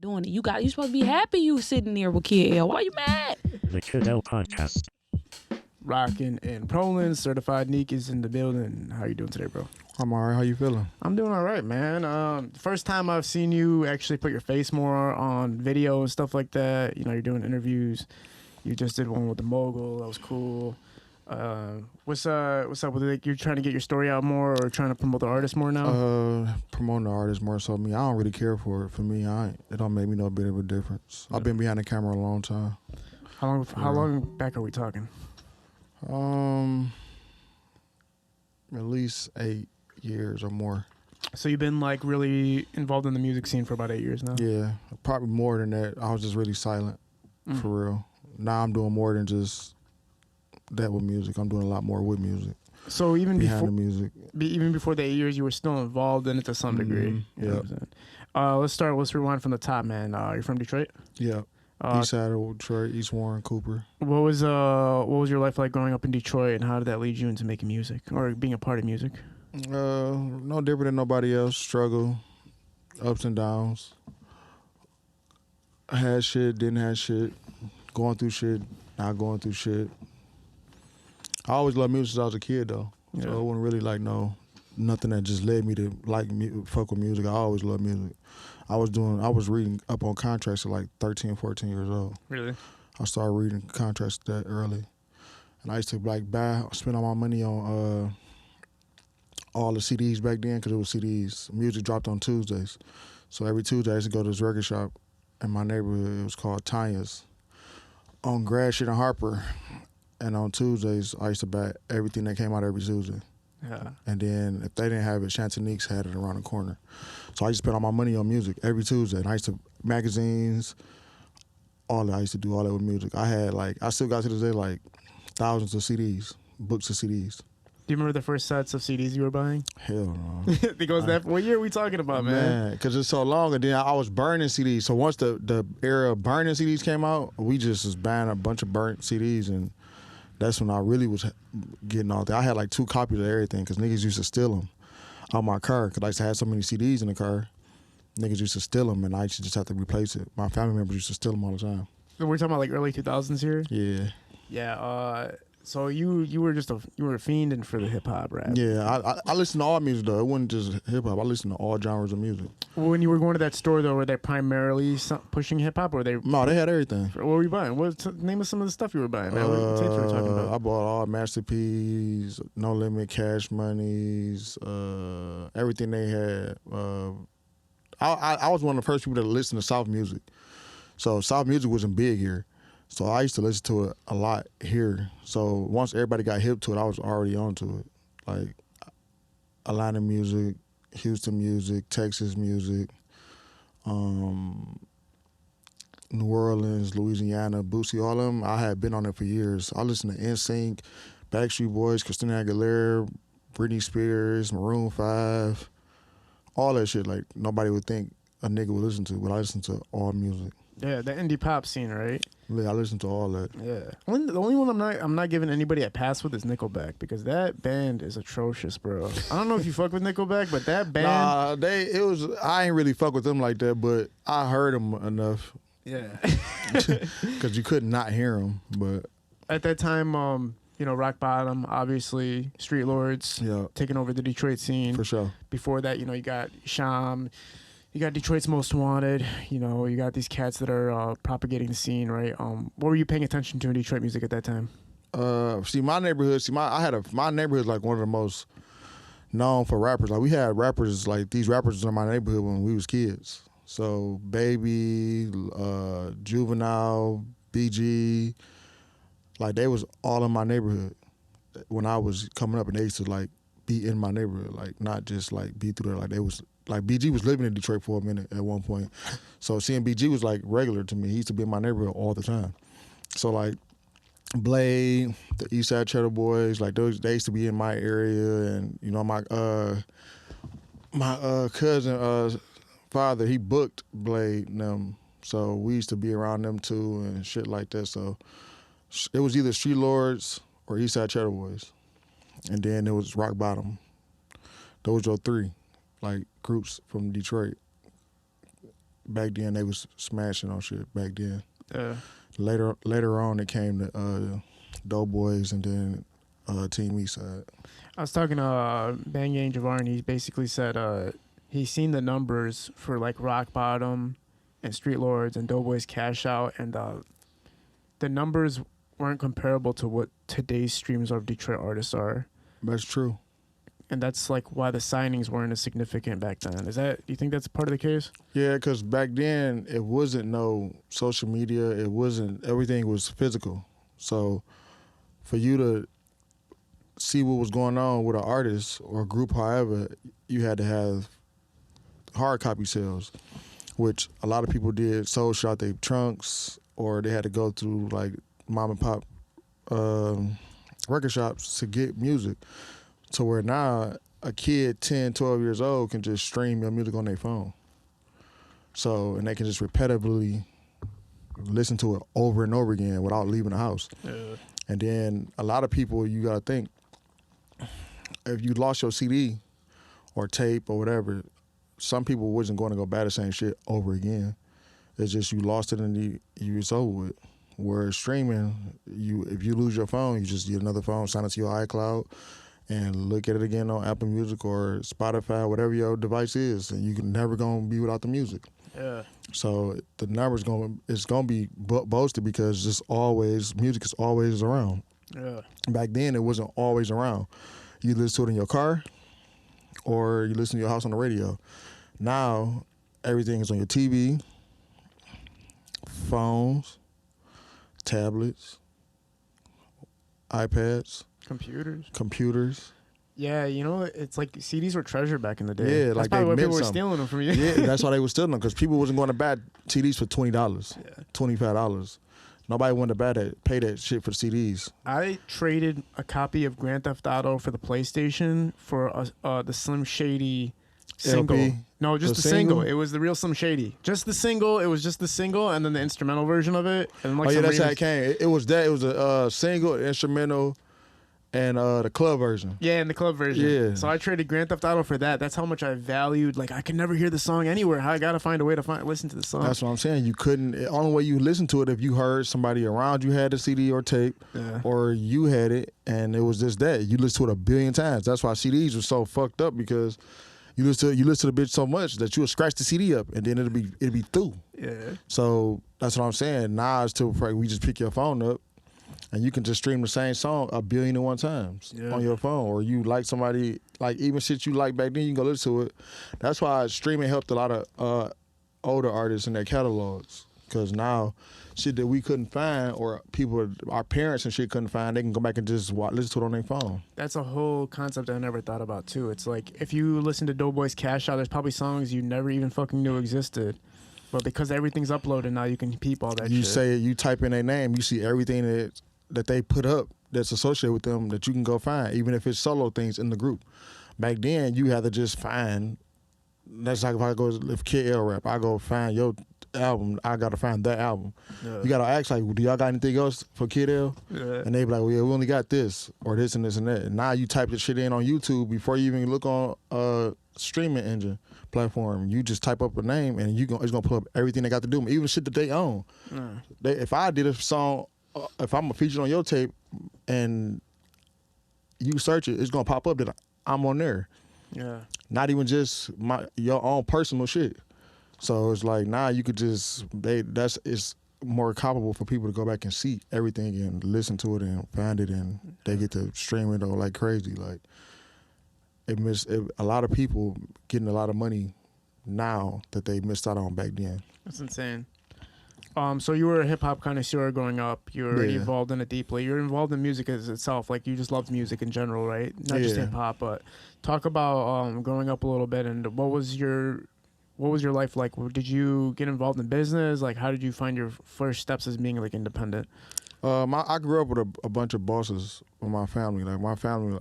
doing it. You supposed to be happy you sitting there with Kid L. Why you mad? The Kid L Podcast. Rockin' and Prolin, certified Nique is in the building. How you doing today, bro? I'm all right. How you feeling? I'm doing all right, man. First time I've seen you actually put your face more on video and stuff like that. You know, you're doing interviews. You just did one with the Mogul. That was cool. What's up with it? You're trying to get your story out more, or trying to promote the artist more now? Promoting the artist more so. Me, I don't really care for it. For me, it don't make me no bit of a difference. Yeah. I've been behind the camera a long time. How long back are we talking? At least 8 years or more. So you've been like really involved in the music scene for about 8 years now? Yeah, probably more than that. I was just really silent, for real. Now I'm doing more than just that with music. I'm doing a lot more with music. So even behind before the music, even before the 8 years, you were still involved in it to some degree. Yeah. Let's rewind from the top, man. You're from Detroit? Yeah. East side of Detroit, East Warren, Cooper. What was your life like growing up in Detroit, and how did that lead you into making music or being a part of music? No different than nobody else. Struggle, ups and downs. I had shit, didn't have shit, going through shit, not going through shit. I always loved music since I was a kid, though. Yeah. So it wasn't really like nothing that just led me to fuck with music. I always loved music. I was reading up on contracts at like 13, 14 years old. Really? I started reading contracts that early. And I used to spend all my money on all the CDs back then, because it was CDs. Music dropped on Tuesdays. So every Tuesday I used to go to this record shop in my neighborhood. It was called Tanya's on Gratiot and Harper. And on Tuesdays, I used to buy everything that came out every Tuesday. Yeah. And then if they didn't have it, Chantonique's had it around the corner. So I used to spend all my money on music every Tuesday. And I used to, magazines, all that. I used to do all that with music. I still got to this day like thousands of CDs, books of CDs. Do you remember the first sets of CDs you were buying? Hell no. Because what year are we talking about, man? Because it's so long. And then I was burning CDs. So once the era of burning CDs came out, we just was buying a bunch of burnt CDs, and that's when I really was getting all that. I had like 2 copies of everything, because niggas used to steal them out my car, because I used to have so many CDs in the car. Niggas used to steal them, and I used to just have to replace it. My family members used to steal them all the time. So we're talking about like early 2000s here? Yeah. Yeah. So you were fiending for the hip hop rap. Yeah, I listen to all music though. It wasn't just hip hop. I listen to all genres of music. When you were going to that store though, were they primarily pushing hip hop, or they? No, they had everything. What were you buying? Name of some of the stuff you were buying, man? What tapes were you talking about? I bought all Master P's, No Limit, Cash Moneys, everything they had. I was one of the first people that listened to South music. So South music wasn't big here. So I used to listen to it a lot here. So once everybody got hip to it, I was already onto it. Like Atlanta music, Houston music, Texas music, New Orleans, Louisiana, Boosie, all of them. I had been on it for years. I listened to NSYNC, Backstreet Boys, Christina Aguilera, Britney Spears, Maroon 5, all that shit. Like nobody would think a nigga would listen to, but I listened to all music. Yeah, the indie pop scene, right? Yeah, I listen to all that. Yeah, the only one I'm not giving anybody a pass with is Nickelback, because that band is atrocious, bro. I don't know if you fuck with Nickelback, but that band. I ain't really fuck with them like that, but I heard them enough. Yeah, because you could not hear them. But at that time, Rock Bottom, obviously, Street Lords, taking over the Detroit scene for sure. Before that, you got Sham. You got Detroit's Most Wanted. You got these cats that are propagating the scene, right? What were you paying attention to in Detroit music at that time? My neighborhood. My neighborhood is like one of the most known for rappers. Like we had rappers, like these rappers in my neighborhood when we was kids. So Baby, Juvenile, BG, like they was all in my neighborhood when I was coming up, and they used to like be in my neighborhood, like not just like be through there. Like they was. Like BG was living in Detroit for a minute at one point. So seeing BG was like regular to me. He used to be in my neighborhood all the time. So like Blade, the East Side Cheddar Boys, like they used to be in my area, and my cousin father, he booked Blade and them. So we used to be around them too and shit like that. So it was either Street Lords or East Side Cheddar Boys. And then it was Rock Bottom. Those were 3 like groups from Detroit back then they was smashing on shit back then. Yeah. Later on, it came to Doughboyz and then Team Eastside. I was talking to BandGang Javar, and he basically said he's seen the numbers for like Rock Bottom and Street Lords and Doughboyz Cash Out, and the numbers weren't comparable to what today's streams of Detroit artists are. That's true. And that's like why the signings weren't as significant back then. Do you think that's part of the case? Yeah, because back then it wasn't no social media. It wasn't, everything was physical. So for you to see what was going on with an artist or a group, however, you had to have hard copy sales, which a lot of people did. Sold shot their trunks, or they had to go through like mom and pop record shops to get music. To where now a kid 10, 12 years old can just stream your music on their phone. So, and they can just repetitively listen to it over and over again without leaving the house. Yeah. And then a lot of people, you gotta think, if you lost your CD or tape or whatever, some people wasn't going to go buy the same shit over again. It's just you lost it and you was over with. Whereas streaming, if you lose your phone, you just get another phone, sign it to your iCloud, and look at it again on Apple Music or Spotify, whatever your device is, and you can never gonna be without the music. Yeah. So the number's gonna be boasted because music is always around. Yeah. Back then it wasn't always around. You listen to it in your car, or you listen to your house on the radio. Now everything is on your TV, phones, tablets, iPads. Computers. Yeah, it's like CDs were treasure back in the day. Yeah, that's like probably why people were stealing them from you. Yeah, that's why they were stealing them, because people wasn't going to buy CDs for $20, $25. Nobody wanted to pay that shit for CDs. I traded a copy of Grand Theft Auto for the PlayStation for the Slim Shady single. LP. No, just the single. It was the real Slim Shady. Just the single. It was just the single, and then the instrumental version of it. And like that's how it came. It was a single, instrumental, and the club version. Yeah, and the club version. Yeah. So I traded Grand Theft Auto for that. That's how much I valued. Like, I could never hear the song anywhere. I gotta find a way to listen to the song. That's what I'm saying. You couldn't. The only way you listen to it if you heard somebody around you had the CD or tape, or you had it, and it was just that. You listened to it a billion times. That's why CDs were so fucked up, because you listen to the bitch so much that you would scratch the CD up and then it'd be through. Yeah. So that's what I'm saying. Now it's we just pick your phone up and you can just stream the same song 1,000,000,001 times on your phone. Or you like somebody, like even shit you like back then, you can go listen to it. That's why streaming helped a lot of older artists in their catalogs. Because now, shit that we couldn't find, or our parents and shit couldn't find, they can go back and just listen to it on their phone. That's a whole concept I never thought about too. It's like, if you listen to Doughboyz Cash Out, there's probably songs you never even fucking knew existed. But because everything's uploaded now, you can peep all that shit. You type in their name, you see everything that they put up that's associated with them that you can go find, even if it's solo things in the group. Back then, you had to just find, that's like if KL rap, I go find your album, I gotta find that album. Yeah. You gotta ask, like, do y'all got anything else for Kid L? Yeah. And they be like, well, yeah, we only got this or this and this and that. And now you type the shit in on YouTube before you even look on a streaming engine platform. You just type up a name and it's gonna pull up everything they got to do, even shit that they own. If I did a song, if I'm a feature on your tape and you search it, it's gonna pop up that I'm on there. Yeah. Not even just your own personal shit. So it's like now you could it's more comparable for people to go back and see everything and listen to it and find it, and they get to stream it like crazy. Like a lot of people getting a lot of money now that they missed out on back then. That's insane. So you were a hip hop connoisseur growing up. You were already involved in it deeply. You're involved in music as itself. Like, you just loved music in general, right? Not just hip hop, but talk about growing up a little bit, and what was your life like? Did you get involved in business? Like, how did you find your first steps as being like independent? I grew up with a bunch of bosses with my family. Like, my family,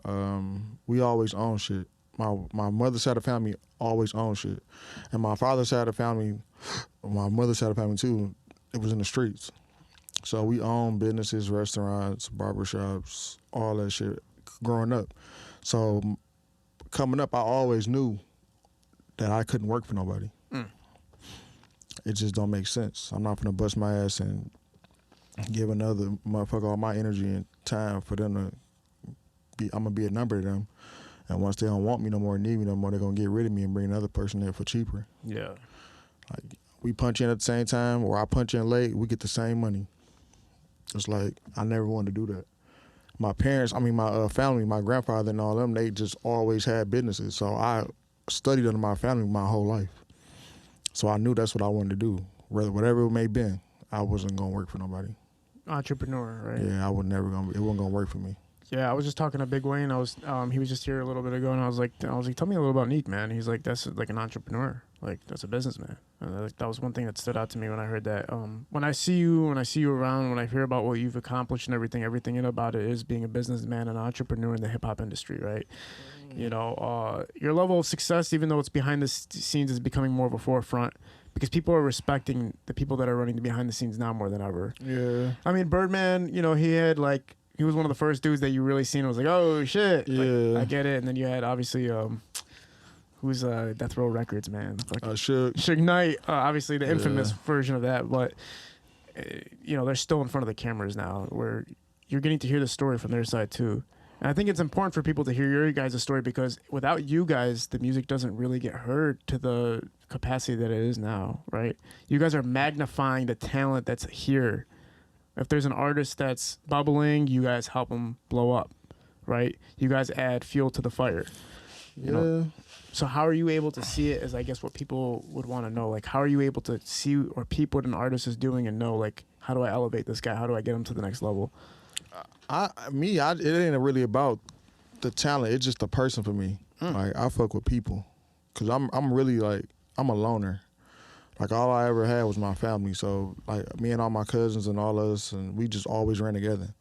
we always own shit. My mother's side of the family always owned shit, and my father's side of the family, my mother's side of the family too, it was in the streets. So we owned businesses, restaurants, barbershops, all that shit growing up. So coming up, I always knew that I couldn't work for nobody. It just don't make sense. I'm not gonna bust my ass and give another motherfucker all my energy and time for them to be. I'm gonna be a number to them, and once they don't want me no more, need me no more, they're gonna get rid of me and bring another person in for cheaper. Yeah. Like we punch in at the same time, or I punch in late, we get the same money. It's like I never wanted to do that. My parents, my family, my grandfather and all them, they just always had businesses. So I studied under my family my whole life. So I knew that's what I wanted to do. Whatever it may have been, I wasn't gonna work for nobody. Entrepreneur, right? Yeah, it wasn't gonna work for me. Yeah, I was just talking to Big Wayne. He was just here a little bit ago, and I was like, tell me a little about Nique, man. He's like, that's like an entrepreneur, like that's a businessman. And that was one thing that stood out to me when I heard that. When I see you around, when I hear about what you've accomplished and everything in about it is being a businessman and entrepreneur in the hip hop industry, right? You know, your level of success, even though it's behind the scenes, is becoming more of a forefront because people are respecting the people that are running the behind the scenes now more than ever. Yeah. I mean, Birdman, you know, he was one of the first dudes that you really seen and was like, oh shit. Yeah. Like, I get it. And then you had obviously who's Death Row Records, man. Suge Knight, obviously the infamous version of that, but you know, they're still in front of the cameras now where you're getting to hear the story from their side too. And I think it's important for people to hear your guys' story because without you guys, the music doesn't really get heard to the capacity that it is now, right? You guys are magnifying the talent that's here. If there's an artist that's bubbling, you guys help them blow up, right? You guys add fuel to the fire. You know? So how are you able to see it as, I guess, what people would want to know? Like, how are you able to see or peep what an artist is doing and know, like, how do I elevate this guy? How do I get him to the next level? It ain't really about the talent. It's just the person for me. Like, I fuck with people. Because I'm really, like, I'm a loner. Like, all I ever had was my family. So, like, me and all my cousins and all of us, and we just always ran together.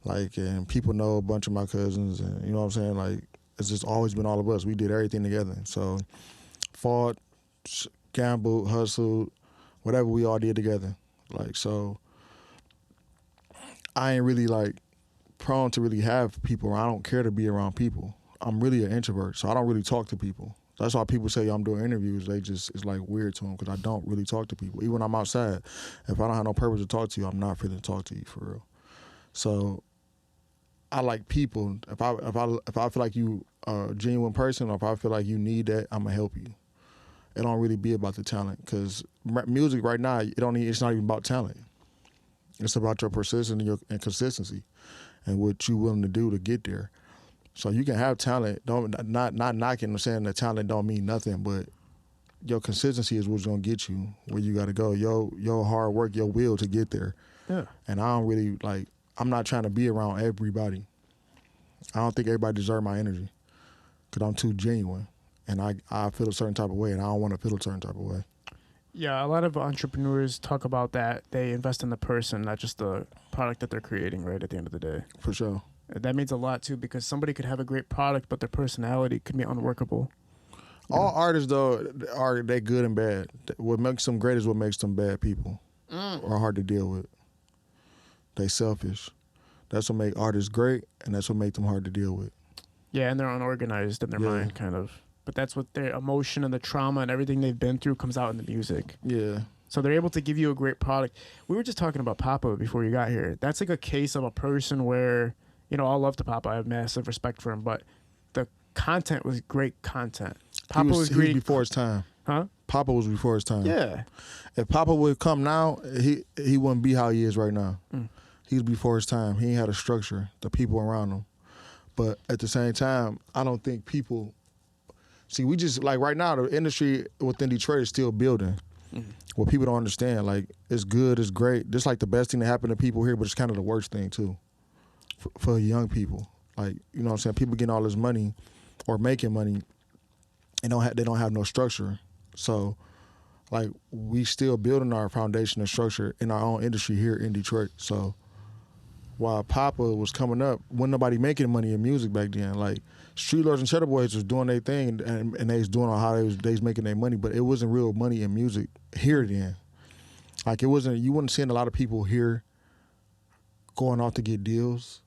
Like, and people know a bunch of my cousins, and you know what I'm saying? Like, it's just always been all of us. We did everything together. So, fought, gambled, hustled, whatever we all did together. Like, so, I ain't really, like, prone to really have people around. I don't care to be around people. I'm really an introvert, so I don't really talk to people. That's why people say I'm doing interviews. It's like weird to them because I don't really talk to people. Even when I'm outside, if I don't have no purpose to talk to you, I'm not finna talk to you for real. So I like people. If I feel like you a genuine person, or if I feel like you need that, I'm gonna help you. It don't really be about the talent because music right now, it's not even about talent. It's about your persistence and consistency and what you willing to do to get there. So you can have talent, not knocking or saying that talent don't mean nothing, but your consistency is what's gonna get you where you gotta go. Your hard work, your will to get there. Yeah. And I don't really I'm not trying to be around everybody. I don't think everybody deserves my energy because I'm too genuine. And I feel a certain type of way and I don't want to feel a certain type of way. Yeah, a lot of entrepreneurs talk about that. They invest in the person, not just the product that they're creating, right, at the end of the day. For sure. That means a lot, too, because somebody could have a great product, but their personality could be unworkable. All artists, though, they good and bad. What makes them great is what makes them bad people or hard to deal with. They selfish. That's what make artists great, and that's what make them hard to deal with. Yeah, and they're unorganized in their mind, kind of. But that's what their emotion and the trauma and everything they've been through comes out in the music. Yeah. So they're able to give you a great product. We were just talking about Poppa before you got here. That's like a case of a person where, you know, I love to Poppa. I have massive respect for him, but the content was great content. Poppa was he was before his time. Huh? Poppa was before his time. Yeah. If Poppa would come now, he wouldn't be how he is right now. He was before his time. He ain't had a structure, the people around him. But at the same time, I don't think people... See, we just, like right now, the industry within Detroit is still building. What people don't understand, like, it's good, it's great. This like the best thing that happened to people here, but it's kind of the worst thing too for young people. Like, you know what I'm saying? People getting all this money or making money and they don't have no structure. So, like, we still building our foundation and structure in our own industry here in Detroit. So, while Poppa was coming up, wasn't nobody making money in music back then. Like, Street Lords and Cheddar Boys was doing their thing, and they was doing how they was making their money, but it wasn't real money in music here then. Like, it wasn't, you wasn't seeing a lot of people here going off to get deals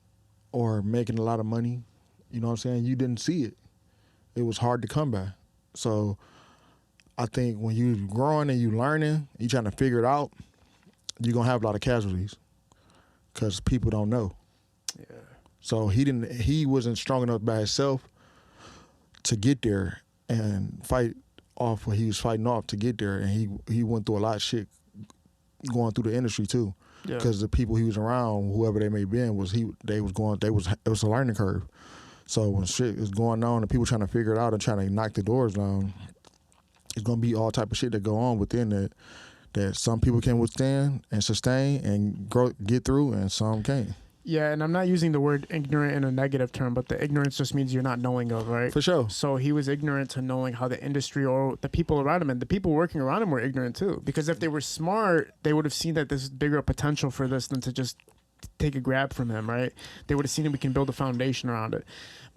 or making a lot of money. You know what I'm saying? You didn't see it. It was hard to come by. So I think when you growing and you learning, you trying to figure it out, you're gonna have a lot of casualties because people don't know. Yeah. So he wasn't strong enough by himself to get there and fight off what he was fighting off to get there, and he went through a lot of shit going through the industry too. Because the people he was around, whoever they may have been, it was a learning curve. So when shit is going on and people trying to figure it out and trying to knock the doors down, it's gonna be all type of shit that go on within that some people can withstand and sustain and get through, and some can't. Yeah, and I'm not using the word ignorant in a negative term, but the ignorance just means you're not knowing of, right? For sure. So he was ignorant to knowing how the industry or the people around him, and the people working around him were ignorant too. Because if they were smart, they would have seen that there's bigger potential for this than to just take a grab from him, right? They would have seen that we can build a foundation around it.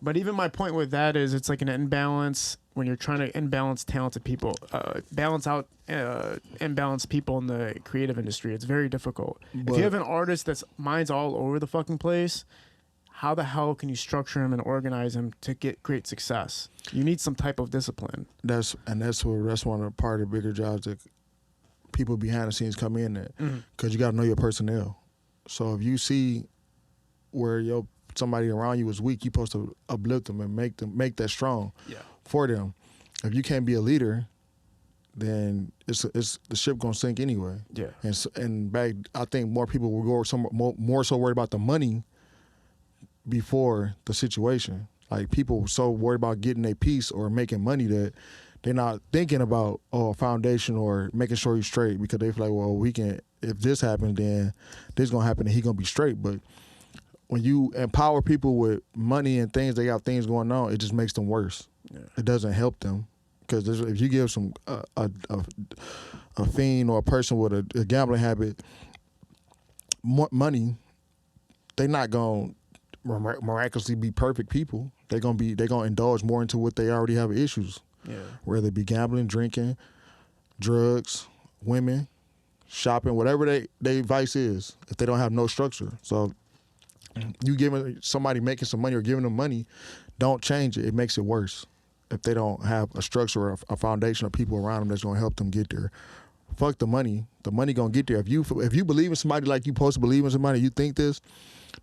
But even my point with that is it's like an imbalance when you're trying to imbalance talented people, balance out imbalanced people in the creative industry. It's very difficult. If you have an artist that's mind's all over the fucking place, how the hell can you structure him and organize him to get great success? You need some type of discipline. That's one of the part of the bigger jobs that people behind the scenes come in at, because you got to know your personnel. So if you see where somebody around you is weak, you're supposed to uplift them and make that strong for them. If you can't be a leader, then it's the ship gonna sink anyway. Yeah. And back, I think more people will go more so worried about the money before the situation. Like people were so worried about getting a piece or making money that they're not thinking about a foundation or making sure he's straight, because they feel like, well, we can, if this happens, then this gonna happen and he gonna be straight. But when you empower people with money and things, they got things going on, it just makes them worse. Yeah. It doesn't help them, because if you give some a fiend or a person with a gambling habit money, they're not gonna miraculously be perfect people. They're gonna indulge more into what they already have issues. Yeah. Whether it be gambling, drinking, drugs, women, shopping, whatever they vice is, if they don't have no structure. So you giving somebody making some money or giving them money, don't change it. It makes it worse if they don't have a structure or a foundation of people around them that's gonna help them get there. Fuck the money. The money gonna get there. If you believe in somebody like you supposed to believe in somebody, you think this,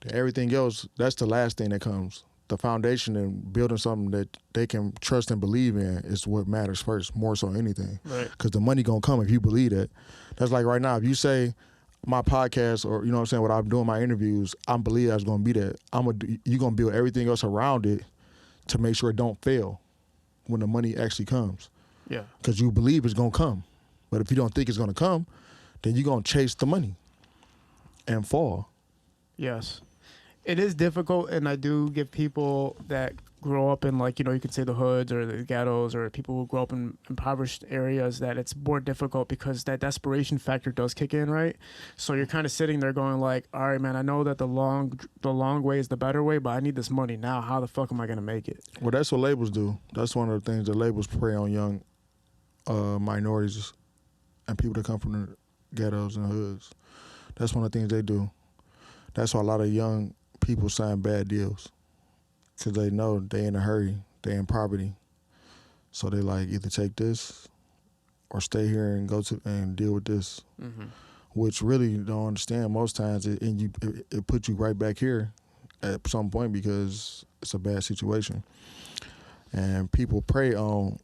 then everything else, that's the last thing that comes. The foundation and building something that they can trust and believe in is what matters first, more so than anything. Right. Because the money gonna come if you believe that. That's like right now, if you say my podcast, or you know what I'm saying, what I'm doing, my interviews, I believe that's gonna be that. You're gonna build everything else around it to make sure it don't fail when the money actually comes. Yeah. Because you believe it's gonna come. But if you don't think it's gonna come, then you're gonna chase the money and fall. Yes. It is difficult, and I do give people that grow up in, like, you know, you could say the hoods or the ghettos, or people who grow up in impoverished areas, that it's more difficult because that desperation factor does kick in, right? So you're kind of sitting there going like, all right, man, I know that the long way is the better way, but I need this money now. How the fuck am I going to make it? Well, that's what labels do. That's one of the things that labels prey on young minorities and people that come from the ghettos and hoods. That's one of the things they do. That's why a lot of young people sign bad deals, because they know they in a hurry, they in poverty. So they like, either take this or stay here and go to and deal with this, which really you don't understand most times. It puts you right back here at some point because it's a bad situation. And people prey on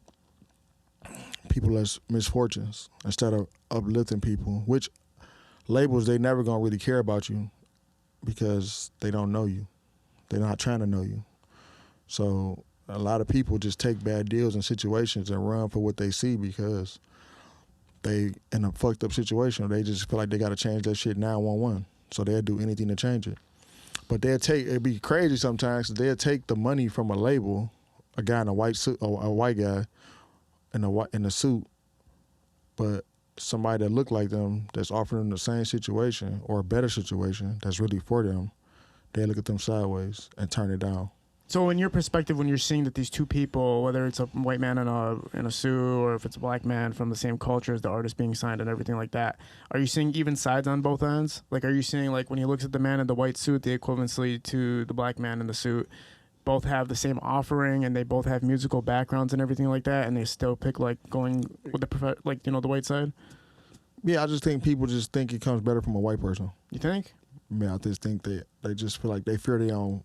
people's misfortunes instead of uplifting people, which labels, they never gonna really care about you because they don't know you. They're not trying to know you. So a lot of people just take bad deals and situations and run for what they see because they in a fucked up situation. They just feel like they got to change that shit 911. So they'll do anything to change it. But it'd be crazy sometimes. They'll take the money from a label, a guy in a white suit, a white guy in a suit, but somebody that look like them that's offering them the same situation or a better situation that's really for them, they look at them sideways and turn it down. So in your perspective, when you're seeing that these two people, whether it's a white man in a suit or if it's a black man from the same culture as the artist being signed and everything like that, are you seeing even sides on both ends? Like, are you seeing, like, when he looks at the man in the white suit, the equivalency to the black man in the suit, both have the same offering and they both have musical backgrounds and everything like that, and they still pick like going with the white side? Yeah, I just think people just think it comes better from a white person. You think? I just think they just feel like they fear their own.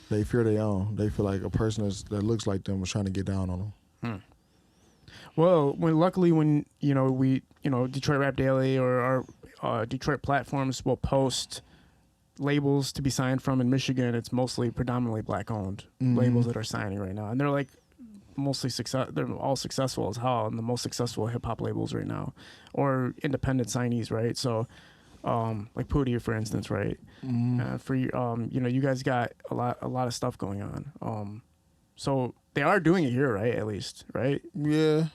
They fear their own. They feel like a person that looks like them was trying to get down on them. Well, luckily when Detroit Rap Daily or our Detroit platforms will post labels to be signed from in Michigan, it's mostly predominantly black-owned labels that are signing right now, and they're like mostly they're all successful as hell, and the most successful hip-hop labels right now, or independent signees, right? So like Pootie, for instance, right? For you guys got a lot of stuff going on, so they are doing it here, right? At least, right? Yeah,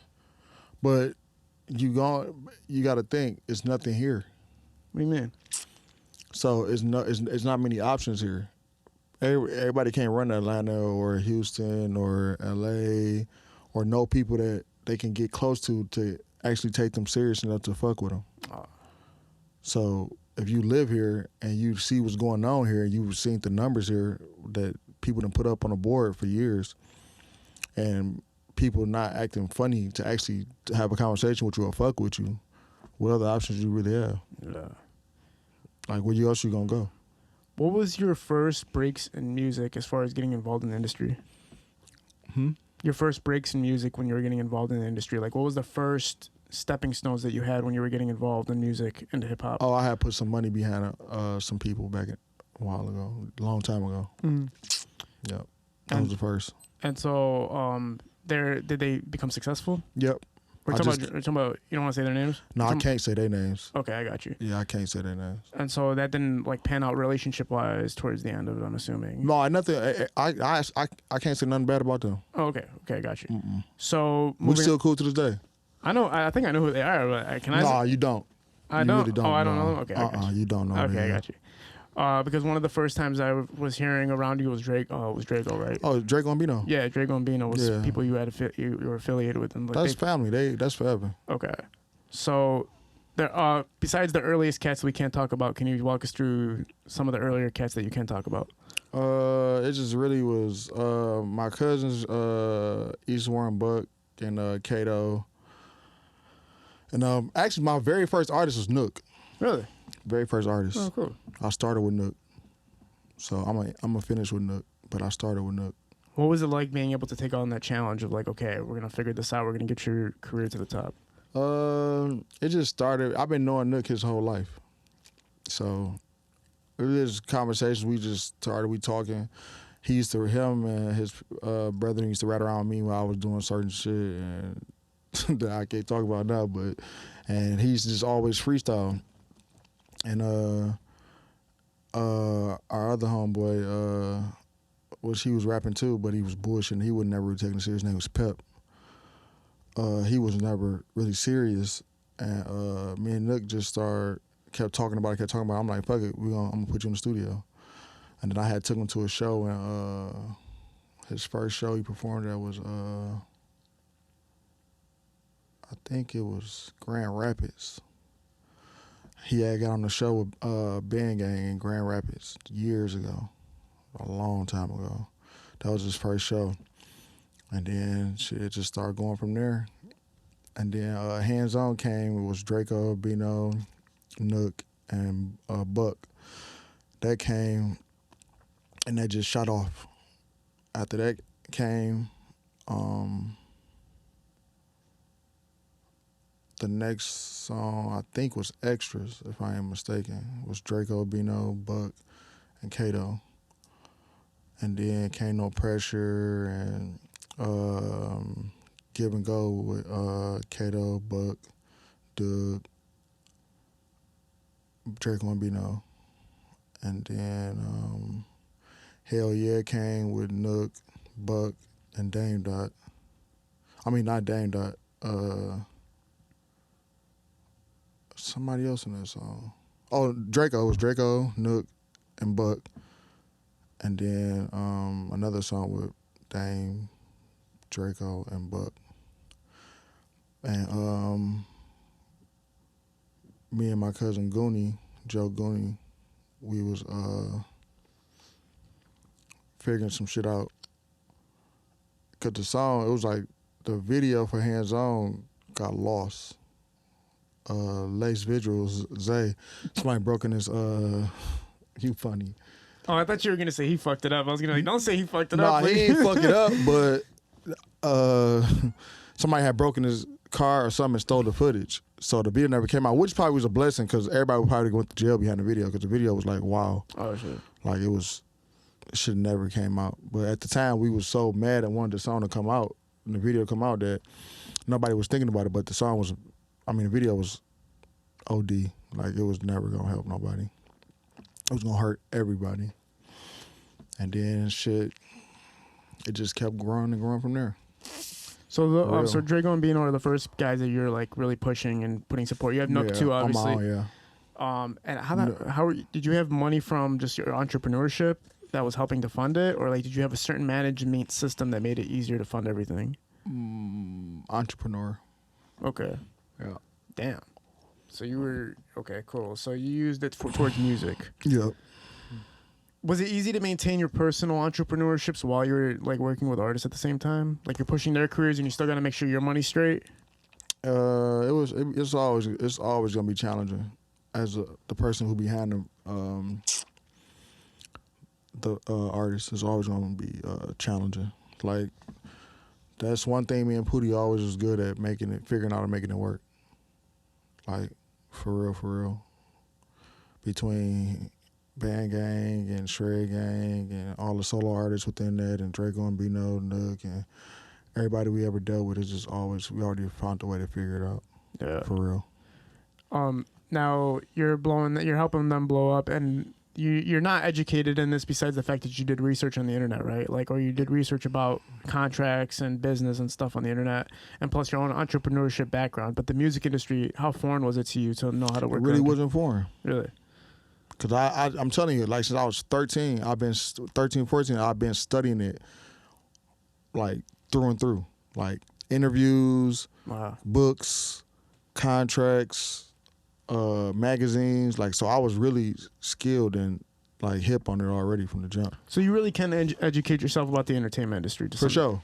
but you got to think it's nothing here. What do you mean? So it's not many options here. Everybody can't run to Atlanta or Houston or LA or know people that they can get close to actually take them serious enough to fuck with them. So if you live here and you see what's going on here, you've seen the numbers here that people done put up on the board for years, and people not acting funny to actually have a conversation with you or fuck with you, what other options you really have? Yeah. Like, where else you gonna go? What was your first breaks in music as far as getting involved in the industry? Your first breaks in music when you were getting involved in the industry. Like, what was the first stepping stones that you had when you were getting involved in music into hip hop? Oh, I had put some money behind some people back a while ago, a long time ago. Yep, that was the first. And so, did they become successful? Yep. We're talking about, you don't want to say their names? No, I can't say their names. Okay, I got you. Yeah, I can't say their names. And so that didn't like pan out relationship wise towards the end of it, I'm assuming. No, nothing. I can't say nothing bad about them. Oh, okay, I got you. So we're still cool to this day. I know. I think I know who they are, but can I? No, you don't. I don't. Really don't. Oh, I don't know them. Okay. You don't know. Okay, I got you. Because one of the first times I was hearing around you was Drego, right? Oh, Drego and Beno. Yeah, Drego and Beno was people you had you were affiliated with. And that's family. That's forever. Okay, so there besides the earliest cats we can't talk about, can you walk us through some of the earlier cats that you can talk about? It just really was my cousins, East Warren Buck and Kato, and actually my very first artist was Nique. Really? Very first artist. Oh, cool. I started with Nique. So I'm gonna finish with Nique, but I started with Nique. What was it like being able to take on that challenge of like, okay, we're gonna figure this out, we're gonna get your career to the top? It just started. I've been knowing Nique his whole life. So it was conversations we talking. Him and his brother used to ride around me while I was doing certain shit and that I can't talk about now, and he's just always freestyle. And our other homeboy, he was rapping too, but he was bullshitting. He was never really taking it serious. His name was Pep. He was never really serious. And me and Nique just kept talking about it. I'm like, fuck it, I'm gonna put you in the studio. And then I took him to a show, and his first show he performed at was, I think it was Grand Rapids. He had got on the show with BandGang in Grand Rapids years ago, a long time ago. That was his first show. And then shit just started going from there. And then Hands On came. It was Drego, Beno, Nique, and Buck. That came, and that just shot off. After that came, the next song I think was Extras, if I am mistaken. It was Drego, Beno, Buck, and Kato. And then came No Pressure and Give and Go with Kato, Buck, Dugg, Drego and Beno. And then Hell Yeah came with Nique, Buck, and Dame Dot. I mean, not Dame Dot. Somebody else in that song. Oh, Drego. It was Drego, Nique, and Buck. And then another song with Dame, Drego, and Buck. And me and my cousin Joe Goonie, we was figuring some shit out. Cause the song, it was like the video for Hands On got lost. Lace Visuals, Zay, somebody broke in his, you funny. Oh, I thought you were going to say he fucked it up. I was going to like, don't say he fucked it nah, up. Nah, he ain't fuck it up, but somebody had broken his car or something and stole the footage. So the video never came out, which probably was a blessing because everybody would probably went to jail behind the video because the video was like, wow. Oh, shit. Like it should have never came out. But at the time, we was so mad and wanted the song to come out and the video come out that nobody was thinking about it. But the song was, the video was OD. Like it was never gonna help nobody. It was gonna hurt everybody. And then shit, it just kept growing and growing from there. So Drego and Beno are the first guys that you're like really pushing and putting support. You have Nique too, obviously. And did you have money from just your entrepreneurship that was helping to fund it, or like did you have a certain management system that made it easier to fund everything? Entrepreneur. Okay. Yeah. Damn. So you were okay, cool. So you used it towards music. Yep. Was it easy to maintain your personal entrepreneurships while you're like working with artists at the same time? Like you're pushing their careers and you still got to make sure your money's straight. It's always gonna be challenging as the person who behind the artist is always gonna be challenging. Like that's one thing me and Pootie always was good at figuring out and making it work. Like for real. Between BandGang and Shred Gang and all the solo artists within that and Drego and Beno, Dugg and everybody we ever dealt with is just always, we already found a way to figure it out. Yeah. For real. Now you're helping them blow up and you're not educated in this besides the fact that you did research on the internet, right? Like, or you did research about contracts and business and stuff on the internet, and plus your own entrepreneurship background. But the music industry, how foreign was it to you to know how to work? It really wasn't foreign. Really? Because I'm telling you, like since I was 13, 14, I've been studying it like through and through. Like interviews, books, contracts, magazines, like so I was really skilled and like hip on it already from the jump. So you really can educate yourself about the entertainment industry for sure.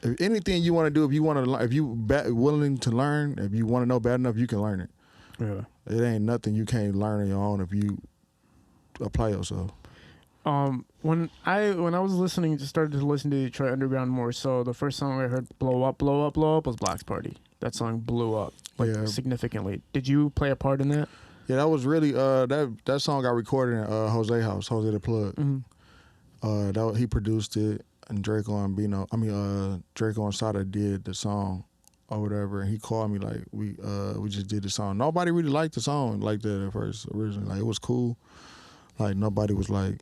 If anything you want to do, if you willing to learn, if you want to know bad enough, you can learn it. Yeah, it ain't nothing you can't learn on your own if you apply yourself. When I was started to listen to Detroit Underground more, so the first song I heard blow up was Bloxk Party. That song blew up significantly. Did you play a part in that? Yeah, that was really that song got recorded in Jose house, Jose the Plug. Mm-hmm. He produced it, and Drego and Beno, Drego and Sada did the song or whatever, and he called me like we just did the song. Nobody really liked the song like that at first originally. Like it was cool. Like nobody was like,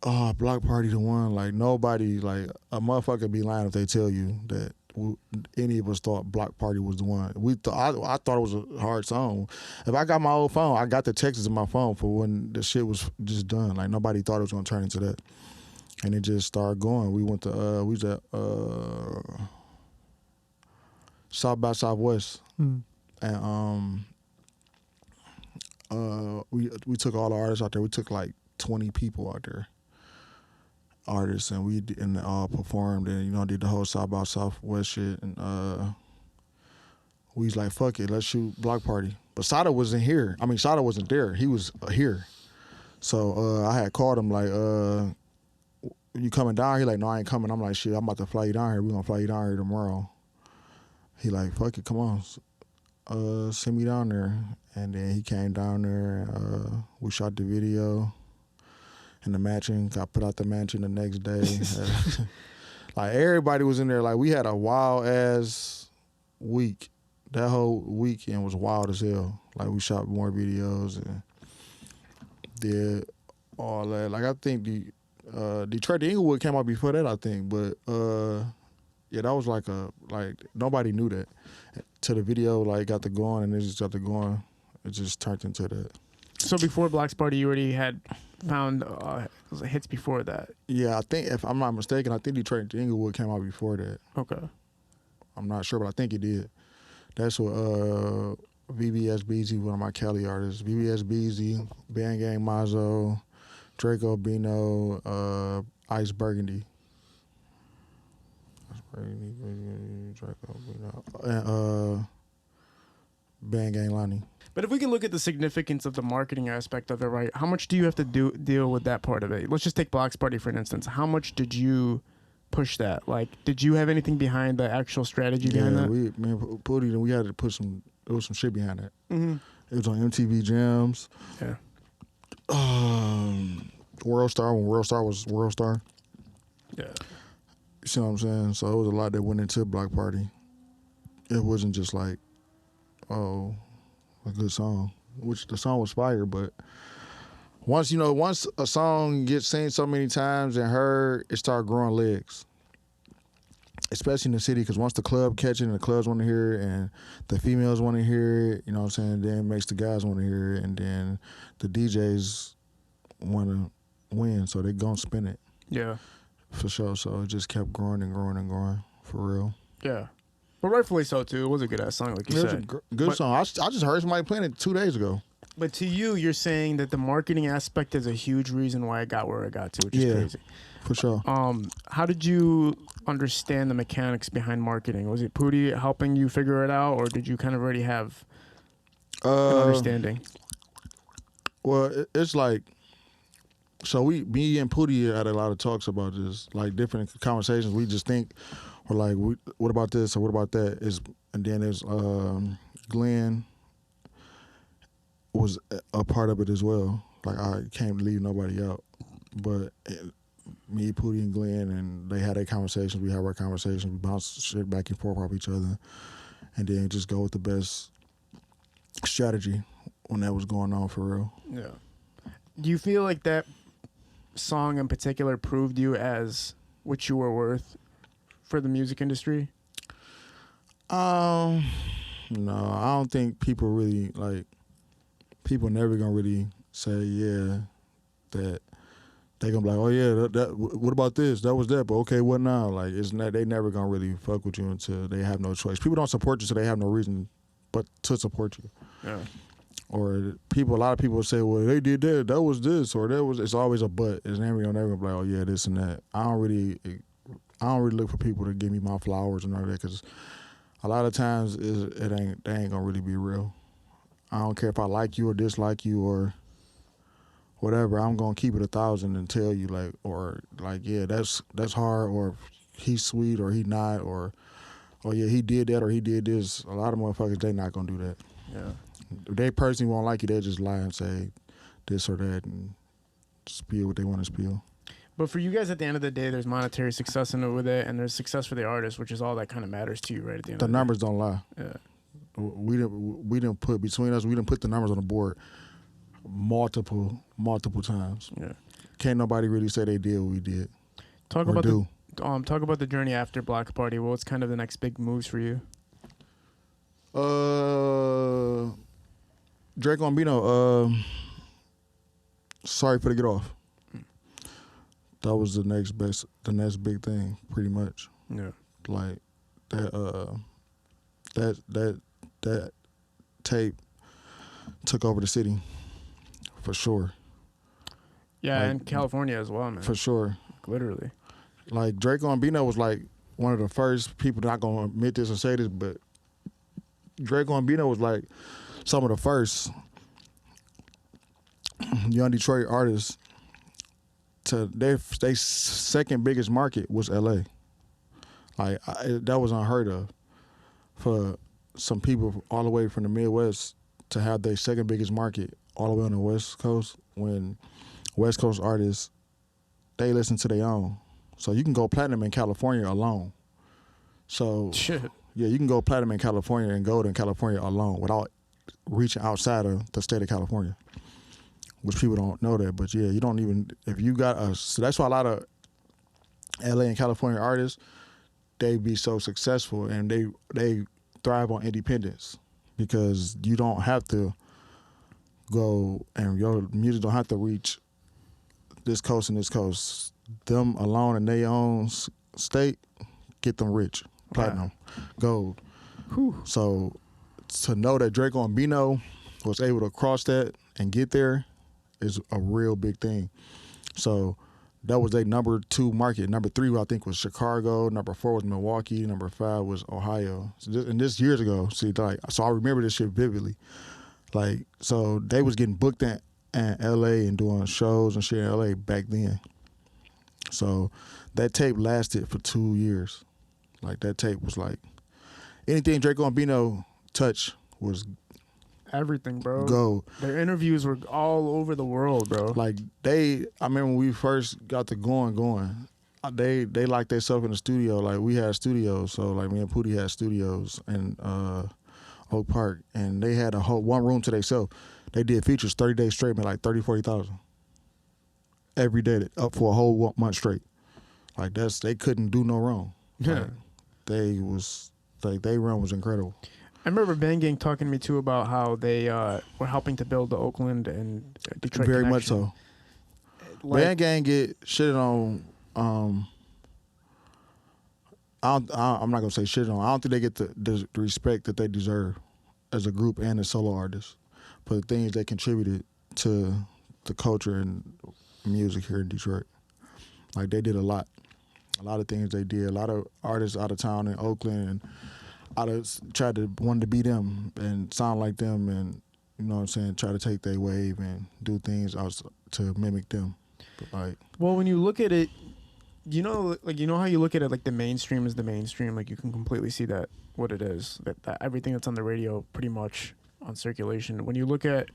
oh, Bloxk Party the one. Like nobody, like a motherfucker be lying if they tell you that any of us thought Bloxk Party was the one. I thought it was a hard song. If I got my old phone, I got the texts in my phone for when the shit was just done. Like nobody thought it was gonna turn into that, and it just started going. We went to we was at South by Southwest, and we took all the artists out there. We took like 20 people out there. Artists and we all performed and did the whole South by Southwest shit and we was like fuck it, let's shoot Bloxk Party. But Sada wasn't here. Sada wasn't there. He was here. So I had called him like, you coming down? He like, no, I ain't coming. I'm like, shit, I'm about to fly you down here. We gonna fly you down here tomorrow. He like, fuck it, come on, send me down there. And then he came down there. We shot the video. And the mansion got put out the mansion the next day. Like everybody was in there. Like we had a wild ass week. That whole weekend was wild as hell. Like we shot more videos and did all that. Like I think the Detroit to Inglewood came out before that, I think. But yeah, that was like nobody knew that. Till the video got to going and it just got to going. It just turned into that. So before Bloxk Party, you already had found hits before that. Yeah, I think if I'm not mistaken, I think Detroit to Inglewood came out before that. Okay. I'm not sure, but I think it did. That's what VBS Beezy, one of my Cali artists, VBS Beezy, BandGang Mazo, Drego Beno. Ice Burgundy. Drego, and BandGang Lonnie. But if we can look at the significance of the marketing aspect of it, right? How much do you have to deal with that part of it? Let's just take Bloxk Party for an instance. How much did you push that? Like, did you have anything behind the actual strategy behind that? Yeah, me and Pootie, we had to put there was some shit behind that. Mm-hmm. It was on MTV Jams. Yeah. World Star, when World Star was World Star. Yeah. You see what I'm saying? So it was a lot that went into Bloxk Party. It wasn't just like, oh, a good song, which the song was fire, but once a song gets seen so many times and heard, it started growing legs. Especially in the city, because once the club catch it and the clubs want to hear it and the females want to hear it, you know what I'm saying, then it makes the guys want to hear it, and then the DJs want to win, so they gonna spin it. Yeah. For sure. So it just kept growing and growing and growing, for real. Yeah. But rightfully so, too. It was a good-ass song, like you It was said. a good song. I just heard somebody playing it 2 days ago. But to you, you're saying that the marketing aspect is a huge reason why it got where it got to, which is crazy. For sure. How did you understand the mechanics behind marketing? Was it Pootie helping you figure it out, or did you kind of already have an understanding? Well, it's like, so me and Pootie had a lot of talks about this, like different conversations. We just think, or like, what about this or what about that? And then there's Glenn was a part of it as well. Like, I can't leave nobody out. But me, Pootie, and Glenn, and they had their conversations. We had our conversations. We bounced shit back and forth off each other. And then just go with the best strategy when that was going on, for real. Yeah. Do you feel like that song in particular proved you as what you were worth for the music industry? No, I don't think people really, like, people never gonna really say, yeah, that they gonna be like, oh yeah, that what about this? That was that, but okay, what now? Like, it's not, they never gonna really fuck with you until they have no choice. People don't support you, so they have no reason but to support you. Yeah. Or a lot of people say, well, they did that, that was this, or that was. It's always a but. It's never gonna be like, oh yeah, this and that. I don't really look for people to give me my flowers and all that, because a lot of times they ain't gonna really be real. I don't care if I like you or dislike you or whatever. I'm gonna keep it 1,000 and tell you, like, or like, yeah, that's hard, or he's sweet, or he not, or oh yeah, he did that or he did this. A lot of motherfuckers, they not gonna do that. Yeah. If they personally won't like you, they just lie and say this or that and spill what they want to spill. But for you guys, at the end of the day, there's monetary success in it with it, and there's success for the artist, which is all that kind of matters to you, right? At the end The of the numbers don't lie. Yeah. We didn't put between us. We didn't put the numbers on the board multiple times. Yeah. Can't nobody really say they did what we did. Talk or about do. talk about the journey after Bloxk Party. What's kind of the next big moves for you? Drego and Beno. Sorry for the get off. That was the next big thing, pretty much. Yeah. Like that tape took over the city, for sure. Yeah, like, and California as well, man. For sure. Literally. Like, Drego and Beno was like one of the first people, not gonna admit this and say this, but Drego and Beno was like some of the first young Detroit artists to their second biggest market was LA. Like, that was unheard of for some people all the way from the Midwest to have their second biggest market all the way on the West Coast, when West Coast artists, they listen to their own. So you can go platinum in California alone. So Shit. yeah, you can go platinum in California and gold in California alone without reaching outside of the state of California, which people don't know that. But yeah, you don't even, if you got so that's why a lot of LA and California artists, they be so successful and they thrive on independence, because you don't have to go and your music don't have to reach this coast and this coast. Them alone in their own state get them rich, platinum, gold. Whew. So to know that Drego and Beno was able to cross that and get there is a real big thing. So that was their number 2 market. Number 3, I think, was Chicago. Number 4 was Milwaukee. Number 5 was Ohio. And this years ago. See, like, so I remember this shit vividly. Like, so they was getting booked in L.A. and doing shows and shit in L.A. back then. So that tape lasted for 2 years. Like, that tape was like, anything Drego and Beno touched was everything, bro. Go. Their interviews were all over the world, bro. Like, I remember when we first got the going, they locked themselves in the studio. Like, we had studios, so like me and Pootie had studios in Oak Park, and they had a whole one room to themselves. They did features 30 days straight, made like 30,000-40,000 every day, up for a whole month straight. Like, they couldn't do no wrong. Yeah. Like, they run was incredible. I remember BandGang talking to me too about how they were helping to build the Oakland and Detroit Very connection. much so. Like, BandGang get shitted on. I'm not gonna say shit on. I don't think they get the respect that they deserve as a group and as solo artists for the things they contributed to the culture and music here in Detroit. Like, they did a lot of things they did. A lot of artists out of town in Oakland and wanted to be them and sound like them, and you know what I'm saying, try to take their wave and do things to mimic them. But like, well, when you look at it, you know how you look at it, like the mainstream is the mainstream. Like, you can completely see that what it is. That everything that's on the radio, pretty much on circulation. When you look at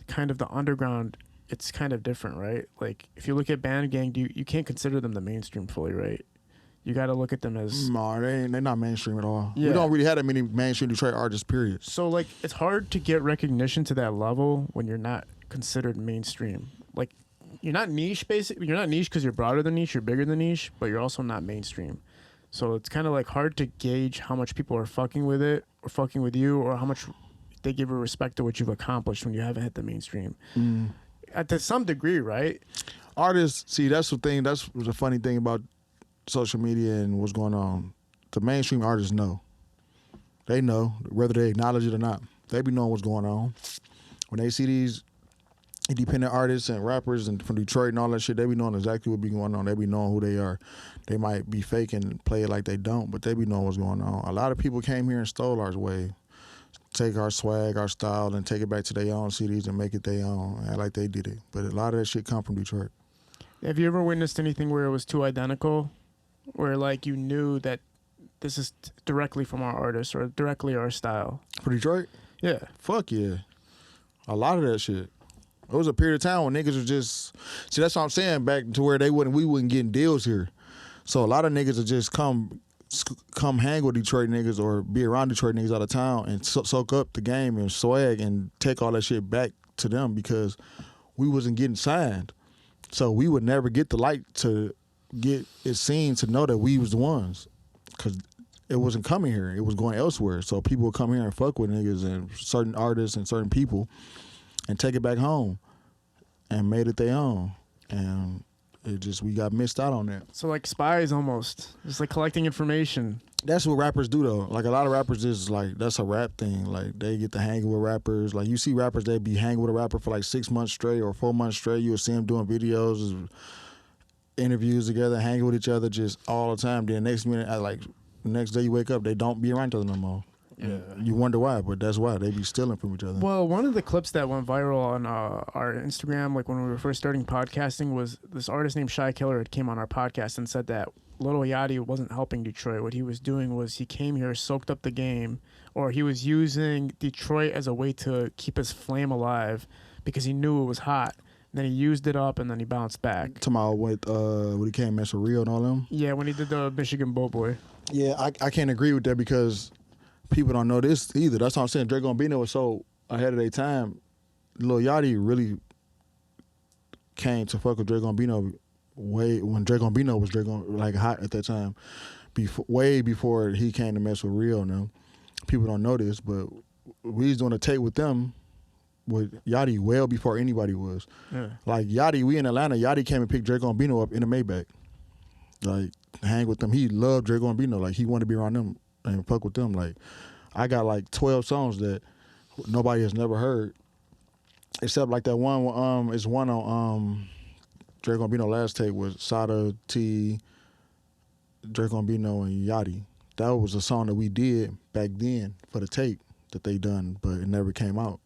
kind of the underground, it's kind of different, right? Like, if you look at BandGang, you can't consider them the mainstream fully, right? You got to look at them as... No, they're not mainstream at all. Yeah. We don't really have that many mainstream Detroit artists, period. So, like, it's hard to get recognition to that level when you're not considered mainstream. Like, you're not niche, basically. You're not niche because you're broader than niche, you're bigger than niche, but you're also not mainstream. So it's kind of, like, hard to gauge how much people are fucking with it or fucking with you, or how much they give a respect to what you've accomplished when you haven't hit the mainstream. To some degree, right? Artists, see, that's the thing. That's the funny thing about social media and what's going on. The mainstream artists know. They know, whether they acknowledge it or not. They be knowing what's going on. When they see these independent artists and rappers and from Detroit and all that shit, they be knowing exactly what be going on. They be knowing who they are. They might be faking and play it like they don't, but they be knowing what's going on. A lot of people came here and stole our wave. Take our swag, our style, and take it back to their own cities and make it their own, act like they did it. But a lot of that shit come from Detroit. Have you ever witnessed anything where it was too identical? Where, like, you knew that this is directly from our artist or directly our style? For Detroit? Yeah. Fuck yeah. A lot of that shit. It was a period of time when niggas was just... See, that's what I'm saying, back to where we wasn't getting deals here. So a lot of niggas would just come hang with Detroit niggas or be around Detroit niggas out of town and soak up the game and swag and take all that shit back to them because we wasn't getting signed. So we would never get the light to get it seen to know that we was the ones, because it wasn't coming here. It was going elsewhere. So people would come here and fuck with niggas and certain artists and certain people and take it back home and made it their own. And we got missed out on that. So, like, spies almost. Just like collecting information. That's what rappers do, though. Like, a lot of rappers is like, that's a rap thing. Like, they get to hang with rappers. Like, you see rappers, they be hanging with a rapper for like 6 months straight or 4 months straight. You'll see them doing videos, interviews together, hanging with each other just all the time. Then next minute, the next day you wake up, they don't be around each other no more. Yeah. You wonder why, but that's why. They be stealing from each other. Well, one of the clips that went viral on our Instagram, like when we were first starting podcasting, was this artist named Shy Killer had came on our podcast and said that Lil Yachty wasn't helping Detroit. What he was doing was he came here, soaked up the game, or he was using Detroit as a way to keep his flame alive because he knew it was hot. Then he used it up, and then he bounced back. Tomorrow when he came mess with Rio and all them? Yeah, when he did the Michigan Boat Boy. Yeah, I can't agree with that because people don't know this either. That's what I'm saying. Drego and Beno was so ahead of their time. Lil Yachty really came to fuck with Drego and Beno when Drego and Beno was like hot at that time. Way before he came to mess with Rio and them. People don't know this, but we was doing a tape with them with Yachty well before anybody was. Yeah. Like Yachty, we in Atlanta, Yachty came and picked Drego and Beno up in a Maybach. Like, hang with them. He loved Drego and Beno. Like, he wanted to be around them and fuck with them. Like, I got like 12 songs that nobody has never heard, except like that one. It's one on Drego and Beno last tape was Sada, T, Drego and Beno, and Yachty. That was a song that we did back then for the tape that they done, but it never came out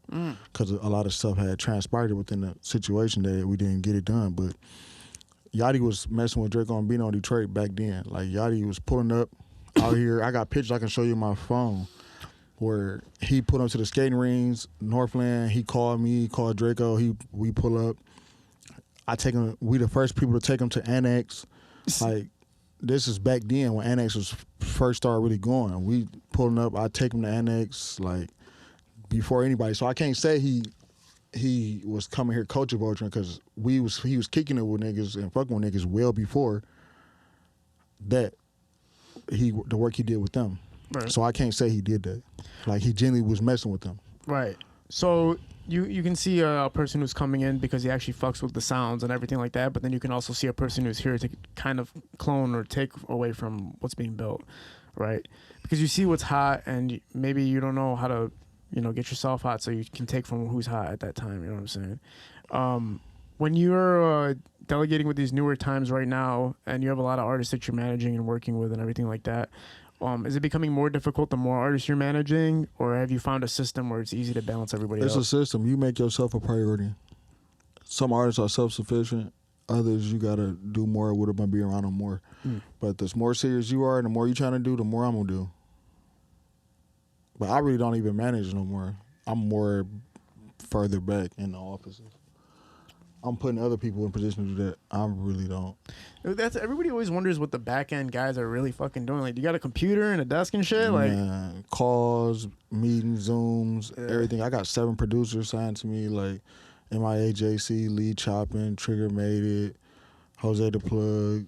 because a lot of stuff had transpired within the situation that we didn't get it done. But Yachty was messing with Drego and Beno in Detroit back then. Like Yachty was pulling up out here. I got pictures I can show you on my phone where he put up to the skating rings, Northland. He called me, called Drego. We pull up. I take him. We the first people to take him to Annex. Like this is back then when Annex was first started really going. We pulling up. I take him to Annex like before anybody. So I can't say he was coming here coaching Voltron because he was kicking it with niggas and fucking with niggas well before that. The work he did with them. Right. So I can't say he did that. Like he genuinely was messing with them. Right. So you can see a person who's coming in because he actually fucks with the sounds and everything like that, but then you can also see a person who's here to kind of clone or take away from what's being built, right? Because you see what's hot and maybe you don't know how to, get yourself hot so you can take from who's hot at that time, you know what I'm saying? When you're delegating with these newer times right now and you have a lot of artists that you're managing and working with and everything like that, is it becoming more difficult the more artists you're managing, or have you found a system where it's easy to balance everybody else? It's a system. You make yourself a priority. Some artists are self-sufficient. Others, you got to do more with them and be around them more. But the more serious you are and the more you're trying to do, the more I'm going to do. But I really don't even manage no more. I'm more further back in the offices. I'm putting other people in position to do that. I really don't. Everybody always wonders what the back end guys are really fucking doing. Like, you got a computer and a desk and shit. Like, man, calls, meetings, Zooms, everything. I got 7 producers signed to me. Like MIAJC, Lee Choppin, Trigger Made It, Jose the Plug,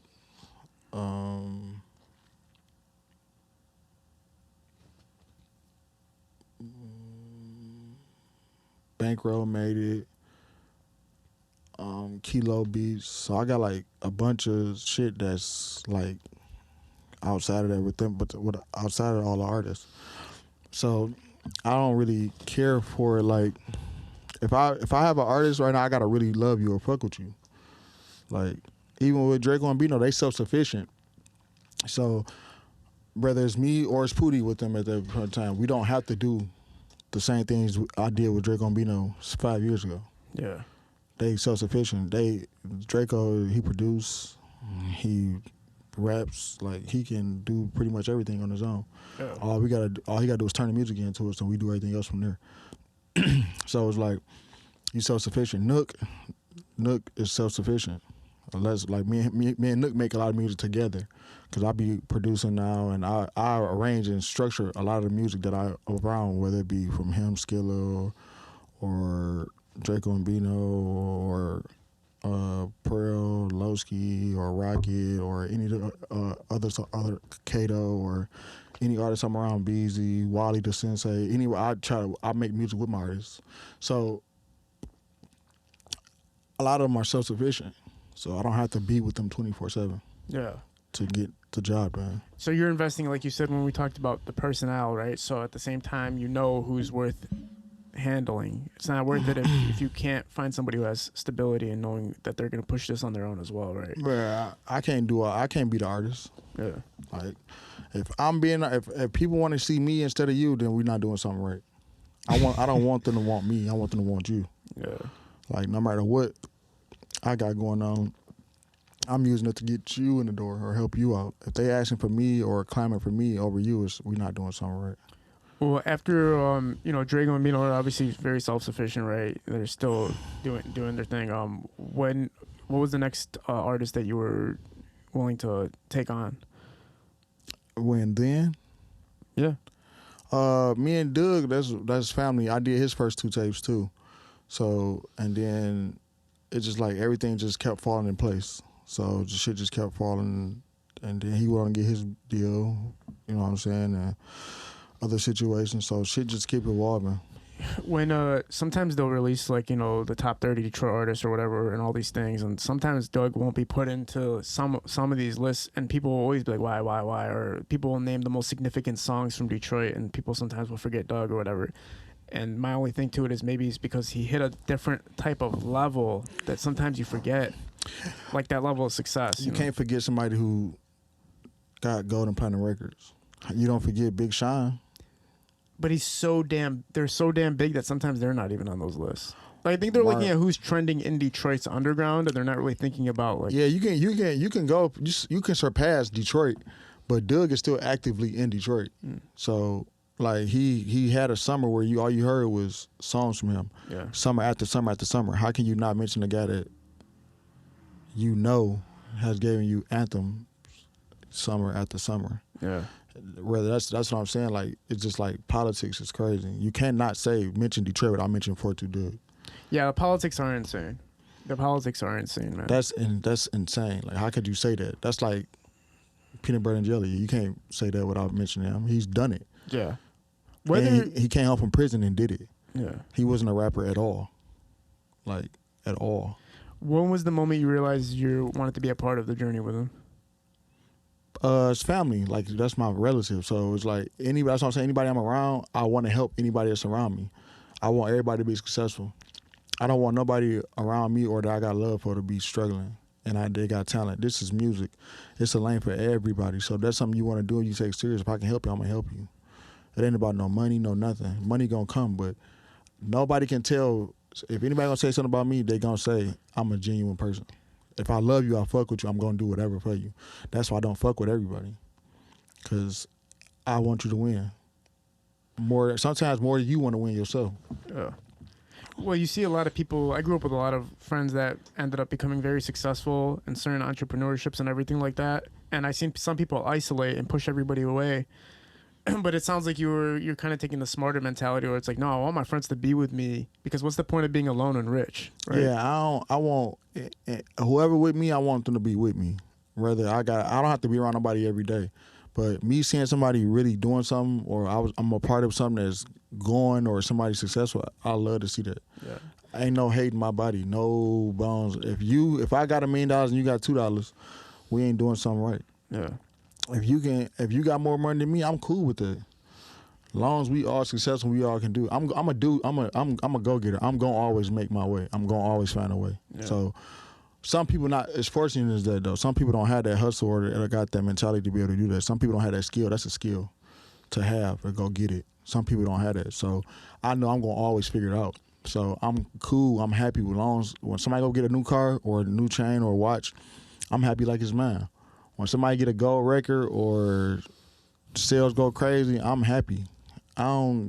Bankroll Made It. Kilo Beats. So I got like a bunch of shit that's like outside of that with them, but outside of all the artists. So I don't really care for it. Like if I have an artist right now, I gotta really love you or fuck with you. Like even with Drego and Beno, they self-sufficient. So whether it's me or it's Pootie with them at that time, we don't have to do the same things I did with Drego and Beno 5 years ago. Yeah. They self-sufficient. Drego, he produce, he raps, like he can do pretty much everything on his own. Yeah. All he gotta do is turn the music into it, so we do everything else from there. So it's like he's self-sufficient. Nique is self-sufficient. Unless like me and Nique make a lot of music together, cause I be producing now and I arrange and structure a lot of the music that I around, whether it be from him, Skilla, or Drego and Beno, or Pearl, Lowski, or Rocket, or any other Kato, or any artist I'm around, Beezy, Wally the Sensei. Anyway, I make music with my artists. So a lot of them are self-sufficient. So I don't have to be with them 24/7. Yeah. To get the job done. So you're investing, like you said when we talked about the personnel, right? So at the same time, you know who's worth handling. It's not worth it if you can't find somebody who has stability and knowing that they're gonna push this on their own as well, right? Yeah, I can't be the artist. Yeah. Like if people want to see me instead of you, then we're not doing something right. I don't want them to want me. I want them to want you. Yeah. Like no matter what I got going on, I'm using it to get you in the door or help you out. If they asking for me or clamoring for me over you, we're not doing something right. Well, after Drego and Beno are obviously very self-sufficient, right? They're still doing their thing. What was the next artist that you were willing to take on? Then? Yeah. Me and Dugg, that's family. I did his first 2 tapes too. So and then it just like everything just kept falling in place. So the shit just kept falling, and then he went on to get his deal. You know what I'm saying? And other situations, so shit just keep evolving. When sometimes they'll release like the top 30 Detroit artists or whatever and all these things, and sometimes Dugg won't be put into some of these lists, and people will always be like why, or people will name the most significant songs from Detroit, and people sometimes will forget Dugg or whatever. And my only thing to it is maybe it's because he hit a different type of level that sometimes you forget. like that level of success. You know? can't forget somebody who got gold and platinum records. You don't forget Big Sean. But they're so damn big that sometimes they're not even on those lists. Like, I think they're looking at who's trending in Detroit's underground, and they're not really thinking about like. Yeah, you can surpass Detroit, but Dugg is still actively in Detroit. So like he had a summer where all you heard was songs from him. Yeah. Summer after summer after summer. How can you not mention the guy that has given you anthem summer after summer? Yeah. Whether that's what I'm saying. Like, it's just like politics is crazy. You cannot mention Detroit without mentioning 42 Dugg. Yeah, the politics are insane. The politics are insane, man. That's insane. Like, how could you say that? That's like peanut butter and jelly. You can't say that without mentioning him. He's done it. Yeah. And he came home from prison and did it. Yeah. He wasn't a rapper at all. Like, at all. When was the moment you realized you wanted to be a part of the journey with him? It's family. Like, that's my relative. So it's like anybody. That's what I'm saying. Anybody I'm around, I want to help anybody that's around me. I want everybody to be successful. I don't want nobody around me or that I got love for to be struggling. And they got talent. This is music. It's a lane for everybody. So if that's something you want to do and you take serious, if I can help you, I'm gonna help you. It ain't about no money, no nothing. Money gonna come, but nobody can tell. If anybody gonna say something about me, they gonna say I'm a genuine person. If I love you, I fuck with you, I'm gonna do whatever for you. That's why I don't fuck with everybody. Cause I want you to win. Sometimes more you want to win yourself. Yeah. Well, you see a lot of people. I grew up with a lot of friends that ended up becoming very successful in certain entrepreneurships and everything like that. And I've seen some people isolate and push everybody away. But it sounds like you're kind of taking the smarter mentality, where it's like, no, I want my friends to be with me, because what's the point of being alone and rich? Right? Yeah, I want whoever with me, I want them to be with me. I don't have to be around nobody every day. But me seeing somebody really doing something, or I'm a part of something that's going, or somebody successful, I love to see that. Yeah. Ain't no hate in my body, no bones. If I got $1 million and you got $2, we ain't doing something right. Yeah. If you got more money than me, I'm cool with that. As long as we all successful, we all can do. I'm a go getter. I'm gonna always make my way. I'm gonna always find a way. Yeah. So some people not as fortunate as that though. Some people don't have that hustle or got that mentality to be able to do that. Some people don't have that skill. That's a skill to have or go get it. Some people don't have that. So I know I'm gonna always figure it out. So I'm cool. I'm happy with long as when somebody go get a new car or a new chain or a watch, I'm happy like it's mine. When somebody get a gold record or sales go crazy, I'm happy. I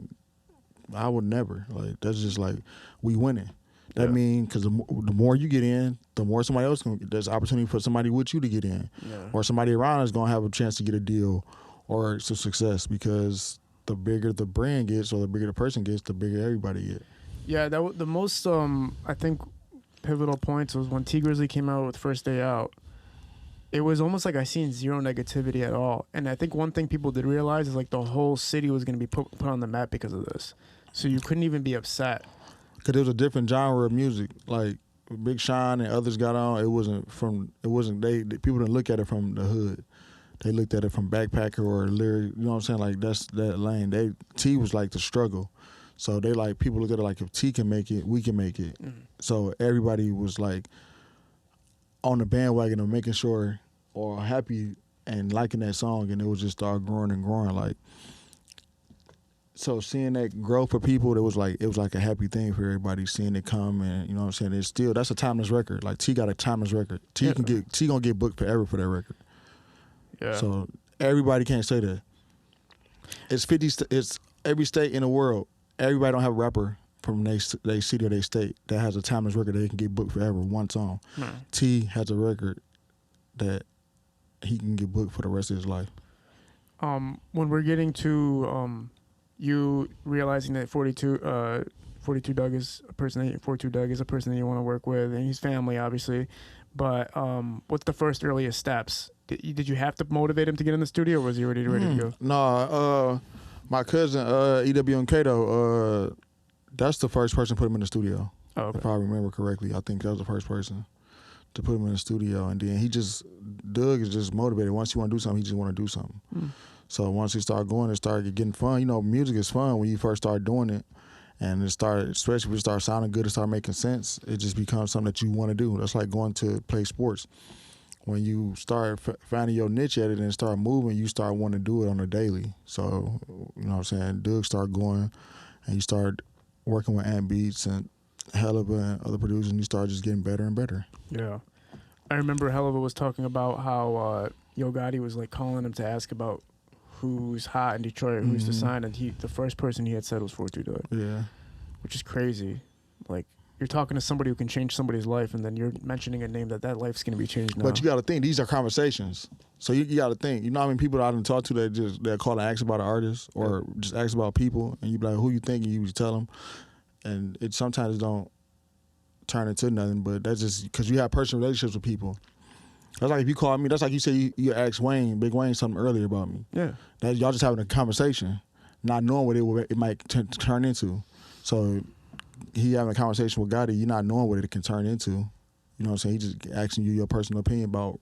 would never. Like, that's just like, we winning. That means, because the more you get in, the more somebody else there's opportunity for somebody with you to get in. Yeah. Or somebody around is going to have a chance to get a deal or some success, because the bigger the brand gets or the bigger the person gets, the bigger everybody gets. Yeah, the most, I think, pivotal points was when T Grizzley came out with First Day Out. It was almost like I seen zero negativity at all. And I think one thing people did realize is like the whole city was going to be put on the map because of this. So you couldn't even be upset. Because it was a different genre of music. Like Big Sean and others got on, people didn't look at it from the hood. They looked at it from backpacker or lyric, you know what I'm saying? Like, that's that lane. T was like the struggle. So people looked at it like, if T can make it, we can make it. Mm-hmm. So everybody was like on the bandwagon of making sure or happy and liking that song, and it would just start growing and growing. Like, so seeing that grow for people, it was like a happy thing for everybody, seeing it come, and you know what I'm saying. That's a timeless record. Like, T got a timeless record. T gonna get booked forever for that record. Yeah. So everybody can't say that. It's every state in the world. Everybody don't have a rapper from their city or their state that has a timeless record that they can get booked forever, one song. T has a record that he can get booked for the rest of his life. When we're getting to you realizing that 42 Dugg is a person that you want to work with, and he's family, obviously. But what's the first earliest steps? Did you have to motivate him to get in the studio, or was he already ready to go? No, my cousin EWMK though, that's the first person to put him in the studio. Oh, okay. If I remember correctly, I think that was the first person to put him in the studio, and then Dugg is just motivated. Once you want to do something, he just want to do something. So once he started going, it started getting fun. You know, music is fun when you first start doing it, And it started, especially if it started sounding good, it started making sense. It just becomes something that you want to do. That's like going to play sports. When you start finding your niche at it and start moving, you start wanting to do it on a daily. So, you know what I'm saying? Dugg started going, and you start working with Ant Beats and Helluva and other producers, and you start just getting better and better. Yeah. I remember Helluva was talking about how Yo Gotti was like calling him to ask about who's hot in Detroit, who's to sign, and the first person he had said was 42 Dugg. Yeah. Which is crazy. Like, you're talking to somebody who can change somebody's life, and then you're mentioning a name that life's going to be changed now. But you got to think, these are conversations. So you got to think. You know how many people I done talk to that call and ask about an artist or just ask about people, and you be like, who you think, and you just tell them. And it sometimes don't turn into nothing, but that's just because you have personal relationships with people. That's like if you call me, that's like you say you asked Big Wayne something earlier about me. Yeah. Y'all just having a conversation, not knowing what it might turn into. So he having a conversation with Gotti, you're not knowing what it can turn into. You know what I'm saying? He just asking you your personal opinion about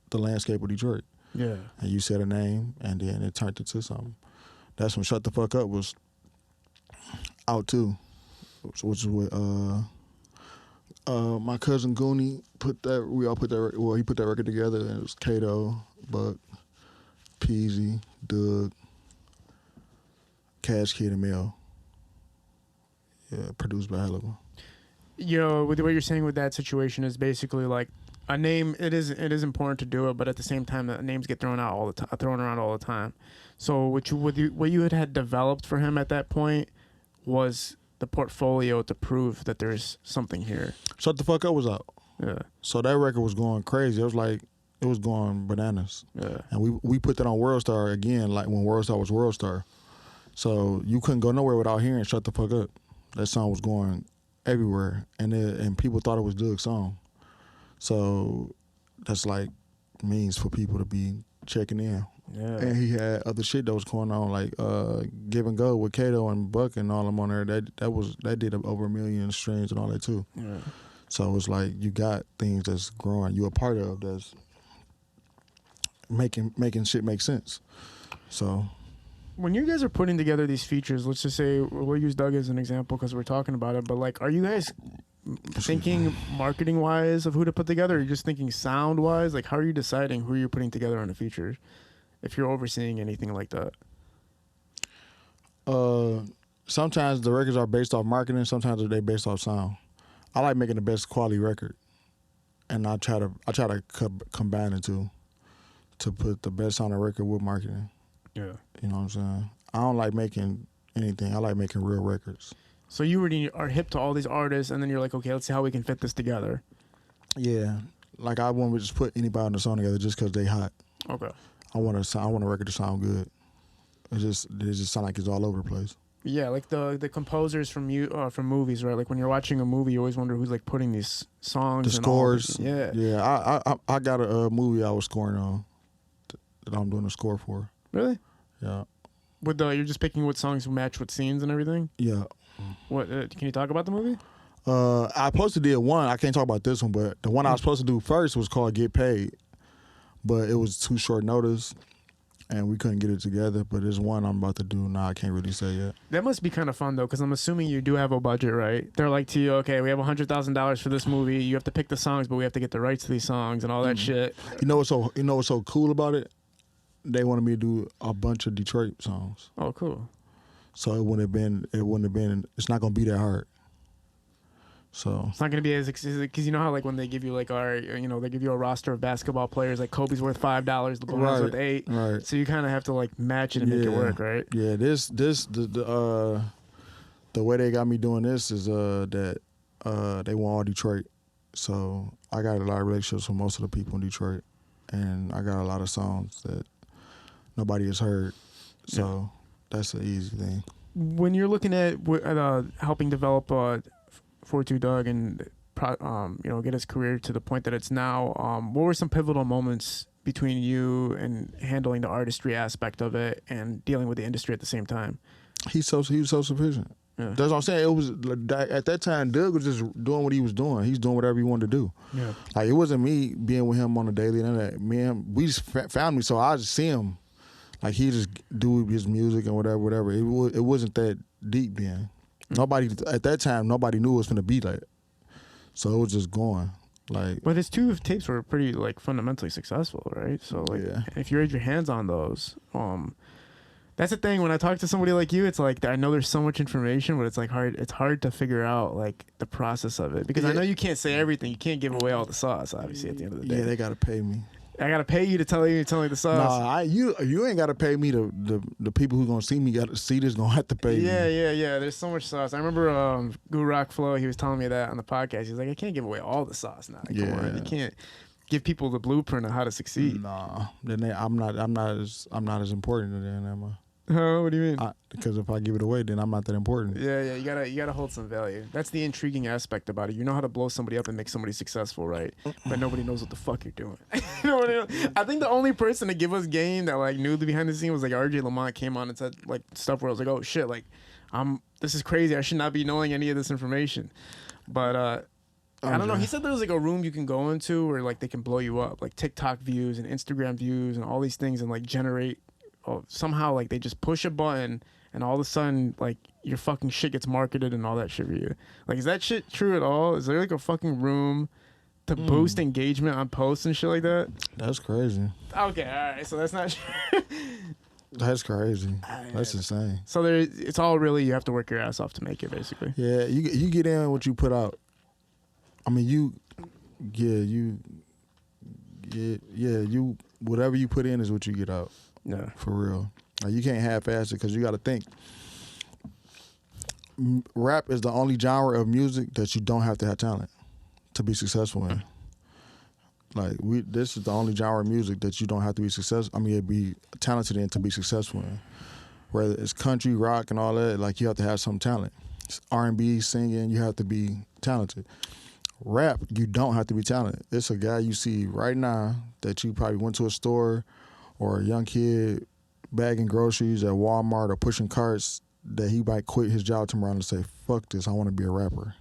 the landscape of Detroit. Yeah. And you said a name, and then it turned into something. That's when Shut the Fuck Up was out too, which was with my cousin Goonie he put that record together, and it was Kato, Buck, Peasy, Dugg, Cash Kid, and Mel. Yeah, produced by Helluva. With what you're saying with that situation is basically like a name. It is important to do it, but at the same time, the names get thrown around all the time. So what you had developed for him at that point was the portfolio to prove that there's something here. Shut the Fuck Up was out. Yeah. So that record was going crazy. It was going bananas. Yeah. And we put that on World Star again, like when World Star was World Star. So you couldn't go nowhere without hearing Shut the Fuck Up. That song was going everywhere, and people thought it was Dugg's song. So that's like means for people to be checking in. Yeah. And he had other shit that was going on, like Give and Go with Kato and Buck and all them on there. That did over 1 million streams and all that too. Yeah. So it's like you got things that's growing, you a part of, that's making shit make sense. So when you guys are putting together these features, let's just say we'll use Dugg as an example because we're talking about it, but like, are you guys thinking marketing wise of who to put together, or are you just thinking sound wise? Like, how are you deciding who you're putting together on a feature, if you're overseeing anything like that? Sometimes the records are based off marketing, sometimes they're based off sound. I like making the best quality record, and I try to combine the two to put the best on a record with marketing. Yeah. You know what I'm saying? I don't like making anything. I like making real records. So you already are hip to all these artists, and then you're like, okay, let's see how we can fit this together. Yeah. Like, I won't just put anybody on the song together just because they hot. Okay. I want a record to sound good. It just sound like it's all over the place. Yeah, like the composers from movies, right? Like when you're watching a movie, you always wonder who's like putting these songs. The scores. Yeah. I got a movie I was scoring on that I'm doing a score for. Really? Yeah. With you're just picking what songs match what scenes and everything? Yeah. What can you talk about the movie? I supposed to did one. I can't talk about this one, but the one I was supposed to do first was called Get Paid, but it was too short notice, and we couldn't get it together. But there's one I'm about to do now. I can't really say yet. That must be kind of fun though, because I'm assuming you do have a budget, right? They're like to you, okay, we have $100,000 for this movie. You have to pick the songs, but we have to get the rights to these songs and all that shit. You know what's so cool about it? They wanted me to do a bunch of Detroit songs. Oh, cool. So it wouldn't have been. It's not gonna be that hard. So it's not gonna be as, because you know how like when they give you like they give you a roster of basketball players, like Kobe's worth $5, LeBron's worth $8. Right. So you kind of have to like match it and make it work, right? Yeah. The way they got me doing this is that they want all Detroit. So I got a lot of relationships with most of the people in Detroit, and I got a lot of songs that nobody has heard. So that's an easy thing. When you're looking at helping develop 42 Dugg and get his career to the point that it's now, what were some pivotal moments between you and handling the artistry aspect of it and dealing with the industry at the same time? He was self-sufficient. Yeah. That's what I'm saying. It was at that time, Dugg was just doing what he was doing. He's doing whatever he wanted to do. Yeah. Like, it wasn't me being with him on a daily and that. We just found me, so I just see him. Like, he just do his music and whatever. It wasn't that deep then. Nobody at that time, nobody knew it was gonna be that. So it was just going. Like, but his 2 tapes were pretty like fundamentally successful, right? So like, if you had your hands on those, that's the thing. When I talk to somebody like you, it's like I know there's so much information, but it's like hard. It's hard to figure out like the process of it because I know you can't say everything. You can't give away all the sauce, obviously. At the end of the day, yeah, they gotta pay me. I gotta pay you to tell me the sauce. Nah, you ain't gotta pay me. The people who gonna see me gotta see this gonna have to pay me. Yeah. There's so much sauce. I remember Guru Rock Flow. He was telling me that on the podcast. He's like, I can't give away all the sauce now. Like, come on, you can't give people the blueprint on how to succeed. Nah, then I'm not as important to them, am I? Oh, what do you mean? Because if I give it away, then I'm not that important. Yeah, you gotta hold some value. That's the intriguing aspect about it. You know how to blow somebody up and make somebody successful, right? But nobody knows what the fuck you're doing. You know what I mean? I think the only person to give us game that like knew the behind the scene was like RJ Lamont came on and said like stuff where I was like, oh shit, like this is crazy. I should not be knowing any of this information. But I don't know. He said there was like a room you can go into where like they can blow you up, like TikTok views and Instagram views and all these things, and like generate. Somehow like they just push a button and all of a sudden like your fucking shit gets marketed and all that shit for you. Like, is that shit true at all? Is there like a fucking room to boost engagement on posts and shit like that? That's crazy. Okay, all right. So that's not true. That's crazy. That's insane. So it's all really you have to work your ass off to make it, basically. Yeah, you get in what you put out. I mean, you whatever you put in is what you get out. Yeah, for real. Like, you can't half-ass it because you got to think. Rap is the only genre of music that you don't have to have talent to be successful in. Like, this is the only genre of music that you don't have to be successful. I mean, be talented in to be successful in. Whether it's country, rock, and all that, like, you have to have some talent. It's R&B, singing, you have to be talented. Rap, you don't have to be talented. It's a guy you see right now that you probably went to a store or a young kid bagging groceries at Walmart or pushing carts that he might quit his job tomorrow and say, fuck this, I want to be a rapper.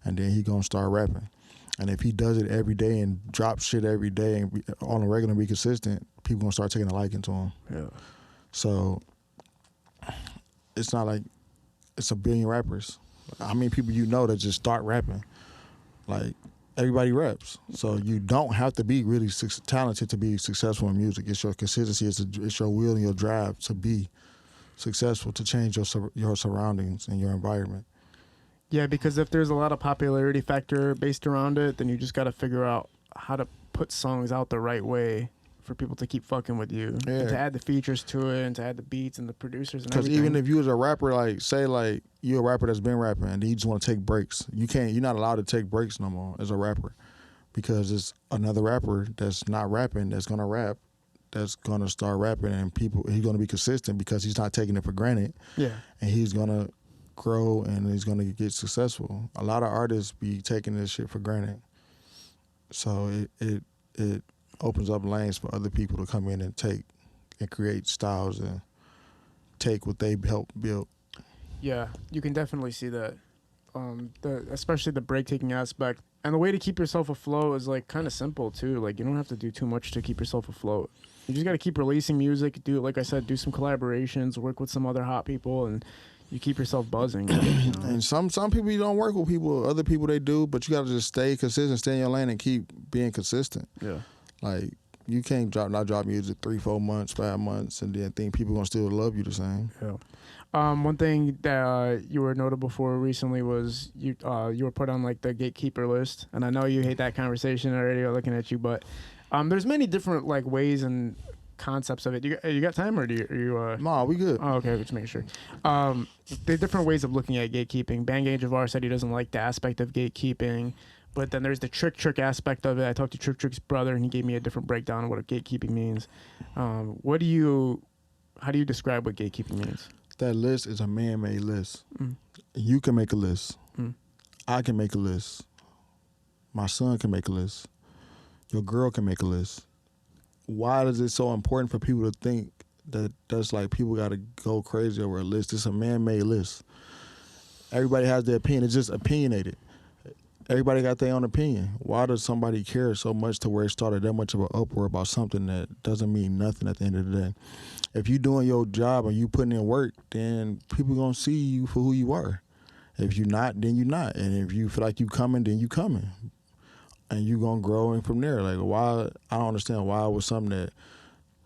And then he gonna start rapping. And if he does it every day and drops shit every day and on a regular be consistent, people gonna start taking a liking to him. Yeah. So it's not like it's a billion rappers. How many people you know that just start rapping? Like, everybody raps. So you don't have to be really talented to be successful in music. It's your consistency, it's your will and your drive to be successful, to change your surroundings and your environment. Yeah, because if there's a lot of popularity factor based around it, then you just got to figure out how to put songs out the right way for people to keep fucking with you. Yeah. And to add the features to it and to add the beats and the producers and everything. Because even if you was a rapper, like, say, like, you're a rapper that's been rapping and you just want to take breaks, you're not allowed to take breaks no more as a rapper, because it's another rapper that's not rapping that's going to rap, that's going to start rapping, and he's going to be consistent because he's not taking it for granted. Yeah. And he's going to grow and he's going to get successful. A lot of artists be taking this shit for granted. So it opens up lanes for other people to come in and take and create styles and take what they helped build. Yeah, you can definitely see that. Especially the break-taking aspect. And the way to keep yourself afloat is like kind of simple too. Like, you don't have to do too much to keep yourself afloat. You just got to keep releasing music, like I said, do some collaborations, work with some other hot people, and you keep yourself buzzing. You know? And some people you don't work with people, other people they do, but you got to just stay consistent, stay in your lane and keep being consistent. Yeah. Like, you can't not drop music 3-4 months, 5 months, and then think people gonna still love you the same. Yeah. One thing that you were notable for recently was you were put on like the gatekeeper list, and I know you hate that conversation already. Looking at you, but there's many different like ways and concepts of it. You got time, or are you? No, we good. Oh, okay, just making sure. There's different ways of looking at gatekeeping. BandGang Javar said he doesn't like the aspect of gatekeeping. But then there's the trick aspect of it. I talked to Trick's brother, and he gave me a different breakdown of what gatekeeping means. How do you describe what gatekeeping means? That list is a man-made list. You can make a list. I can make a list. My son can make a list. Your girl can make a list. Why is it so important for people to think that's like people got to go crazy over a list? It's a man-made list. Everybody has their opinion. It's just opinionated. Everybody got their own opinion. Why does somebody care so much to where it started that much of an uproar about something that doesn't mean nothing at the end of the day? If you doing your job and you putting in work, then people gonna see you for who you are. If you not, then you not. And if you feel like you coming, then you coming. And you gonna grow in from there. Like, why? I don't understand why it was something that,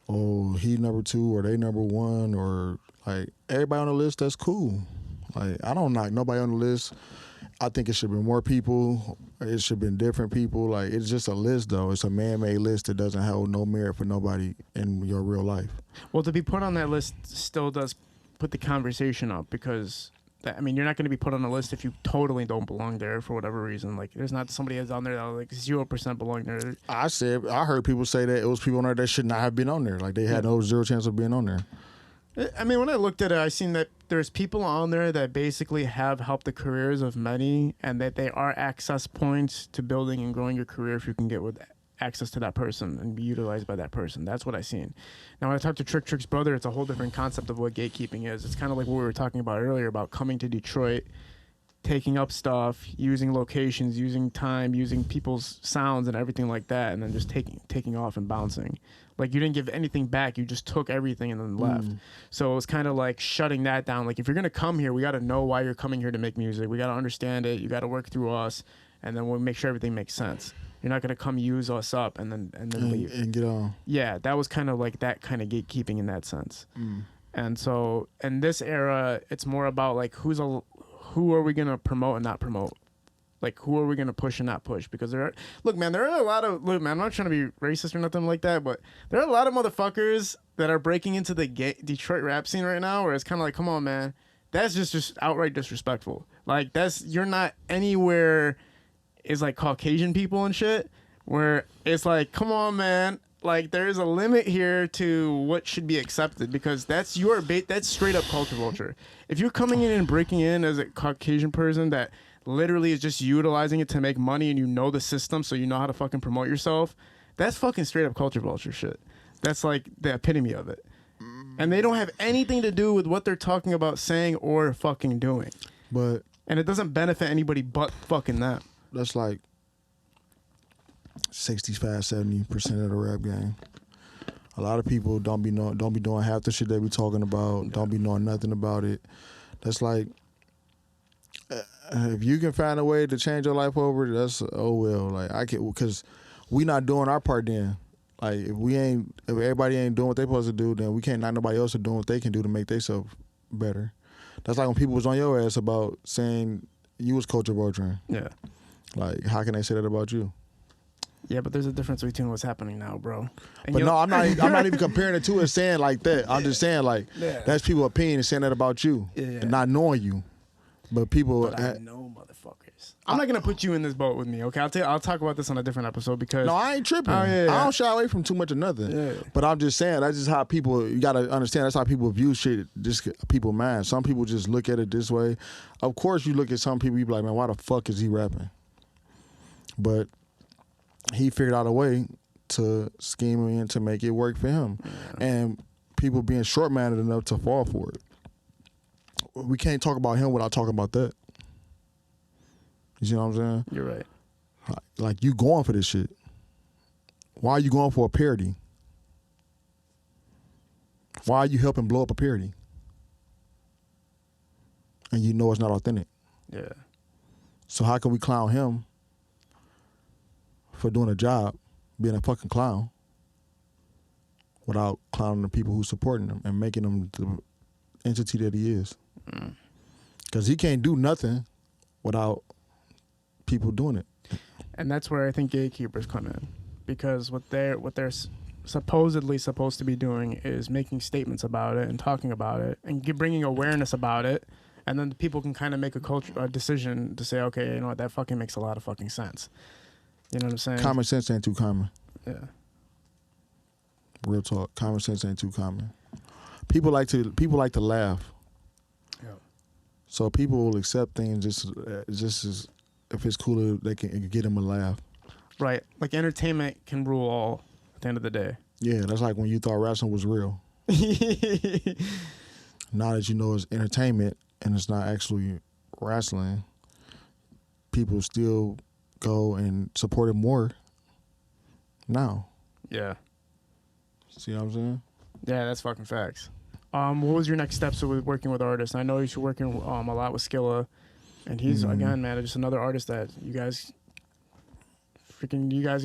oh, he number 2 or they number 1 or like everybody on the list. That's cool. Like, I don't knock nobody on the list. I think it should be more people. It should be different people. Like, it's just a list, though. It's a man-made list that doesn't hold no merit for nobody in your real life. Well, to be put on that list still does put the conversation up because, I mean, you're not going to be put on the list if you totally don't belong there for whatever reason. Like, there's not somebody that's on there that like 0% belong there. I heard people say that it was people on there that should not have been on there. Like, they had no 0 chance of being on there. I mean, when I looked at it, I seen that there's people on there that basically have helped the careers of many, and that they are access points to building and growing your career if you can get with access to that person and be utilized by that person. That's what I seen. Now, when I talked to Trick's brother, it's a whole different concept of what gatekeeping is. It's kind of like what we were talking about earlier about coming to Detroit, taking up stuff, using locations, using time, using people's sounds and everything like that, and then just taking off and bouncing. Like, you didn't give anything back. You just took everything and then left. So it was kind of like shutting that down. Like, if you're going to come here, we got to know why you're coming here to make music. We got to understand it. You got to work through us, and then we'll make sure everything makes sense. You're not going to come use us up and then leave. And get on. Yeah, that was kind of like that kind of gatekeeping in that sense. And so in this era, it's more about, like, who are we going to promote and not promote? Like, who are we going to push and not push? Because there are a lot of, I'm not trying to be racist or nothing like that, but there are a lot of motherfuckers that are breaking into the Detroit rap scene right now where it's kind of like, come on, man. That's just outright disrespectful. Like, you're not anywhere is like Caucasian people and shit, where it's like, come on, man. Like, there's a limit here to what should be accepted because that's straight up culture vulture. If you're coming in and breaking in as a Caucasian person that literally is just utilizing it to make money and you know the system so you know how to fucking promote yourself, that's fucking straight up culture vulture shit. That's like the epitome of it. And they don't have anything to do with what they're talking about saying or fucking doing. And it doesn't benefit anybody but fucking them. That's like 65-70% of the rap game. A lot of people don't be doing half the shit they be talking about, don't be knowing nothing about it. That's like, if you can find a way to change your life over, that's well. Like, I can, because we not doing our part then. Like, if everybody ain't doing what they supposed to do, then we can't knock nobody else for doing what they can do to make themselves better. That's like when people was on your ass about saying you was culture vulturing. Yeah. Like, how can they say that about you? Yeah, but there's a difference between what's happening now, bro. But no, I'm not even comparing it to it saying like that. I'm just saying, like, that's people's opinion saying that about you and not knowing you. But people, I know motherfuckers. I'm not gonna put you in this boat with me, okay? I'll talk about this on a different episode because I ain't tripping. I don't shy away from too much of nothing. Yeah. But I'm just saying that's just how people. You gotta understand that's how people view shit. Just people's mind. Some people just look at it this way. Of course, you look at some people, you be like, man, why the fuck is he rapping? But he figured out a way to scheme in to make it work for him, and people being short-minded enough to fall for it. We can't talk about him without talking about that. You see what I'm saying? You're right. Like, you going for this shit. Why are you going for a parody? Why are you helping blow up a parody? And you know it's not authentic. Yeah. So how can we clown him for doing a job, being a fucking clown, without clowning the people who supporting him and making him the entity that he is? Because he can't do nothing without people doing it. And that's where I think gatekeepers come in, because what they're supposedly supposed to be doing is making statements about it and talking about it and bringing awareness about it, and then the people can kind of make a decision to say, okay, you know what, that fucking makes a lot of fucking sense. You know what I'm saying? Common sense ain't too common. Yeah. Real talk. Common sense ain't too common. People like to laugh. Yeah. So people will accept things just as if it's cooler, they can get them a laugh. Right. Like, entertainment can rule all at the end of the day. Yeah, that's like when you thought wrestling was real. Now that you know it's entertainment and it's not actually wrestling, people still go and support it more now. Yeah. See what I'm saying? Yeah, that's fucking facts. What was your next steps with working with artists? I know you're working a lot with Skilla. And he's again, man, just another artist that you guys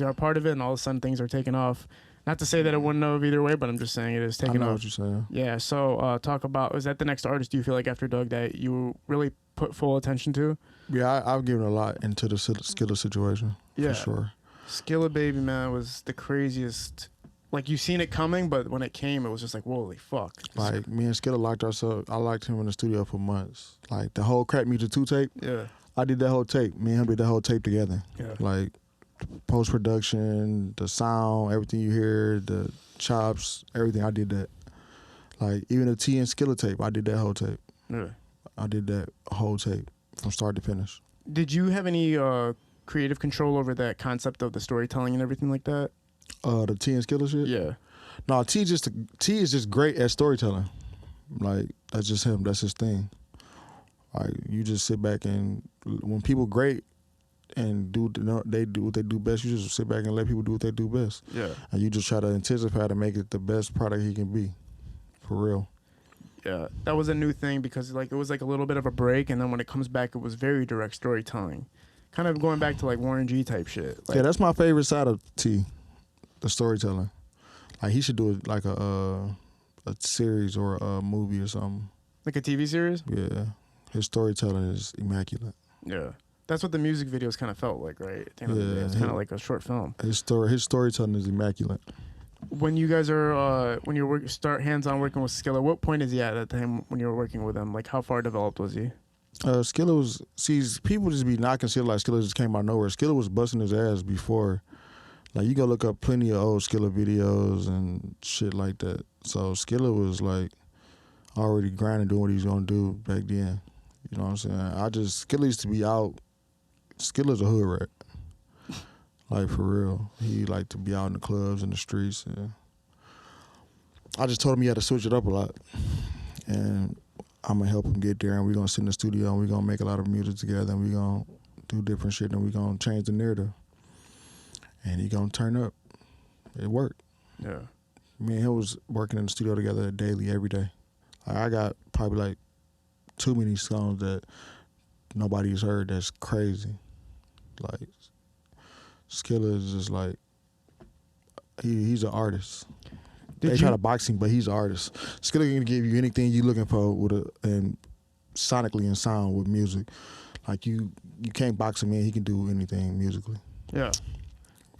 are a part of it, and all of a sudden things are taking off. Not to say that it wouldn't have either way, but I'm just saying it is taking off. I know what you're saying. Yeah. So talk about, is that the next artist you feel like after Dugg that you really put full attention to? Yeah, I've given a lot into the Skilla situation. Yeah. For sure. Skilla Baby, man, was the craziest. Like, you seen it coming, but when it came, it was just like, holy fuck. Like, me and Skilla locked ourselves. I locked him in the studio for months. Like, the whole Crack Music 2 tape. Yeah. I did that whole tape. Me and him did that whole tape together. Yeah. Like, post-production, the sound, everything you hear, the chops, everything, I did that. Like, even the T and Skilla tape, I did that whole tape. Yeah. I did that whole tape from start to finish. Did you have any creative control over that concept of the storytelling and everything like that? The T and Skilla shit? Yeah. No, T is just great at storytelling. Like, that's just him. That's his thing. Like, you just sit back and when people great and they do what they do best, you just sit back and let people do what they do best. Yeah. And you just try to anticipate to make it the best product he can be. For real. Yeah. That was a new thing because like it was like a little bit of a break, and then when it comes back, it was very direct storytelling. Kind of going back to like Warren G type shit. Like, yeah, that's my favorite side of T, the storytelling. Like, he should do it like a series or a movie or something. like a TV series? Yeah. His storytelling is immaculate. Yeah. That's what the music videos kind of felt like, right? At the end of the day, it's kind of like a short film. His storytelling is immaculate. When you guys are when you start hands-on working with Skilla, what point is he at the time when you were working with him? Like, how far developed was he? Skilla was, people just be knocking Skilla like Skilla just came out of nowhere. Skilla was busting his ass before. Like, you go look up plenty of old Skilla videos and shit like that. So Skilla was like already grinding, doing what he was gonna do back then. You know what I'm saying? Skilla used to be out. Skilla's a hood rat. Like, for real. He liked to be out in the clubs and the streets. And I just told him he had to switch it up a lot. And I'm going to help him get there, and we're going to sit in the studio, and we're going to make a lot of music together, and we're going to do different shit, and we're going to change the narrative. And he going to turn up. It worked. Yeah. Me and him was working in the studio together daily, every day. Like, I got probably like too many songs that nobody's heard that's crazy. Like, Skilla is just like, he's an artist. They try to box him, but he's an artist. Skilla can give you anything you're looking for and sonically and sound with music. Like, you can't box him in. He can do anything musically. Yeah.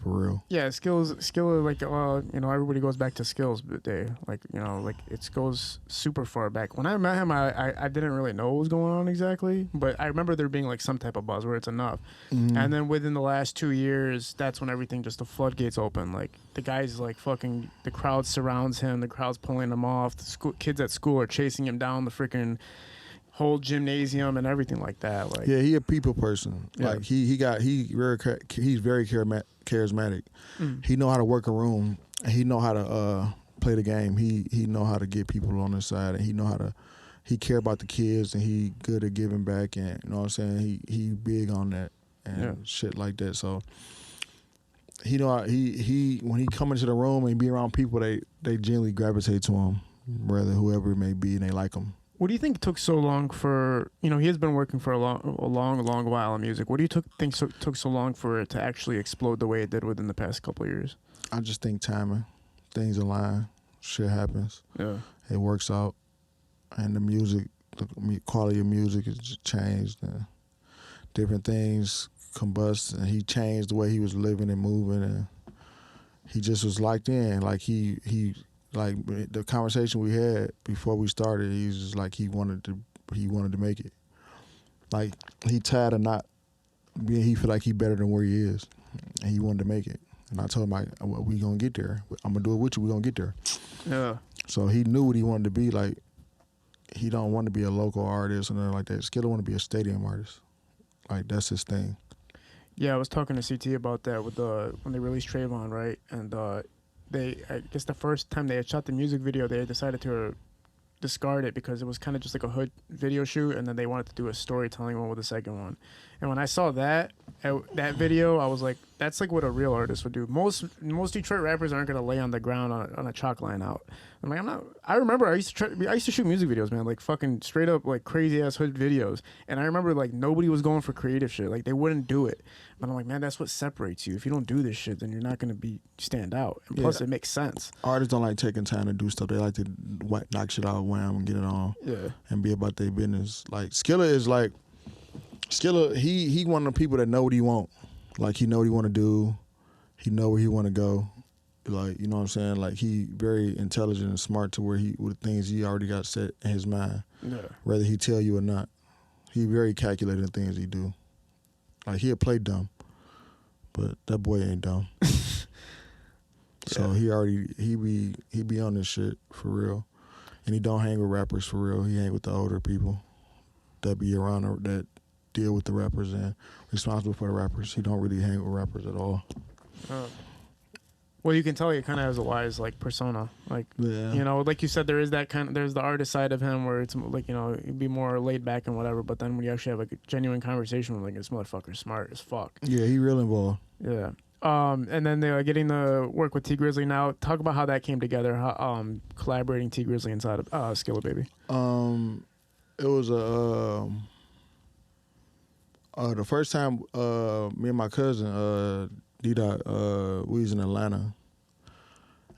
For real. Yeah, Skilla, like, everybody goes back to Skills Day. Like, like, it goes super far back. When I met him, I didn't really know what was going on exactly, but I remember there being, like, some type of buzz where it's enough. Mm-hmm. And then within the last 2 years, that's when everything, just the floodgates open. Like, the guy's, like, fucking, the crowd surrounds him, the crowd's pulling him off, the kids at school are chasing him down the freaking whole gymnasium and everything like that. Like, yeah, he a people person. Yeah. Like, he's very charismatic. Mm. He know how to work a room, and he know how to play the game. He know how to get people on his side, and he care about the kids, and he good at giving back, and you know what I'm saying. He big on that and shit like that. So he know he when he come into the room and be around people, they generally gravitate to him, whether whoever it may be, and they like him. What do you think took so long for, he has been working for a long while in music. What do you think took so long for it to actually explode the way it did within the past couple of years? I just think timing. Things align. Shit happens. Yeah. It works out. And the music, the quality of music has just changed. And different things combust. And he changed the way he was living and moving. And he just was locked in. Like, he like, the conversation we had before we started, he was just like, he wanted to make it. Like, he tired of not being, he feel like he better than where he is, and he wanted to make it. And I told him, we gonna get there. I'm gonna do it with you. We gonna get there. Yeah. So he knew what he wanted to be. Like, he don't want to be a local artist or nothing like that. Skilla want to be a stadium artist. Like, that's his thing. Yeah, I was talking to CT about that with when they released Trayvon, right? And I guess the first time they had shot the music video, they decided to discard it because it was kind of just like a hood video shoot, and then they wanted to do a storytelling one with the second one. And when I saw that video, I was like, that's like what a real artist would do. Most Detroit rappers aren't gonna lay on the ground on a chalk line out. I'm like, I'm not. I remember I used to shoot music videos, man, like fucking straight up like crazy ass hood videos. And I remember like nobody was going for creative shit. Like they wouldn't do it. But I'm like, man, that's what separates you. If you don't do this shit, then you're not gonna stand out. And plus, it makes sense. Artists don't like taking time to do stuff. They like to knock shit out, wham, and get it on. Yeah. And be about their business. Like Skilla is like. Skilla, he one of the people that know what he want. Like he know what he want to do. He know where he want to go. Like, you know what I'm saying? Like he very intelligent and smart to where with things he already got set in his mind. Yeah. Whether he tell you or not. He very calculated in things he do. Like he'll play dumb. But that boy ain't dumb. So he be on this shit for real. And he don't hang with rappers for real. He hang with the older people that be around that deal with the rappers and responsible for the rappers. He don't really hang with rappers at all. Well, you can tell he kind of has a wise like persona. Like, you know, like you said, there's the artist side of him where it's like, you know, he'd be more laid back and whatever. But then when you actually have like a genuine conversation with like this motherfucker's smart as fuck. Yeah, he real involved. Yeah. And then they're getting to work with T Grizzley now. Talk about how that came together. Collaborating T Grizzley inside of Skilla Baby. It was the first time me and my cousin D-Dot, we was in Atlanta,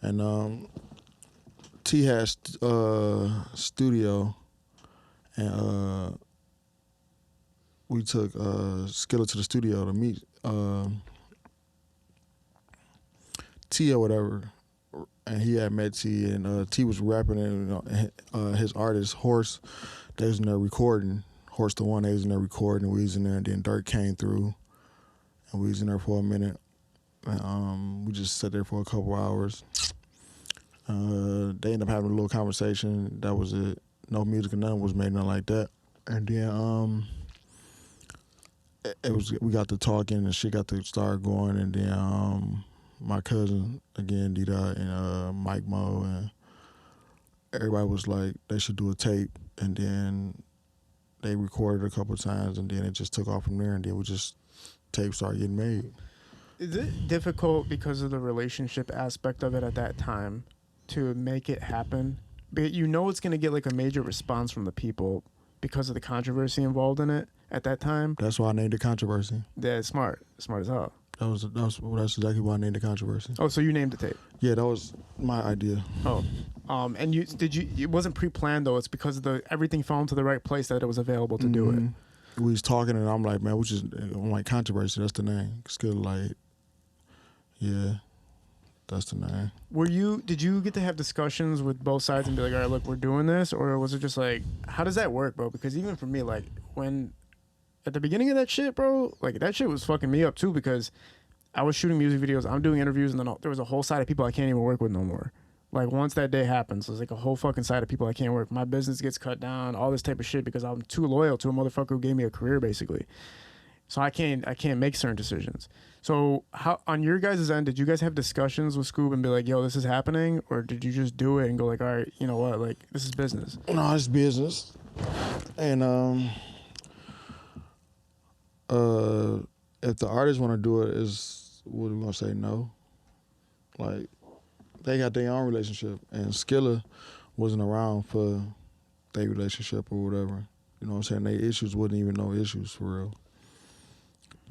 and T had studio, and we took Skilla to the studio to meet T or whatever, and he had met T, and T was rapping, and his artist Horse, they was in there recording. Horse the One, they was in there recording, we was in there, and then Dirk came through, and we was in there for a minute. And, we just sat there for a couple hours. They ended up having a little conversation. That was it. No music or nothing was made, nothing like that. And then we got to talking, and shit got to start going, and then my cousin, again, D-Dot, and Mike Mo, and everybody was like, they should do a tape, and then they recorded a couple of times, and then it just took off from there, and then tapes started getting made. Is it difficult because of the relationship aspect of it at that time to make it happen? But you know it's going to get like a major response from the people because of the controversy involved in it at that time. That's why I named it Controversy. Yeah, it's smart as hell. That's exactly why I named it Controversy. Oh, so you named the tape? Yeah, that was my idea. Oh, and it wasn't pre-planned though. It's because of everything fell into the right place that it was available to do it. We was talking, and I'm like, man, I'm like, Controversy, that's the name. Skilla, like, yeah, that's the name. Did you get to have discussions with both sides and be like, all right, look, we're doing this? Or was it just like, how does that work, bro? Because even for me, like, when, at the beginning of that shit, bro, like, that shit was fucking me up too, because I was shooting music videos, I'm doing interviews, and then there was a whole side of people I can't even work with no more. Like, once that day happens, there's like a whole fucking side of people I can't work. My business gets cut down, all this type of shit, because I'm too loyal to a motherfucker who gave me a career, basically. So I can't make certain decisions. So how, on your guys' end, did you guys have discussions with Scoob and be like, yo, this is happening? Or did you just do it and go like, all right, you know what, like, this is business? No, it's business. And if the artists want to do it, what are we going to say, no? Like, they got their own relationship, and Skilla wasn't around for their relationship or whatever. You know what I'm saying? Their issues wasn't even no issues for real.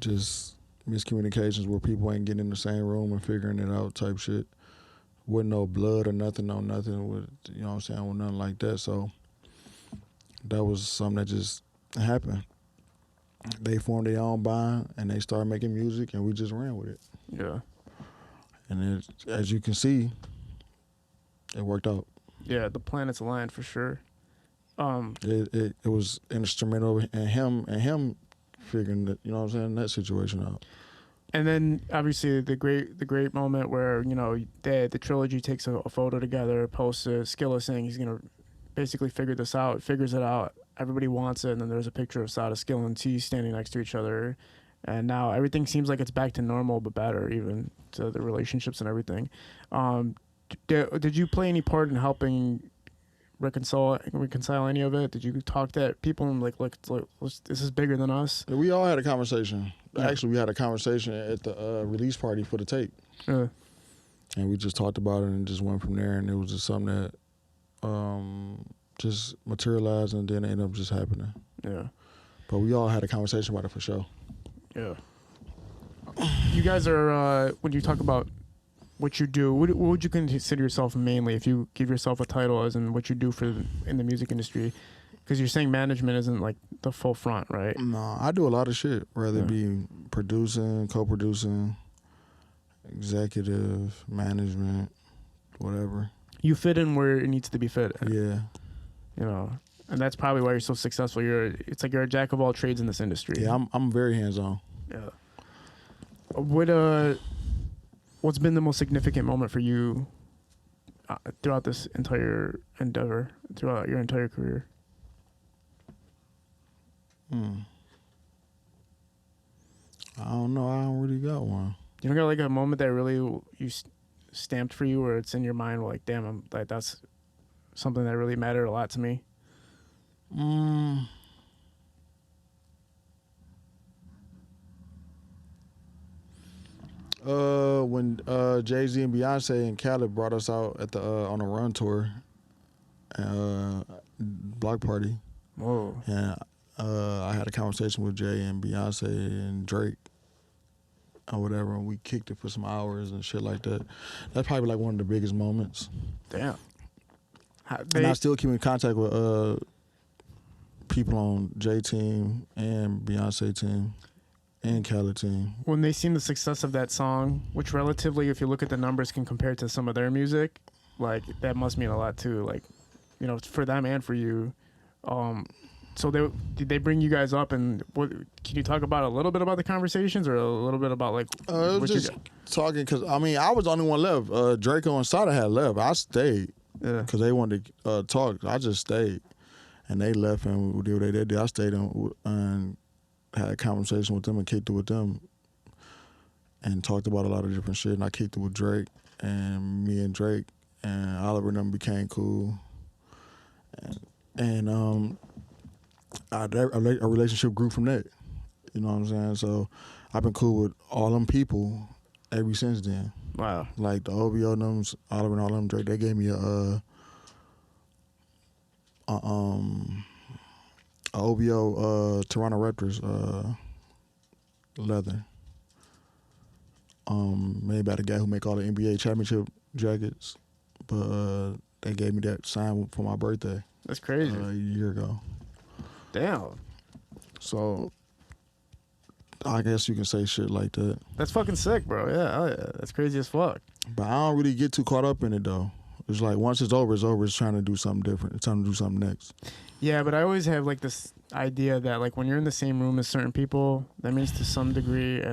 Just miscommunications where people ain't getting in the same room and figuring it out type shit. With no blood or nothing, with, you know what I'm saying, with nothing like that. So that was something that just happened. They formed their own bond, and they started making music, and we just ran with it. Yeah. And as you can see, it worked out. Yeah, the planets aligned for sure. It was instrumental in him figuring that, you know what I'm saying, that situation out. And then obviously the great moment where, you know, the trilogy takes a photo together, posts it, Skilla saying he's gonna basically figures it out. Everybody wants it, and then there's a picture of Sada, Skilla, and T standing next to each other. And now everything seems like it's back to normal, but better, even to the relationships and everything. Did you play any part in helping reconcile any of it? Did you talk to people and like, look, this is bigger than us? We all had a conversation. Yeah. Actually, we had a conversation at the release party for the tape. Yeah. And we just talked about it and just went from there. And it was just something that just materialized and then it ended up just happening. Yeah. But we all had a conversation about it for sure. Yeah. You guys are, when you talk about what you do, what would you consider yourself mainly if you give yourself a title as in what you do in the music industry? Because you're saying management isn't like the full front, right? No, I do a lot of shit, whether it be producing, co-producing, executive, management, whatever. You fit in where it needs to be fit. Yeah. You know, and that's probably why you're so successful. It's like you're a jack of all trades in this industry. Yeah, I'm very hands-on. Yeah. What's been the most significant moment for you throughout this entire endeavor, throughout your entire career? I don't know. I don't really got one. You don't got like a moment that really you stamped for you, where it's in your mind, like, damn, that's something that really mattered a lot to me. When Jay-Z and Beyonce and Khaled brought us out at the on a run tour, Bloxk Party. Whoa. And I had a conversation with Jay and Beyonce and Drake or whatever, and we kicked it for some hours and shit like that. That's probably like one of the biggest moments. Damn. And I still keep in contact with people on Jay team and Beyonce team and Khaled team. When they seen the success of that song, which relatively, if you look at the numbers, can compare to some of their music, like that must mean a lot too. Like, you know, for them and for you. So did they bring you guys up, and what can you talk about a little bit about the conversations, or a little bit about like? It was just talking because I mean I was the only one left. Drego and Sada had left. I stayed because they wanted to talk. I just stayed, and they left and we did what they did. I stayed and had a conversation with them and kicked it with them, and talked about a lot of different shit. And I kicked it with Drake, and me and Drake and Oliver and them became cool, and a relationship grew from that. You know what I'm saying? So I've been cool with all them people ever since then. Wow. Like the OVO and them, Oliver and all them, Drake, they gave me a OVO Toronto Raptors leather. Made by the guy who make all the NBA championship jackets. But they gave me that sign for my birthday. That's crazy. A year ago. Damn. So I guess you can say shit like that. That's fucking sick, bro. Yeah, that's crazy as fuck. But I don't really get too caught up in it though. It's like once it's over, it's over. It's trying to do something different. It's time to do something next. Yeah, but I always have like this idea that like when you're in the same room as certain people, that means to some degree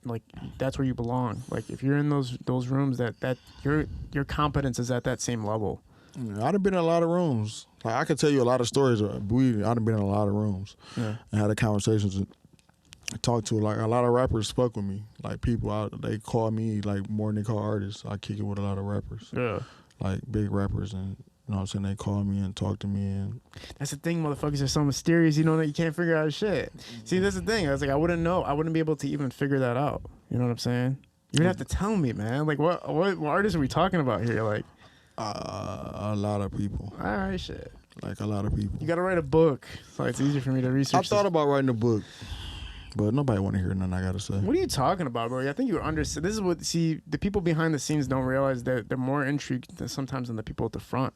like that's where you belong. Like if you're in those rooms, that your competence is at that same level. I done been in a lot of rooms. Like I could tell you a lot of stories. I done been in a lot of rooms and had a conversations and talked to like a lot of rappers. Fuck with me. Like people, they call me like more than they call artists. I kick it with a lot of rappers. Yeah, like big rappers, and you know what I'm saying. They call me and talk to me, and that's the thing. Motherfuckers are so mysterious. You know that you can't figure out shit. See, that's the thing. I was like, I wouldn't know. I wouldn't be able to even figure that out. You know what I'm saying? You're gonna have to tell me, man. Like what artists are we talking about here? Like. A lot of people. All right, shit. Like a lot of people. You gotta write a book, so it's easier for me to research. I thought about writing a book, but nobody want to hear nothing I gotta say. What are you talking about, bro? I think you understand. This is what the people behind the scenes don't realize that they're more intrigued than sometimes than the people at the front.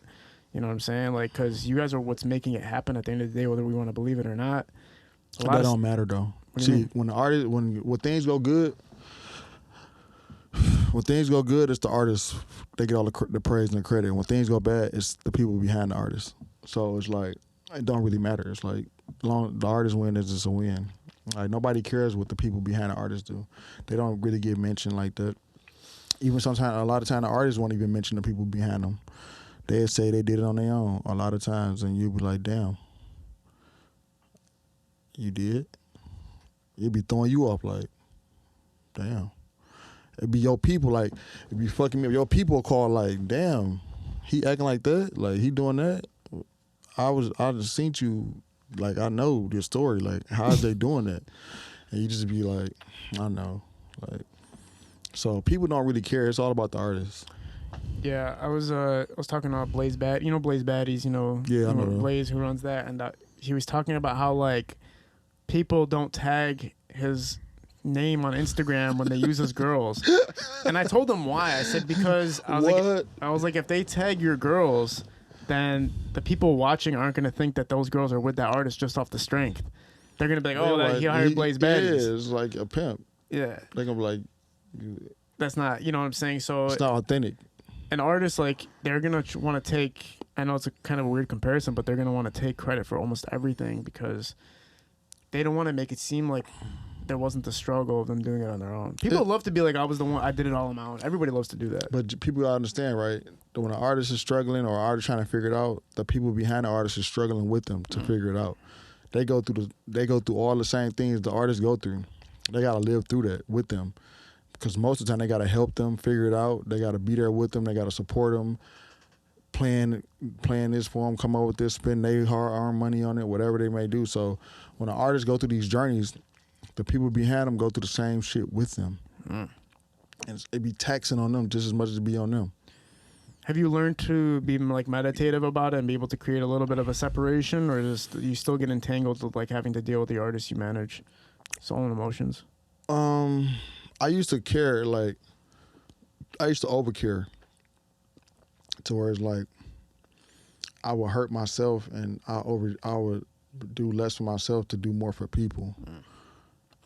You know what I'm saying? Like, because you guys are what's making it happen at the end of the day, whether we want to believe it or not. That don't matter though. See, when the artist, when things go good. When things go good, it's the artists. They get all the praise and the credit. When things go bad, it's the people behind the artists. So it's like, it don't really matter. It's like, the artist win is just a win. Like, nobody cares what the people behind the artists do. They don't really get mentioned like that. Even sometimes, a lot of times, the artists won't even mention the people behind them. They say they did it on their own a lot of times, and you be like, damn, you did? It'd be throwing you off like, damn. It'd be your people, like, it'd be fucking me up. Your people call like, damn, he acting like that? Like, he doing that? I just seen you, like, I know your story. Like, how is they doing that? And you just be like, I know. Like, so people don't really care. It's all about the artist. Yeah, I was talking about Blaze Bad. You know Blaze Baddies, Yeah, I know them. Blaze who runs that, and he was talking about how like people don't tag his name on Instagram when they use his girls. And I told him why. I said because I was like if they tag your girls, then the people watching aren't gonna think that those girls are with that artist just off the strength. They're gonna be like, he hired Blaze Baddies. Yeah, it's like a pimp. Yeah. They're gonna be like, that's not, you know what I'm saying? So it's not authentic. An artist, like, they're gonna want to take, I know it's a kind of a weird comparison, but they're gonna want to take credit for almost everything because they don't want to make it seem like there wasn't the struggle of them doing it on their own. People love to be like, I was the one, I did it all on my own. Everybody loves to do that. But people gotta understand, right? That when an artist is struggling or an artist trying to figure it out, the people behind the artist is struggling with them to figure it out. They go through all the same things the artists go through. They gotta live through that with them. Because most of the time they got to help them figure it out. They got to be there with them. They got to support them, plan this for them, come up with this, spend their hard-earned money on it, whatever they may do. So when an artist go through these journeys, the people behind them go through the same shit with them. And it be taxing on them just as much as it be on them. Have you learned to be like meditative about it and be able to create a little bit of a separation, or just you still get entangled with like having to deal with the artists you manage? It's all in emotions. I used to care, like, I used to overcare to where it's like I would hurt myself and I would do less for myself to do more for people.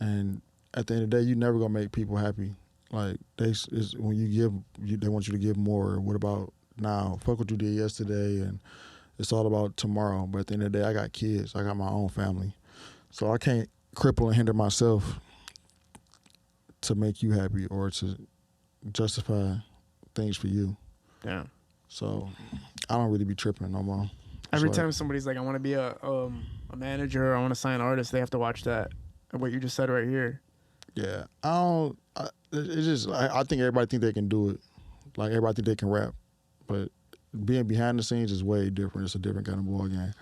And at the end of the day, you never gonna make people happy. Like, when you give, they want you to give more. What about now? Fuck what you did yesterday, and it's all about tomorrow. But at the end of the day, I got kids. I got my own family. So I can't cripple and hinder myself to make you happy or to justify things for you. Yeah. So I don't really be tripping no more. Every time somebody's like, I want to be a manager, I want to sign artists, they have to watch that. What you just said right here. Yeah. It's just, I think everybody think they can do it. Like, everybody think they can rap. But being behind the scenes is way different. It's a different kind of ball game.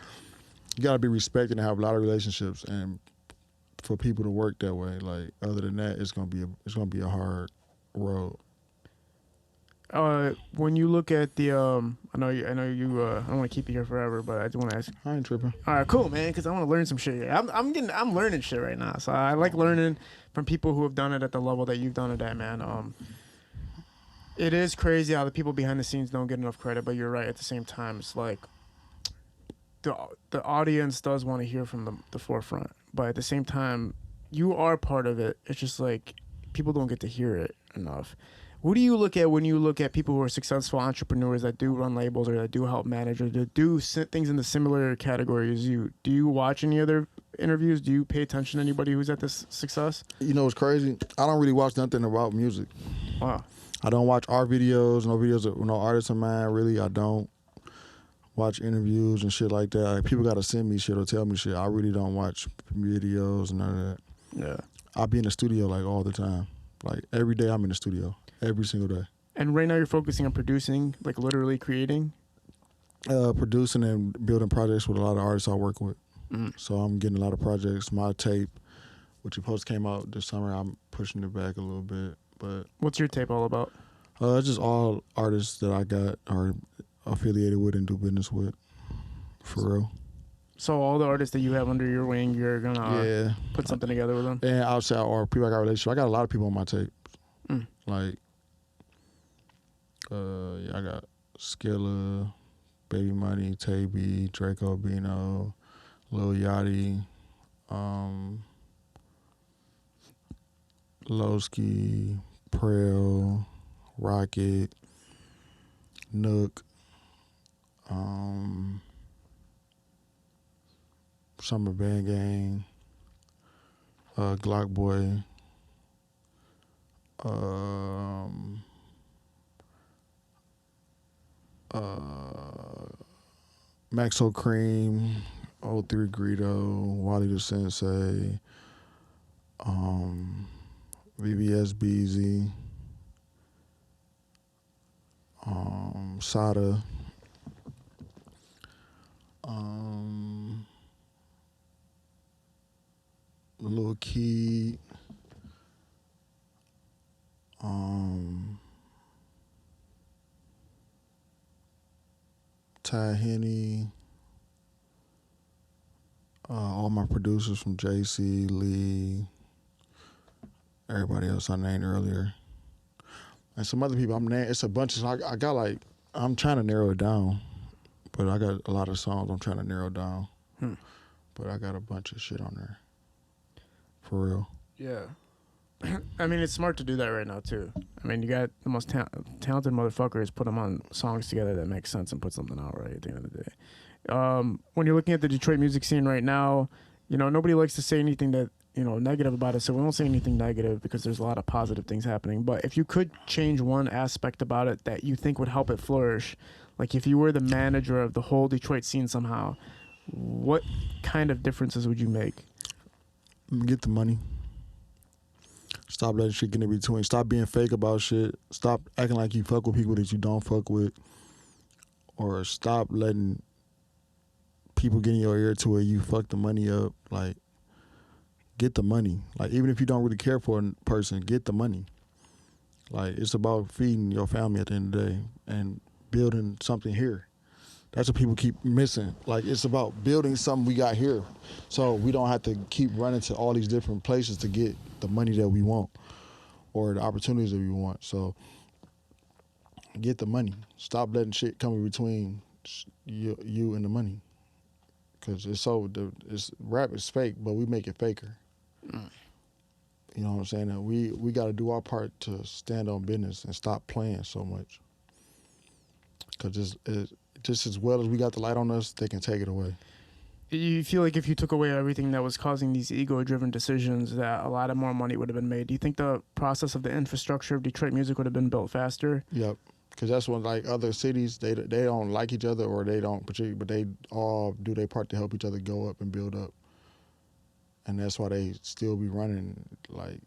You got to be respected and have a lot of relationships, and for people to work that way. Like, other than that, it's gonna be a hard road. When you look at the I know you I don't want to keep you here forever, but I just want to ask. I ain't tripping. All right, cool, man, because I want to learn some shit here. I'm learning shit right now, so I like learning from people who have done it at the level that you've done it at, man. It is crazy how the people behind the scenes don't get enough credit, but you're right. At the same time, it's like the audience does want to hear from the forefront. But at the same time, you are part of it. It's just like people don't get to hear it enough. What do you look at when you look at people who are successful entrepreneurs that do run labels or that do help manage or that do things in the similar category as you? Do you watch any other interviews? Do you pay attention to anybody who's at this success? You know what's crazy? I don't really watch nothing about music. Wow. I don't watch art videos, no videos of no artists of mine, really. I don't watch interviews and shit like that. Like, people gotta send me shit or tell me shit. I really don't watch videos and none of that. Yeah. I be in the studio like all the time. Like, every day I'm in the studio. Every single day. And right now you're focusing on producing, like literally creating? Producing and building projects with a lot of artists I work with. So I'm getting a lot of projects. My tape, which supposed to came out this summer, I'm pushing it back a little bit. But what's your tape all about? It's just all artists that I got are affiliated with and do business with, for real. So all the artists that you have under your wing, you're gonna put something together with them? And outside, or people I got a relationship. I got a lot of people on my tape. Like, I got Skilla, Baby Money, Taby, Drego and Beno, Lil Yachty, Lowski, Prel, Rocket, Nique, some of BandGang, Glock Boy, Maxo Cream, 03 Greedo, Wally the Sensei, VVS Beezy, Sada, Lil Key. Ty Henny. All my producers from JC, Lee, everybody else I named earlier. And some other people it's a bunch of, I got like, I'm trying to narrow it down, but I got a lot of songs I'm trying to narrow down. But I got a bunch of shit on there. For real. Yeah. I mean, it's smart to do that right now, too. I mean, you got the most talented motherfuckers, put them on songs together that make sense and put something out right at the end of the day. When you're looking at the Detroit music scene right now, you know, nobody likes to say anything that, you know, negative about it, so we won't say anything negative because there's a lot of positive things happening. But if you could change one aspect about it that you think would help it flourish, like if you were the manager of the whole Detroit scene somehow, what kind of differences would you make? Get the money. Stop letting shit get in between. Stop being fake about shit. Stop acting like you fuck with people that you don't fuck with. Or stop letting people get in your ear to where you fuck the money up. Like, get the money. Like, even if you don't really care for a person, get the money. Like, it's about feeding your family at the end of the day and building something here. That's what people keep missing. Like, it's about building something we got here so we don't have to keep running to all these different places to get the money that we want or the opportunities that we want. So get the money. Stop letting shit come in between you and the money. Because rap is fake, but we make it faker. You know what I'm saying? And we got to do our part to stand on business and stop playing so much. Because just as well as we got the light on us, they can take it away. You feel like if you took away everything that was causing these ego-driven decisions, that a lot of more money would have been made. Do you think the process of the infrastructure of Detroit music would have been built faster? Yep. Because that's when, like, other cities, they don't like each other or they don't particularly, but they all do their part to help each other go up and build up. And that's why they still be running. Like,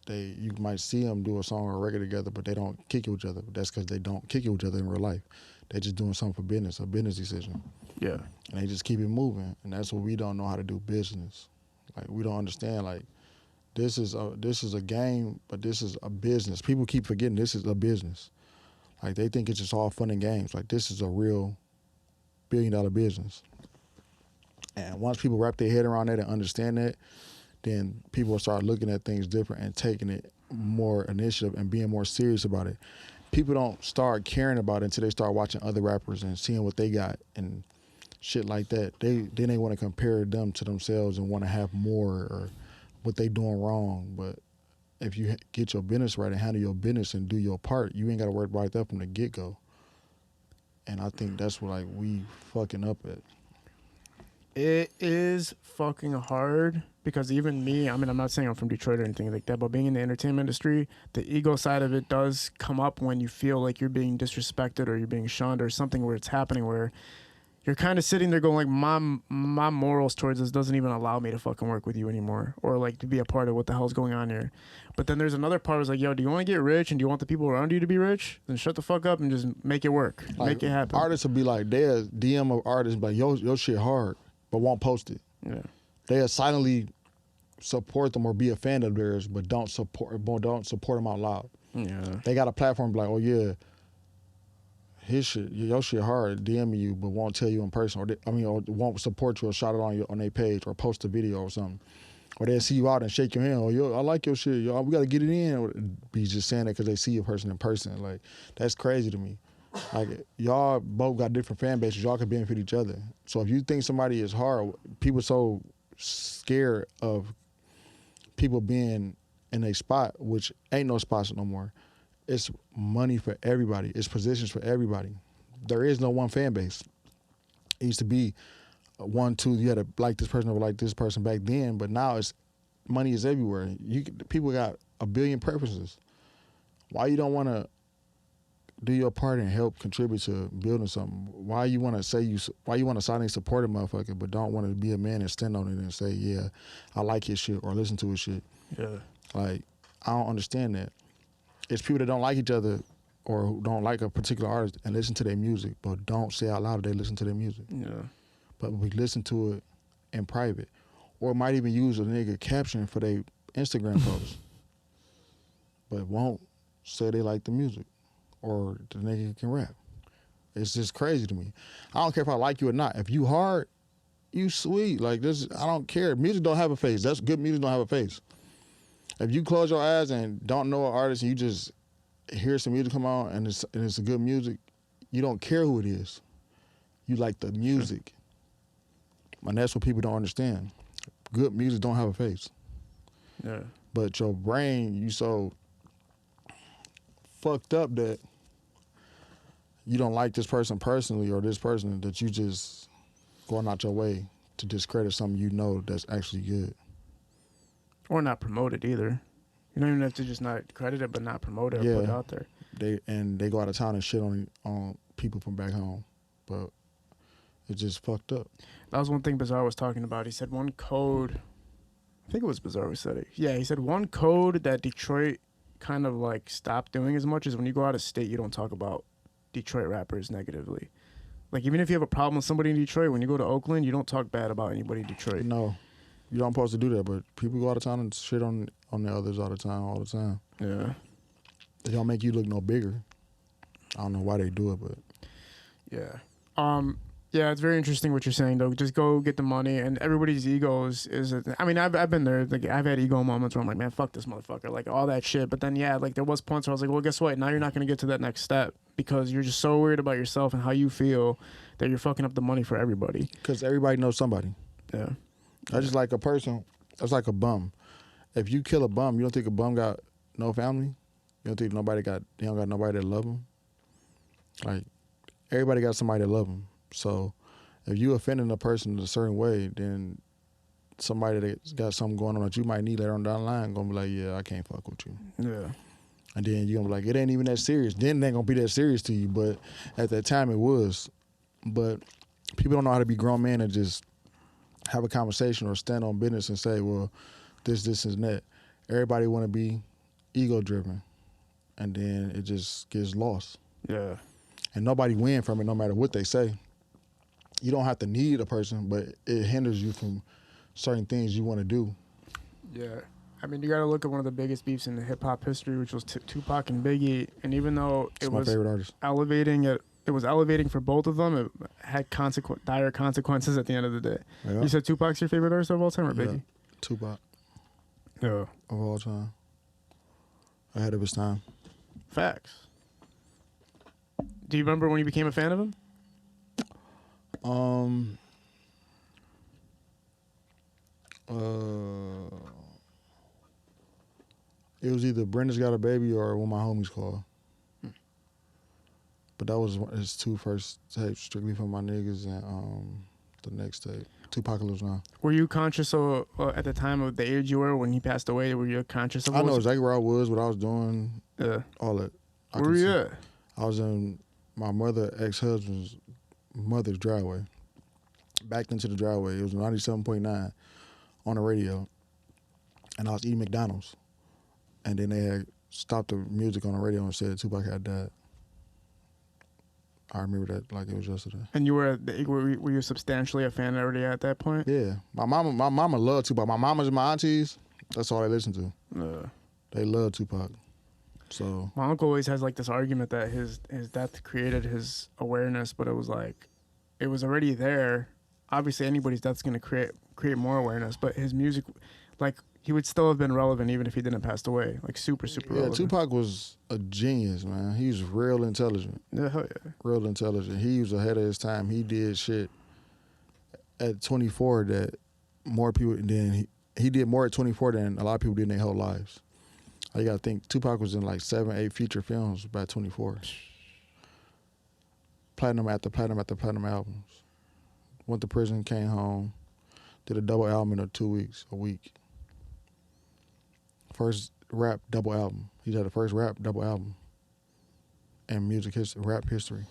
you might see them do a song or a record together, but they don't kick it with each other. But that's because they don't kick it with each other in real life. They're just doing something for business, a business decision. Yeah. And they just keep it moving. And that's what we don't know how to do business. Like, we don't understand, like, this is a game, but this is a business. People keep forgetting this is a business. Like, they think it's just all fun and games. Like, this is a real billion-dollar business. And once people wrap their head around that and understand that, then people will start looking at things different and taking it more initiative and being more serious about it. People don't start caring about it until they start watching other rappers and seeing what they got and shit like that. Then they want to compare them to themselves and want to have more or what they doing wrong. But if you get your business right and handle your business and do your part, you ain't got to worry about that from the get-go. And I think that's what, like, we fucking up at. It is fucking hard because even me, I mean, I'm not saying I'm from Detroit or anything like that, but being in the entertainment industry, the ego side of it does come up when you feel like you're being disrespected or you're being shunned or something where it's happening where you're kind of sitting there going like, my morals towards this doesn't even allow me to fucking work with you anymore or like to be a part of what the hell's going on here. But then there's another part where it's like, yo, do you want to get rich and do you want the people around you to be rich? Then shut the fuck up and just make it work. Like, make it happen. Artists will be like, they'll DM of artists like, yo, your shit hard, but won't post it. Yeah. They'll silently support them or be a fan of theirs, but don't support them out loud. Yeah. They got a platform like, oh yeah, his shit, your shit hard, DM you, but won't tell you in person, or won't support you or shout it on their page or post a video or something. Or they'll see you out and shake your hand. Oh, yo, I like your shit. Yo, we got to get it in. Or be just saying that because they see a person in person. Like, that's crazy to me. Like, y'all both got different fan bases. Y'all can benefit each other. So if you think somebody is hard, people so scared of people being in a spot, which ain't no spots no more. It's money for everybody. It's positions for everybody. There is no one fan base. It used to be 1, 2, you had to like this person or like this person back then, but now it's money is everywhere. People got a billion preferences. Why you don't want to do your part and help contribute to building something? Why you want to silently support a motherfucker but don't want to be a man and stand on it and say, yeah, I like his shit or listen to his shit? Yeah. Like, I don't understand that. It's people that don't like each other or who don't like a particular artist and listen to their music, but don't say out loud that they listen to their music. Yeah. but we listen to it in private, or might even use a nigga caption for their Instagram post, but won't say they like the music or the nigga can rap. It's just crazy to me. I don't care if I like you or not. If you hard, you sweet. Like this, I don't care. Music don't have a face. That's good. Music don't have a face. If you close your eyes and don't know an artist and you just hear some music come on and it's a good music, you don't care who it is. You like the music. And that's what people don't understand. Good music don't have a face. Yeah. But your brain, you so fucked up that you don't like this person personally or this person that you just going out your way to discredit something you know that's actually good. Or not promote it either. You don't even have to just not credit it, but not promote it or put it out there. They go out of town and shit on people from back home. But it's just fucked up. That was one thing Bizarre was talking about. He said one code, I think it was Bizarre who said it. Yeah, he said one code that Detroit kind of like stopped doing as much is when you go out of state, you don't talk about Detroit rappers negatively. Like even if you have a problem with somebody in Detroit, when you go to Oakland, you don't talk bad about anybody in Detroit. No, you don't supposed to do that, but people go out of town and shit on the others all the time. Yeah. They don't make you look no bigger. I don't know why they do it, but yeah. Yeah, it's very interesting what you're saying, though. Just go get the money, and everybody's egos is. I mean, I've been there. Like, I've had ego moments where I'm like, man, fuck this motherfucker, like all that shit. But then, yeah, like there was points where I was like, well, guess what? Now you're not gonna get to that next step because you're just so worried about yourself and how you feel that you're fucking up the money for everybody. Because everybody knows somebody. Yeah. That's just like a person. That's like a bum. If you kill a bum, you don't think a bum got no family? You don't think he don't got nobody that love him? Like everybody got somebody that love him. So if you offending a person in a certain way, then somebody that's got something going on that you might need later on down the line gonna be like, yeah, I can't fuck with you. Yeah. And then you're gonna be like, it ain't even that serious. Then it ain't gonna be that serious to you. But at that time it was. But people don't know how to be grown men and just have a conversation or stand on business and say, well, this, and that. Everybody wanna be ego driven. And then it just gets lost. Yeah. And nobody win from it no matter what they say. You don't have to need a person, but it hinders you from certain things you want to do. Yeah. I mean, you got to look at one of the biggest beefs in the hip-hop history, which was Tupac and Biggie. And even though it was my favorite artist. It was elevating for both of them, it had dire consequences at the end of the day. Yeah. You said Tupac's your favorite artist of all time or Biggie? Yeah. Tupac. Yeah. Of all time. Ahead of his time. Facts. Do you remember when you became a fan of him? It was either Brenda's Got a Baby or When My Homies Call. But that was his two first tapes, Strictly For My Niggas and the next tape, Tupac Lives Now. Were you conscious of, at the time of the age you were when he passed away, were you conscious of I know exactly where I was, what I was doing, all that. Where were you at? I was in my ex-husband's mother's driveway. Backed into the driveway. It was 97.9 on the radio. And I was eating McDonald's. And then they had stopped the music on the radio and said Tupac had died. I remember that like it was yesterday. And you were you substantially a fan already at that point? Yeah. My mama loved Tupac. My mamas and my aunties, that's all they listen to. They love Tupac. So my uncle always has like this argument that his death created his awareness, but it was already there. Obviously anybody's death's gonna create more awareness, but his music, like, he would still have been relevant even if he didn't pass away. Like super relevant. Tupac was a genius, man. He was real intelligent. Yeah, hell yeah. Real intelligent. He was ahead of his time. He did shit at 24 that more people, and then he did more at 24 than a lot of people did in their whole lives. You gotta think, Tupac was in like 7, 8 feature films by 24. Platinum after platinum after platinum albums. Went to prison, came home, did a double album in 2 weeks, a week. First rap double album. He had the first rap double album in music history, rap history.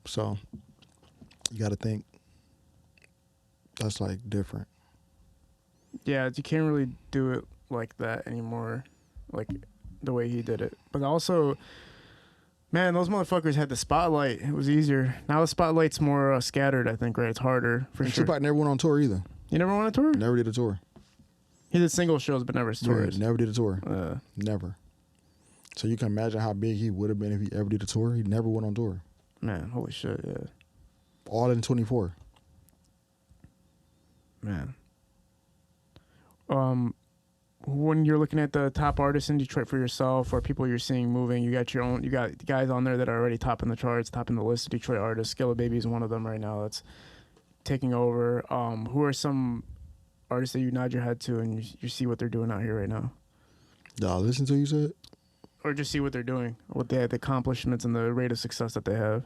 So you gotta think that's like different. Yeah, you can't really do it like that anymore, like the way he did it. But also, Man, those motherfuckers had the spotlight. It was easier. Now the spotlight's more scattered, I think, right? It's harder, for And sure. Tupac never went on tour either. You never went on a tour? Never did a tour. He did single shows, but never Yeah, tours. never did a tour. Never. So you can imagine how big he would have been if he ever did a tour. He never went on tour. Man, holy shit, yeah. All in 24. Man. When you're looking at the top artists in Detroit for yourself or people you're seeing moving, you got guys on there that are already topping the charts, topping the list of Detroit artists. Skilla Baby is one of them right now that's taking over. Who are some artists that you nod your head to and you see what they're doing out here right now? Y'all listen to you said? Or just see what they're doing, what they had, the accomplishments and the rate of success that they have.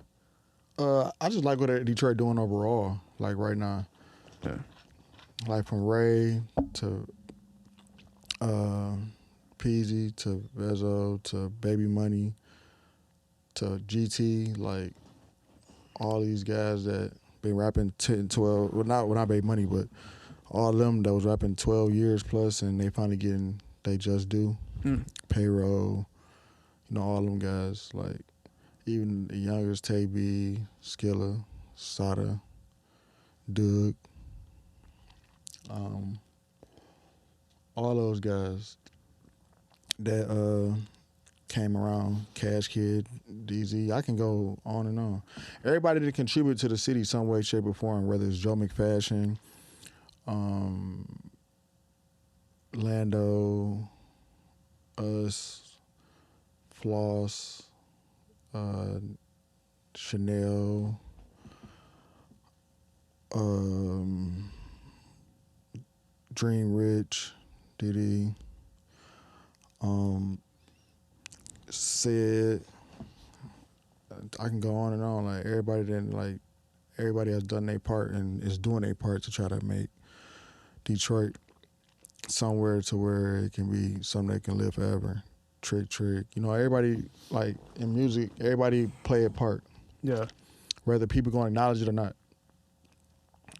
I just like what Detroit doing overall, like right now. Yeah. Like from Ray to Peasy to Vezo to Baby Money to GT, like all these guys that been rapping 10, 12, well not Baby Money, but all of them that was rapping 12 years plus and they finally getting they just do. Payroll, you know, all them guys, like even the youngest, Tay B, Skilla, Sada, Dugg, all those guys that came around, Cash Kid, DZ, I can go on and on. Everybody that contribute to the city some way, shape, or form, whether it's Joe McFashion, Lando, us, Floss, Chanel, Dream Rich, Diddy, Sid. I can go on and on. Like everybody has done their part and is doing their part to try to make Detroit somewhere to where it can be something that can live forever. Trick. You know, everybody, like in music, everybody play a part. Yeah. Whether people gonna acknowledge it or not.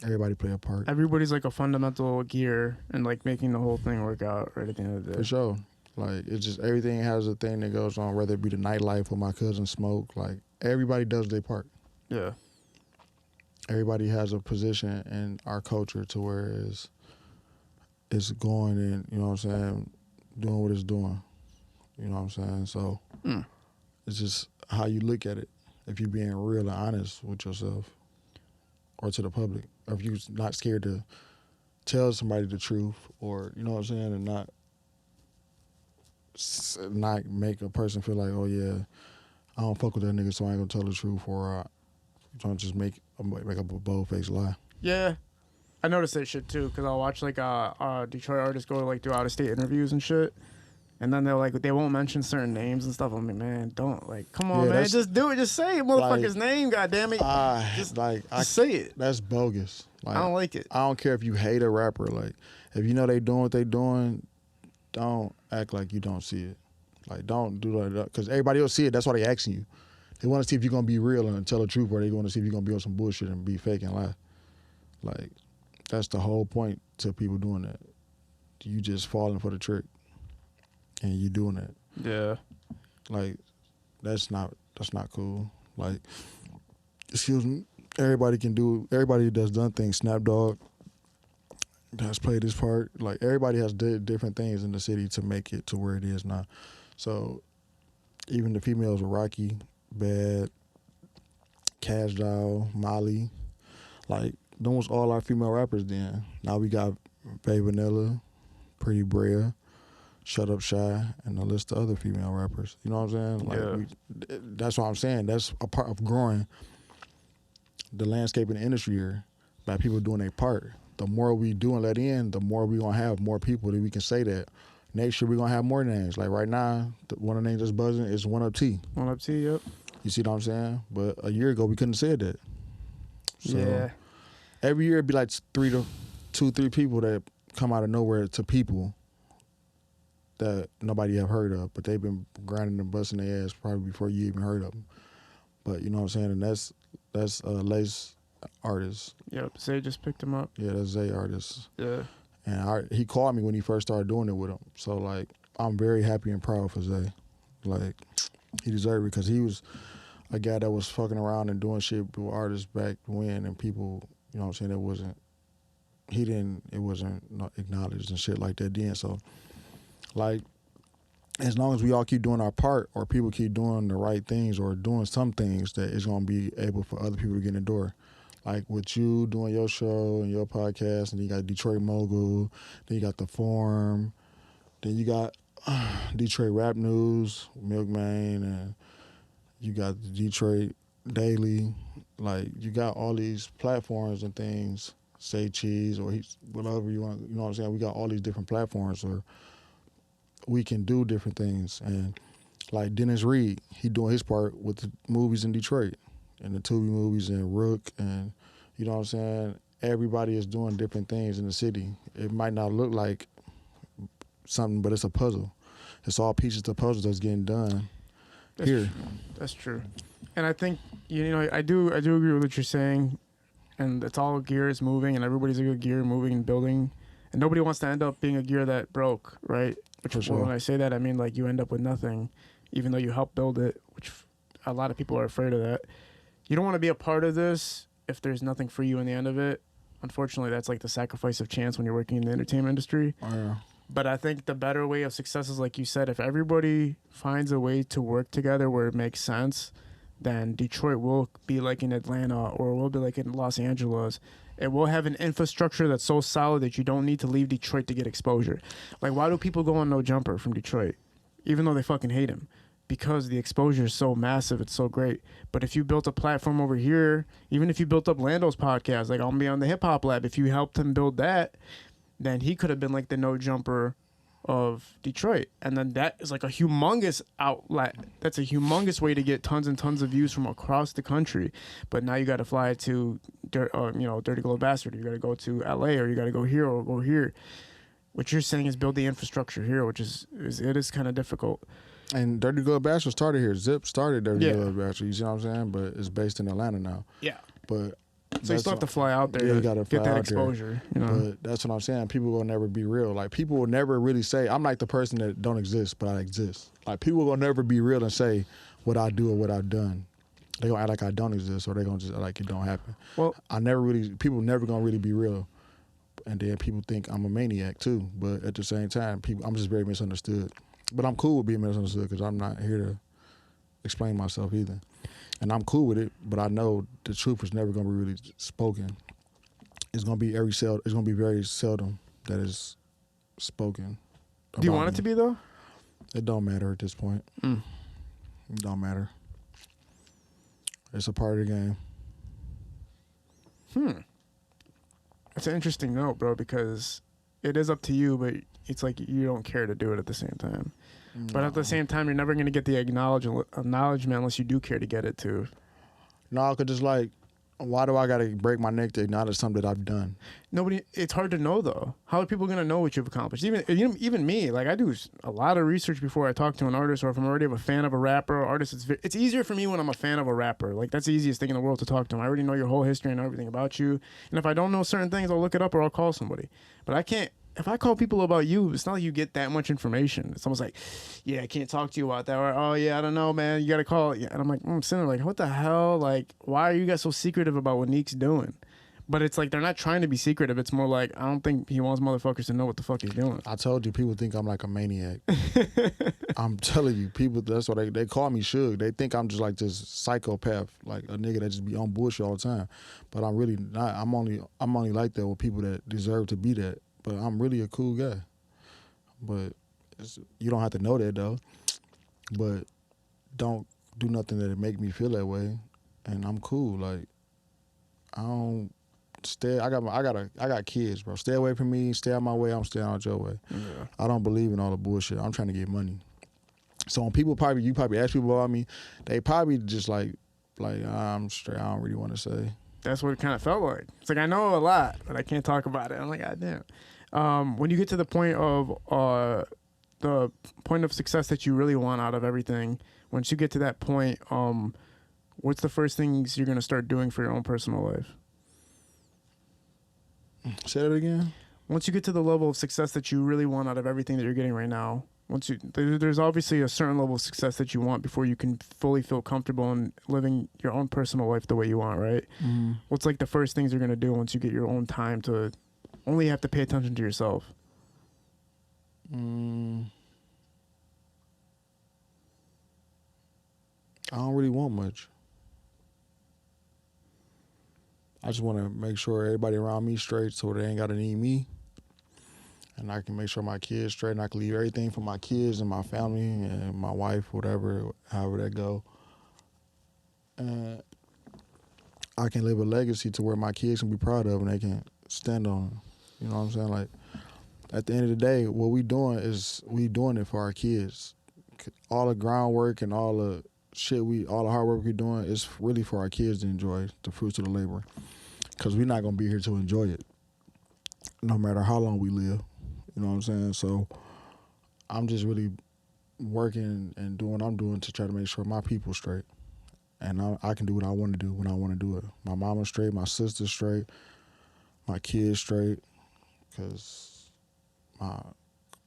Everybody play a part. Everybody's like a fundamental gear and like making the whole thing work out right at the end of the day. For sure. Like it's just everything has a thing that goes on, whether it be the nightlife or my cousin Smoke. Like everybody does their part. Yeah. Everybody has a position in our culture to where it's going and, you know what I'm saying, doing what it's doing. You know what I'm saying? So it's just how you look at it. If you're being real and honest with yourself or to the public, or if you're not scared to tell somebody the truth, or, you know what I'm saying, and not make a person feel like, oh yeah, I don't fuck with that nigga, so I ain't gonna tell the truth, or don't just make up a bold-faced lie. Yeah. I noticed that shit too, because I'll watch like Detroit artists go to like do out-of-state interviews and shit. And then they won't mention certain names and stuff. I'm like, man, don't, like, come on, man, just do it, just say it, motherfucker's name, goddammit. Just say it. That's bogus. Like, I don't like it. I don't care if you hate a rapper. Like, if you know they doing what they doing, don't act like you don't see it. Like, don't do that, because everybody else see it. That's why they asking you. They want to see if you're gonna be real and tell the truth, or they want to see if you're gonna be on some bullshit and be fake and lie. Like, that's the whole point to people doing that. You just falling for the trick. And you doing it. Yeah. Like, that's not cool. Like, excuse me, everybody that's done things, Snapdog has played his part. Like, everybody has did different things in the city to make it to where it is now. So, even the females were Rocky, Bad, Cash Doll, Molly. Like, them was all our female rappers then. Now we got Baby Vanilla, Pretty Brea, Shut Up Shy, and a list of other female rappers. You know what I'm saying? Like, that's what I'm saying. That's a part of growing the landscape in the industry here by people doing their part. The more we do and let in, the more we gonna have more people that we can say that. Next year we gonna have more names. Like right now, one of the names that's buzzing is 1 Up T. 1 Up T, yep. You see what I'm saying? But a year ago we couldn't have said that. So yeah. Every year it'd be like 3 people that come out of nowhere to people that nobody have heard of, but they've been grinding and busting their ass probably before you even heard of them. But you know what I'm saying? And that's Lace artist. Yep, Zay just picked him up. Yeah, that's Zay artist. Yeah. And he called me when he first started doing it with him. So, like, I'm very happy and proud for Zay. Like, he deserved it because he was a guy that was fucking around and doing shit with artists back when, and people, you know what I'm saying, it wasn't not acknowledged and shit like that then. So, like, as long as we all keep doing our part, or people keep doing the right things or doing some things, that it's going to be able for other people to get in the door. Like with you doing your show and your podcast, and then you got Detroit Mogul, then you got The Forum, then you got Detroit Rap News, Milkman, and you got the Detroit Daily. Like, you got all these platforms and things, Say Cheese or whatever you want, you know what I'm saying? We got all these different platforms where we can do different things. And like Dennis Reed, he doing his part with the movies in Detroit and the Tubi movies and Rook, and you know what I'm saying? Everybody is doing different things in the city. It might not look like something, but it's a puzzle. It's all pieces to puzzles that's getting done here. That's true. And I think, you know, I do agree with what you're saying. And it's all gears moving, and everybody's a good gear moving and building. And nobody wants to end up being a gear that broke, right? Which, sure. When I say that, I mean like you end up with nothing, even though you helped build it, which a lot of people are afraid of that. You don't want to be a part of this if there's nothing for you in the end of it. Unfortunately, that's like the sacrifice of chance when you're working in the entertainment industry. Oh, yeah. But I think the better way of success is, like you said, if everybody finds a way to work together where it makes sense, then Detroit will be like in Atlanta, or will be like in Los Angeles. It will have an infrastructure that's so solid that you don't need to leave Detroit to get exposure. Like, why do people go on No Jumper from Detroit, even though they fucking hate him? Because the exposure is so massive, it's so great. But if you built a platform over here, even if you built up Lando's podcast, like I'm Beyond the Hip Hop Lab, if you helped him build that, then he could have been like the No Jumper of Detroit. And then that is like a humongous outlet. That's a humongous way to get tons and tons of views from across the country. But now you got to fly to, Dirty Glow Bastard. You got to go to LA, or you got to go here or go here. What you're saying is build the infrastructure here, which is kind of difficult. And Dirty Glow Bastard started here. Zip started Dirty Glow Bastard. You see what I'm saying? But it's based in Atlanta now. Yeah. But so you still have to fly out there. Yeah, you gotta get fly that out exposure. there. You know? But that's what I'm saying. People will never be real. Like, people will never really say, I'm like the person that don't exist, but I exist. Like, people will never be real and say what I do or what I've done. They gonna act like I don't exist, or they gonna just act like it don't happen. Well, people never gonna really be real. And then people think I'm a maniac too. But at the same time, I'm just very misunderstood. But I'm cool with being misunderstood, because I'm not here to explain myself either. And I'm cool with it, but I know the truth is never gonna be really spoken. It's gonna be very seldom that is spoken. Do you want it to be though? It don't matter at this point. It don't matter. It's a part of the game. It's an interesting note, bro, because it is up to you, but it's like you don't care to do it at the same time. No. But at the same time, you're never going to get the acknowledgement unless you do care to get it too. No, because it's like, why do I got to break my neck to acknowledge something that I've done? It's hard to know though. How are people going to know what you've accomplished? Even me, like I do a lot of research before I talk to an artist, or if I'm already a fan of a rapper or artist. It's easier for me when I'm a fan of a rapper. Like, that's the easiest thing in the world to talk to them. I already know your whole history and everything about you. And if I don't know certain things, I'll look it up or I'll call somebody. But I can't. If I call people about you, it's not like you get that much information. It's almost like, yeah, I can't talk to you about that. Or, oh, yeah, I don't know, man. You got to call. Yeah. And I'm like, I'm sitting there like, what the hell? Like, why are you guys so secretive about what Nique's doing? But it's like, they're not trying to be secretive. It's more like, I don't think he wants motherfuckers to know what the fuck he's doing. I told you, people think I'm like a maniac. I'm telling you, people, that's why they call me Suge. They think I'm just like this psychopath, like a nigga that just be on bullshit all the time. But I'm really not. I'm only like that with people that deserve to be that. But I'm really a cool guy. But you don't have to know that though. But don't do nothing that'll make me feel that way. And I'm cool. Like, I don't stay. I got kids, bro. Stay away from me. Stay out my way. I'm staying out your way. Yeah. I don't believe in all the bullshit. I'm trying to get money. So when you probably ask people about me, they probably just like I'm straight. I don't really want to say. That's what it kind of felt like. It's like, I know a lot, but I can't talk about it. I'm like, God damn. When you get to the point of success that you really want out of everything, once you get to that point, what's the first things you're going to start doing for your own personal life? Say that again? Once you get to the level of success that you really want out of everything that you're getting right now, There's obviously a certain level of success that you want before you can fully feel comfortable in living your own personal life the way you want, right? Mm-hmm. What's like the first things you're gonna do once you get your own time to only have to pay attention to yourself? I don't really want much. I just want to make sure everybody around me straight so they ain't got to need me. And I can make sure my kids straight, and I can leave everything for my kids and my family and my wife, whatever, however that go. And I can live a legacy to where my kids can be proud of and they can stand on. You know what I'm saying? Like, at the end of the day, what we doing is we doing it for our kids. All the groundwork and all the shit all the hard work we doing is really for our kids to enjoy the fruits of the labor. Because we're not going to be here to enjoy it, no matter how long we live. You know what I'm saying? So I'm just really working and doing what I'm doing to try to make sure my people straight. And I can do what I want to do when I want to do it. My mama's straight, my sister's straight, my kids straight, because my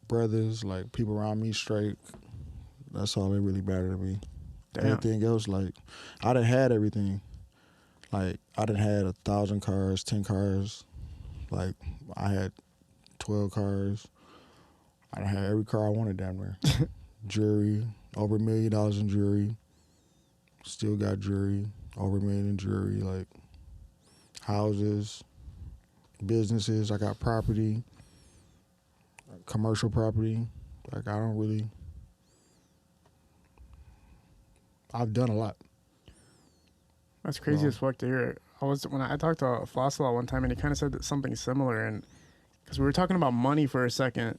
brothers, like people around me straight. That's all that really matter to me. Damn. Everything else, like, I done had everything. Like, I done had 1,000 cars, 10 cars. Like, I had 12 cars. I done had every car I wanted down there. Jewelry, over $1 million in jewelry. Still got jewelry, over $1 million in jewelry. Like, houses, businesses. I got property, commercial property. Like, I've done a lot. That's crazy as fuck to hear. When I talked to Fossil one time, and he kind of said something similar, and because we were talking about money for a second,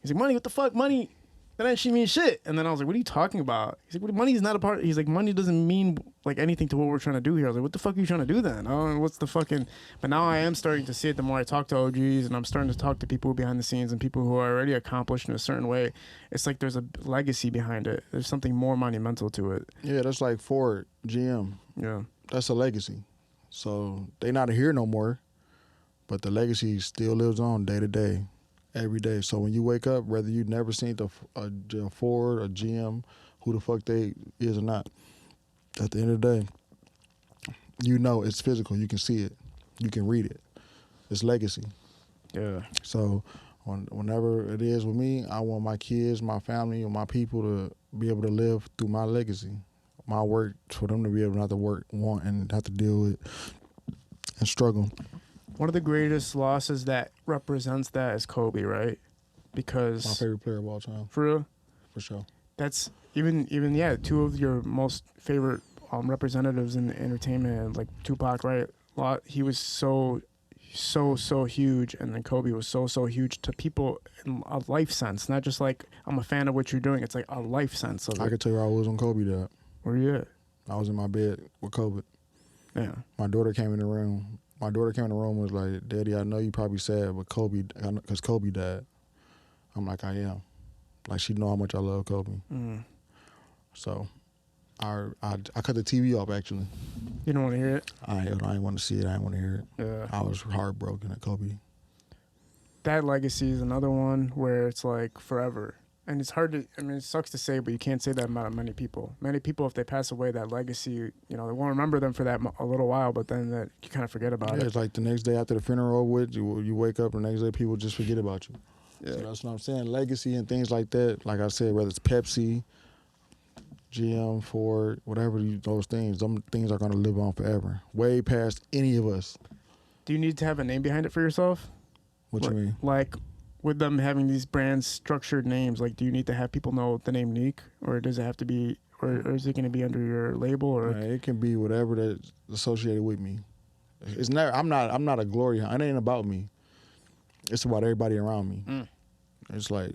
he's like, "Money? What the fuck? Money? That actually means shit." And then I was like, "What are you talking about?" He's like, "Well, money is not a part." He's like, "Money doesn't mean like anything to what we're trying to do here." I was like, "What the fuck are you trying to do then?" Oh, what's the fucking? But now I am starting to see it the more I talk to OGs, and I'm starting to talk to people behind the scenes and people who are already accomplished in a certain way. It's like there's a legacy behind it. There's something more monumental to it. Yeah, that's like Ford, GM. Yeah. That's a legacy. So they not here no more, but the legacy still lives on day to day, every day. So when you wake up, whether you never seen a Ford or GM, who the fuck they is or not, at the end of the day, you know it's physical. You can see it. You can read it. It's legacy. Yeah. So whenever it is with me, I want my kids, my family, and my people to be able to live through my legacy. My work, for them to be able not to want and have to deal with and struggle. One of the greatest losses that represents that is Kobe, right? Because My favorite player of all time. For real? For sure. That's even two of your most favorite representatives in entertainment, like Tupac, right? He was so huge, and then Kobe was so huge to people in a life sense, not just like I'm a fan of what you're doing. It's like a life sense of it. I could tell you I was when Kobe died. Where you at? I was in my bed with COVID. Yeah. My daughter came in the room. And was like, "Daddy, I know you probably sad, but because Kobe died." I'm like, "I am." Like, she know how much I love Kobe. Mm. So I cut the TV off, actually. You don't want to hear it? I didn't want to see it. I didn't want to hear it. Yeah. I was heartbroken at Kobe. That legacy is another one where it's like forever. And it's hard to, it sucks to say, but you can't say that about many people. Many people, if they pass away, that legacy, they won't remember them for that a little while, but then that you kind of forget about it. It's like the next day after the funeral with you wake up, and the next day people just forget about you. Yeah. So that's what I'm saying. Legacy and things like that, like I said, whether it's Pepsi, GM, Ford, whatever those things are going to live on forever, way past any of us. Do you need to have a name behind it for yourself? What you mean? Like, with them having these brands structured names, like, do you need to have people know the name Nique, or does it have to be, or is it going to be under your label, or it can be whatever that's associated with me. It's never. I'm not a glory hunt. It ain't about me. It's about everybody around me. Mm. It's like,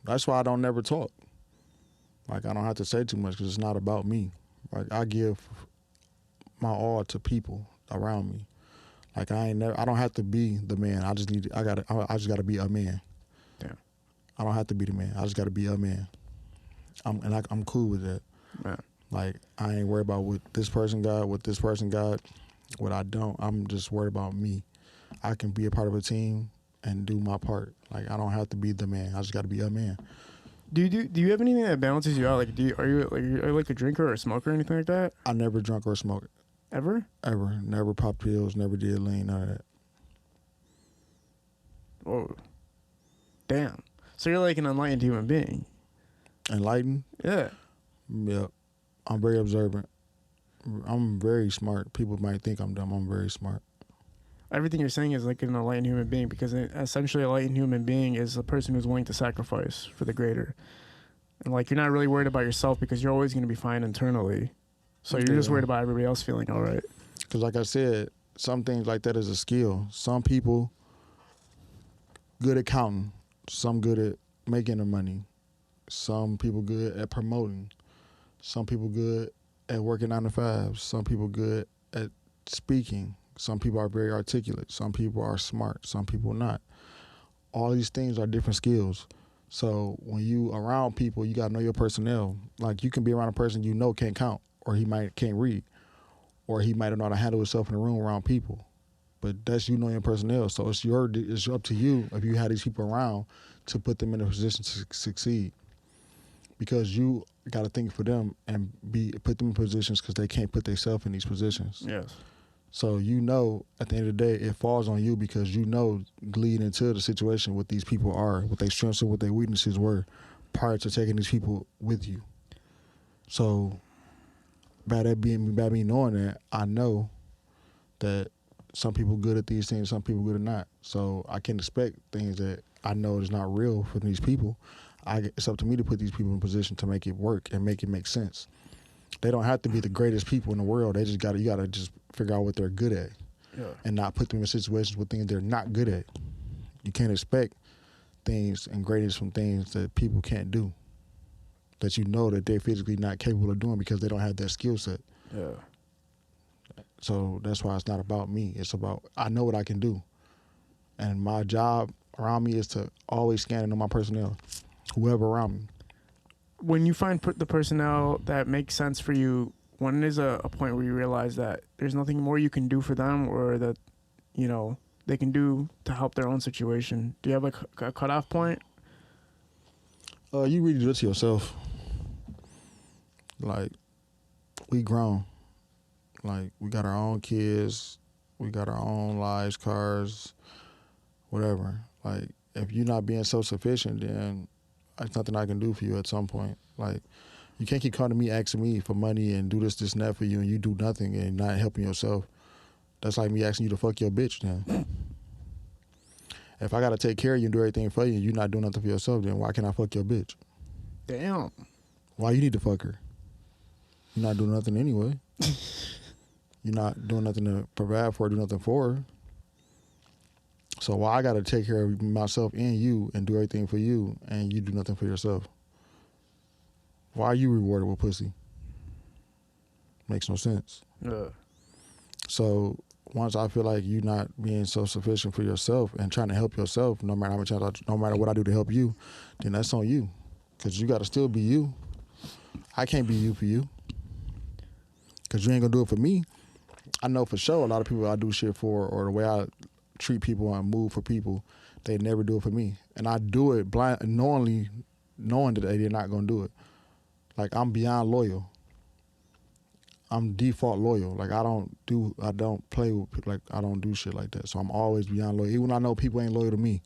that's why I don't never talk. Like, I don't have to say too much because it's not about me. Like, I give my all to people around me. Like, I don't have to be the man. I just gotta be a man. Yeah. I don't have to be the man. I just gotta be a man. I'm cool with that. Man. Like, I ain't worried about what this person got, what I don't. I'm just worried about me. I can be a part of a team and do my part. Like, I don't have to be the man. I just gotta be a man. Do you have anything that balances you out? Like, are you like a drinker or a smoker or anything like that? I never drunk or smoked. Ever? Ever. Never popped pills, never did lean, none of that. Oh, damn. So you're like an enlightened human being. Enlightened? Yeah. Yep. I'm very observant. I'm very smart. People might think I'm dumb. I'm very smart. Everything you're saying is like an enlightened human being, because essentially a enlightened human being is a person who's willing to sacrifice for the greater. And like, you're not really worried about yourself because you're always going to be fine internally. So you're just worried about everybody else feeling all right. Because like I said, some things like that is a skill. Some people good at counting. Some good at making the money. Some people good at promoting. Some people good at working 9 to 5. Some people good at speaking. Some people are very articulate. Some people are smart. Some people not. All these things are different skills. So when you around people, you got to know your personnel. Like, you can be around a person you know can't count, or he can't read, or he might not know how to handle himself in the room around people. But that's you know your personnel. So it's up to you, if you have these people around, to put them in a position to succeed. Because you got to think for them and put them in positions, because they can't put themselves in these positions. Yes. So you know, at the end of the day, it falls on you, because you know leading into the situation what these people are, what their strengths and what their weaknesses were prior to taking these people with you. So by me knowing that, I know that some people good at these things, some people good at not. So I can't expect things that I know is not real for these people. It's up to me to put these people in position to make it work and make it make sense. They don't have to be the greatest people in the world. You gotta just figure out what they're good at, and not put them in situations with things they're not good at. You can't expect things and greatness from things that people can't do, that you know that they're physically not capable of doing because they don't have that skill set. Yeah. So that's why it's not about me. It's about, I know what I can do. And my job around me is to always scan into my personnel, whoever around me. When you find the personnel that makes sense for you, when is a point where you realize that there's nothing more you can do for them, or that, you know, they can do to help their own situation? Do you have like a cutoff point? You really do it to yourself. Like, we grown. Like, we got our own kids. We got our own lives, cars, whatever. Like, if you're not being self-sufficient, then there's nothing I can do for you at some point. Like, you can't keep coming to me asking me for money and do this, and that for you, and you do nothing and not helping yourself. That's like me asking you to fuck your bitch then. If I got to take care of you and do everything for you and you're not doing nothing for yourself, then why can't I fuck your bitch? Damn. Why you need to fuck her? You're not doing nothing anyway. You're not doing nothing to provide for her, do nothing for her. So why I got to take care of myself and you and do everything for you, and you do nothing for yourself? Why are you rewarded with pussy? Makes no sense. Yeah. So once I feel like you're not being self-sufficient for yourself and trying to help yourself, no matter how much, no matter what I do to help you, then that's on you, because you got to still be you. I can't be you for you, because you ain't gonna do it for me. I know for sure a lot of people I do shit for, or the way I treat people and move for people, they never do it for me, and I do it blind, knowing that they're not gonna do it. Like, I'm beyond loyal. I'm default loyal. Like, I don't play with, like, I don't do shit like that. So I'm always beyond loyal. Even when I know people ain't loyal to me,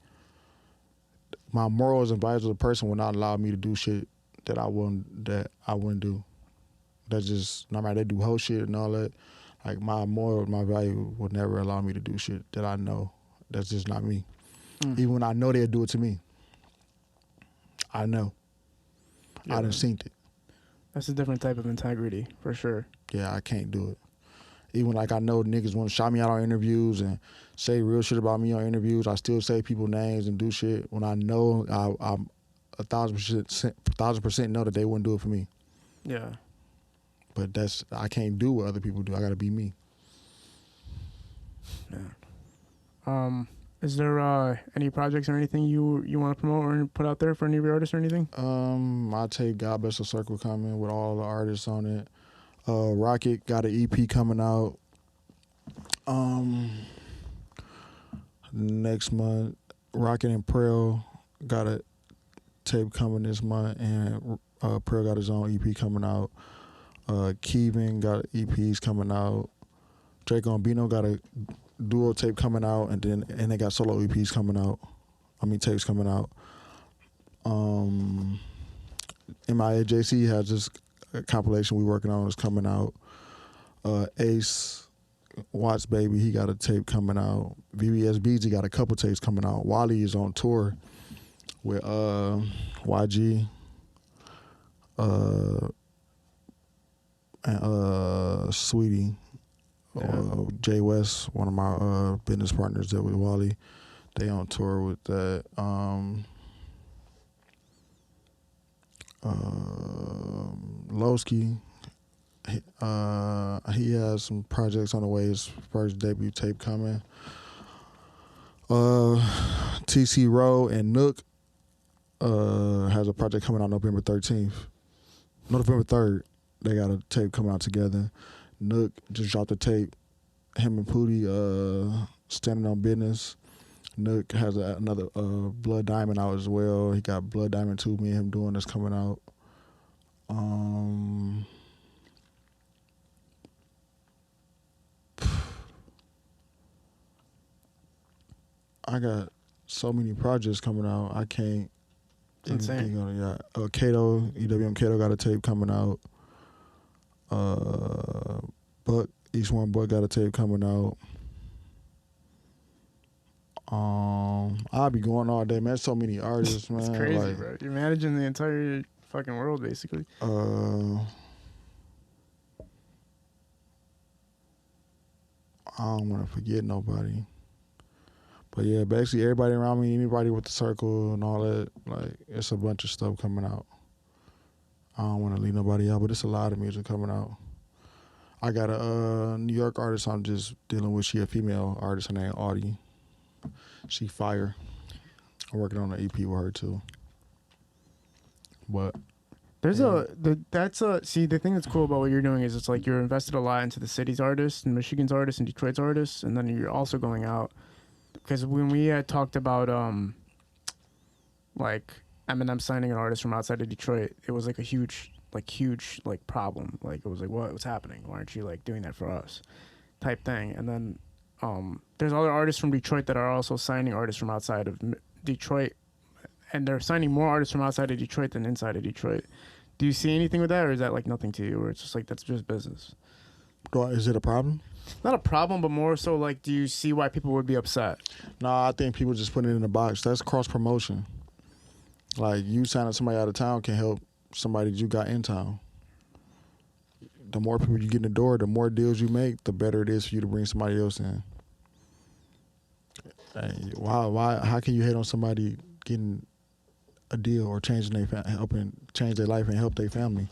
my morals and values as a person will not allow me to do shit that I wouldn't do. That's just, no matter they do whole shit and all that, like, my moral, my value would never allow me to do shit that I know that's just not me. Even when I know they'll do it to me. I know. Yeah, I done seen it. That's a different type of integrity, for sure. Yeah, I can't do it. Even like, I know niggas want to shout me out on interviews and say real shit about me on interviews. I still say people's names and do shit when I know I'm 1,000% know that they wouldn't do it for me. Yeah. But I can't do what other people do. I gotta be me. Yeah. Is there any projects or anything you want to promote or put out there for any of your artists or anything? My tape God Bless the Circle coming with all the artists on it. Rocket got an EP coming out next month. Rocket and Prel got a tape coming this month, and Pearl got his own EP coming out. Keeping got EPs coming out. Drego and Beno got a duo tape coming out, and they got solo EPs coming out. Tapes coming out. MIAJC has this compilation we working on is coming out. Ace Watts Baby, he got a tape coming out. VBS BG got a couple tapes coming out. Wally is on tour with YG and Sweetie. Jay West, one of my business partners there with Wally. They on tour with that. Lowski, he has some projects on the way. His first debut tape coming. TC Rowe and Nique has a project coming out November 13th. November 3rd, they got a tape coming out together. Nique just dropped a tape. Him and Pootie standing on business. Nique has another Blood Diamond out as well. He got Blood Diamond 2, me and him doing this coming out. I got so many projects coming out. I can't even think on it. Yeah. Kato, EWM Kato got a tape coming out. Buck, East One Buck got a tape coming out. I'll be going all day, man. So many artists, man. It's crazy, bro. You're managing the entire fucking world, basically. I don't want to forget nobody. But yeah, basically everybody around me, anybody with the circle and all that, like, it's a bunch of stuff coming out. I don't want to leave nobody out, but it's a lot of music coming out. I got a New York artist I'm just dealing with. She a female artist. Her name Audie. She fire. I'm working on an EP with her too. But there's see, the thing that's cool about what you're doing is it's like you're invested a lot into the city's artists and Michigan's artists and Detroit's artists, and then you're also going out. Because when we had talked about like Eminem signing an artist from outside of Detroit, it was like a huge problem. Like, it was like, what's happening? Why aren't you like doing that for us? Type thing. And then there's other artists from Detroit that are also signing artists from outside of Detroit, and they're signing more artists from outside of Detroit than inside of Detroit. Do you see anything with that, or is that like nothing to you, or it's just like that's just business? Is it a problem? Not a problem, but more so like, do you see why people would be upset? No, I think people just put it in a box. That's cross promotion. Like, you signing somebody out of town can help somebody that you got in town. The more people you get in the door, the more deals you make, the better it is for you to bring somebody else in. Why? How can you hate on somebody getting a deal or helping change their life and help their family?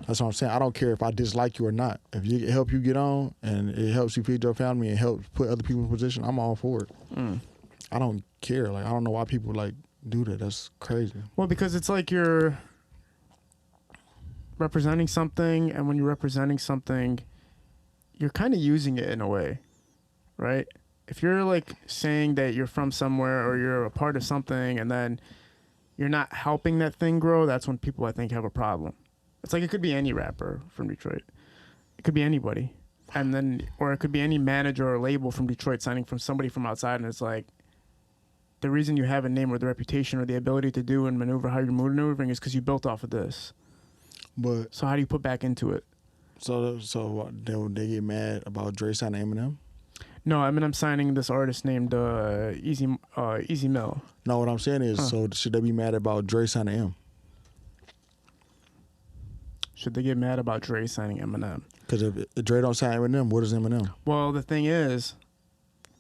That's what I'm saying. I don't care if I dislike you or not. If it help you get on and it helps you feed your family and helps put other people in position, I'm all for it. I don't care. Like, I don't know why people like do that. That's crazy. Well, because it's like you're representing something, and when you're representing something, you're kind of using it in a way, right? If you're like saying that you're from somewhere or you're a part of something and then you're not helping that thing grow, that's when people, I think, have a problem. It's like, it could be any rapper from Detroit. It could be anybody. And then, or it could be any manager or label from Detroit signing from somebody from outside, and it's like, the reason you have a name or the reputation or the ability to do and maneuver how you're maneuvering is because you built off of this. But so how do you put back into it? So they get mad about Dre signing Eminem? No, Eminem signing this artist named Easy Mill. No, what I'm saying is, so should they be mad about Dre signing M? Should they get mad about Dre signing Eminem? Because if Dre don't sign Eminem, what is Eminem? Well, the thing is,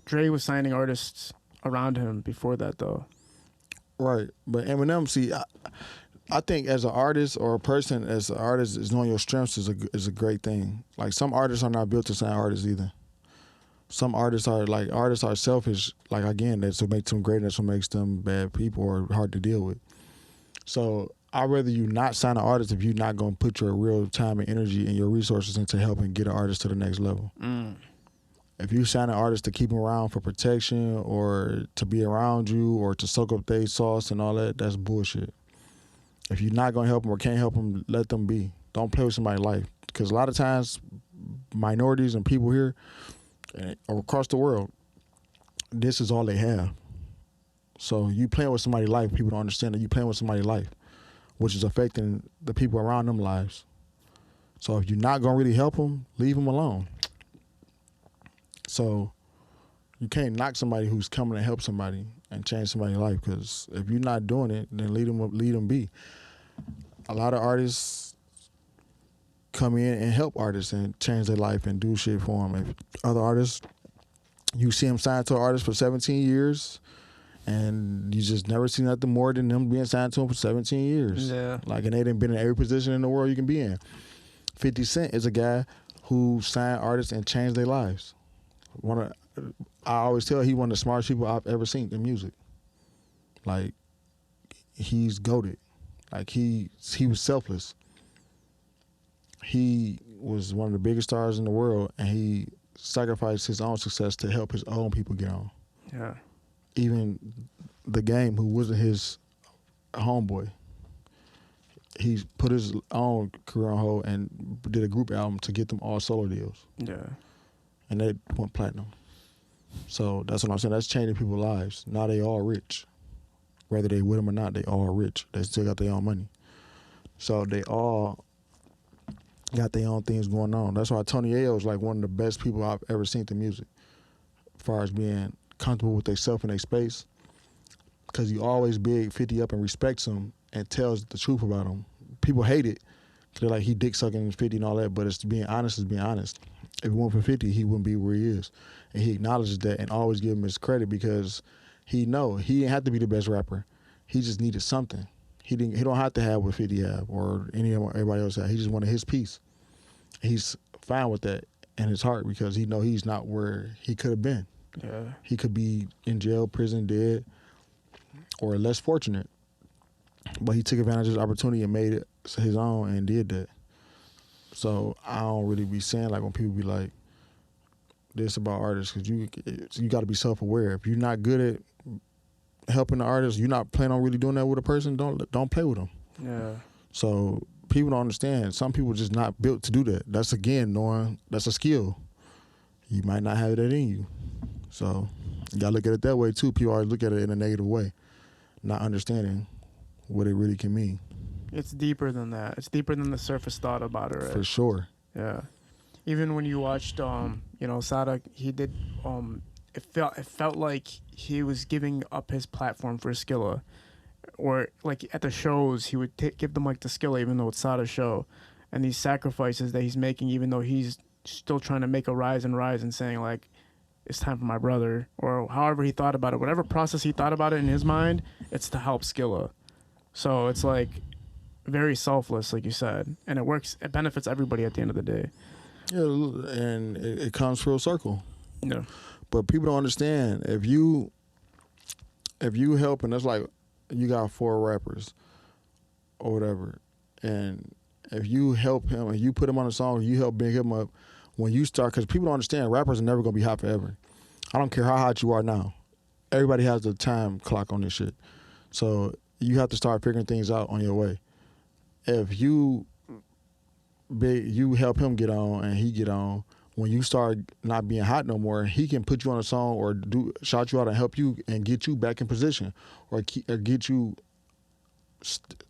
Dre was signing artists around him before that, though. Right, but Eminem, see, I think as an artist or a person, as an artist, is knowing your strengths is a great thing. Like, some artists are not built to sign artists either. Some artists are selfish. Like, again, that's what makes them great. That's what makes them bad people or hard to deal with. So I'd rather you not sign an artist if you're not going to put your real time and energy and your resources into helping get an artist to the next level. If you sign an artist to keep them around for protection or to be around you or to soak up their sauce and all that, that's bullshit. If you're not gonna help them or can't help them, let them be. Don't play with somebody's life, because a lot of times minorities and people here or across the world, this is all they have. So you playing with somebody's life, people don't understand that you playing with somebody's life, which is affecting the people around them lives. So if you're not gonna really help them, leave them alone. So you can't knock somebody who's coming to help somebody and change somebody's life, because if you're not doing it, then lead them be. A lot of artists come in and help artists and change their life and do shit for them. If other artists, you see them signed to an artist for 17 years, and you just never see nothing more than them being signed to him for 17 years. Yeah. Like, and they done been in every position in the world you can be in. 50 Cent is a guy who signed artists and changed their lives. I always tell he one of the smartest people I've ever seen in music. Like, he's goated. Like, he was selfless. He was one of the biggest stars in the world, and he sacrificed his own success to help his own people get on. Yeah. Even The Game, who wasn't his homeboy, he put his own career on hold and did a group album to get them all solo deals. Yeah. And they went platinum. So that's what I'm saying. That's changing people's lives. Now they all rich. Whether they with them or not, they all rich. They still got their own money. So they all got their own things going on. That's why Tony Ayo is like one of the best people I've ever seen in music, as far as being comfortable with themselves and their space. Because he always big 50 up and respects him and tells the truth about him. People hate it. They're like, he dick sucking 50 and all that, but it's being honest is being honest. If it weren't for 50, he wouldn't be where he is. And he acknowledges that and always give him his credit, because he didn't have to be the best rapper. He just needed something. He don't have to have what 50 have or everybody else have. He just wanted his piece. He's fine with that in his heart, because he know he's not where he could have been. Yeah. He could be in jail, prison, dead, or less fortunate. But he took advantage of his opportunity and made it his own and did that. So I don't really be saying, like, when people be like, this about artists, because you got to be self-aware. If you're not good at helping the artist, you're not planning on really doing that with a person, don't play with them. Yeah. So people don't understand. Some people just not built to do that. That's, again, knowing that's a skill. You might not have that in you. So you got to look at it that way, too. People always look at it in a negative way, not understanding what it really can mean. It's deeper than that. It's deeper than the surface thought about it. Right? For sure. Yeah. Even when you watched, Sada, he did. It felt like he was giving up his platform for Skilla, or like at the shows he would give them like the Skilla, even though it's Sada's show, and these sacrifices that he's making, even though he's still trying to make a rise and saying like, it's time for my brother, or however he thought about it, whatever process he thought about it in his mind, it's to help Skilla. So it's like very selfless, like you said, and it works. It benefits everybody at the end of the day. Yeah, and it comes full circle. Yeah. But people don't understand, if you help, and that's like you got 4 rappers or whatever, and if you help him and you put him on a song, you help bring him up, when you start, because people don't understand, rappers are never going to be hot forever. I don't care how hot you are now. Everybody has the time clock on this shit. So you have to start figuring things out on your way. If you help him get on and he get on, when you start not being hot no more, he can put you on a song or shout you out and help you and get you back in position, or get you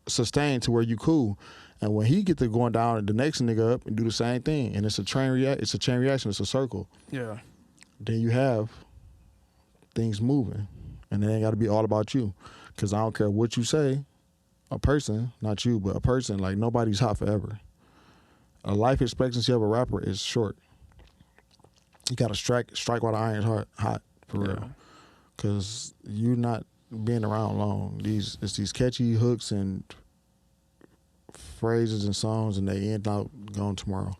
sustained to where you cool. And when he get to going down, the next nigga up and do the same thing, and it's a chain reaction. It's a circle. Yeah. Then you have things moving, and it ain't got to be all about you. Because I don't care what you say, a person, not you, but a person, like, nobody's hot forever. A life expectancy of a rapper is short. You got to strike while the iron's hot, for real. Because you're not being around long. It's these catchy hooks and phrases and songs, and they end out gone tomorrow.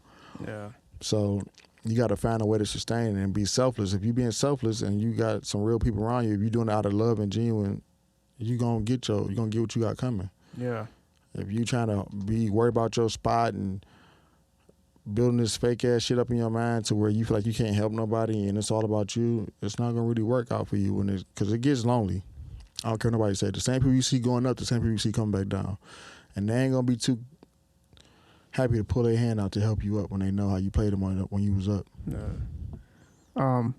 Yeah. So you got to find a way to sustain it and be selfless. If you're being selfless and you got some real people around you, if you're doing it out of love and genuine, you're gonna get what you got coming. Yeah. If you trying to be worried about your spot and building this fake ass shit up in your mind to where you feel like you can't help nobody and it's all about you, it's not gonna really work out for you because it gets lonely. I don't care what nobody say. The same people you see going up, the same people you see coming back down. And they ain't gonna be too happy to pull their hand out to help you up when they know how you played them when you was up. Yeah.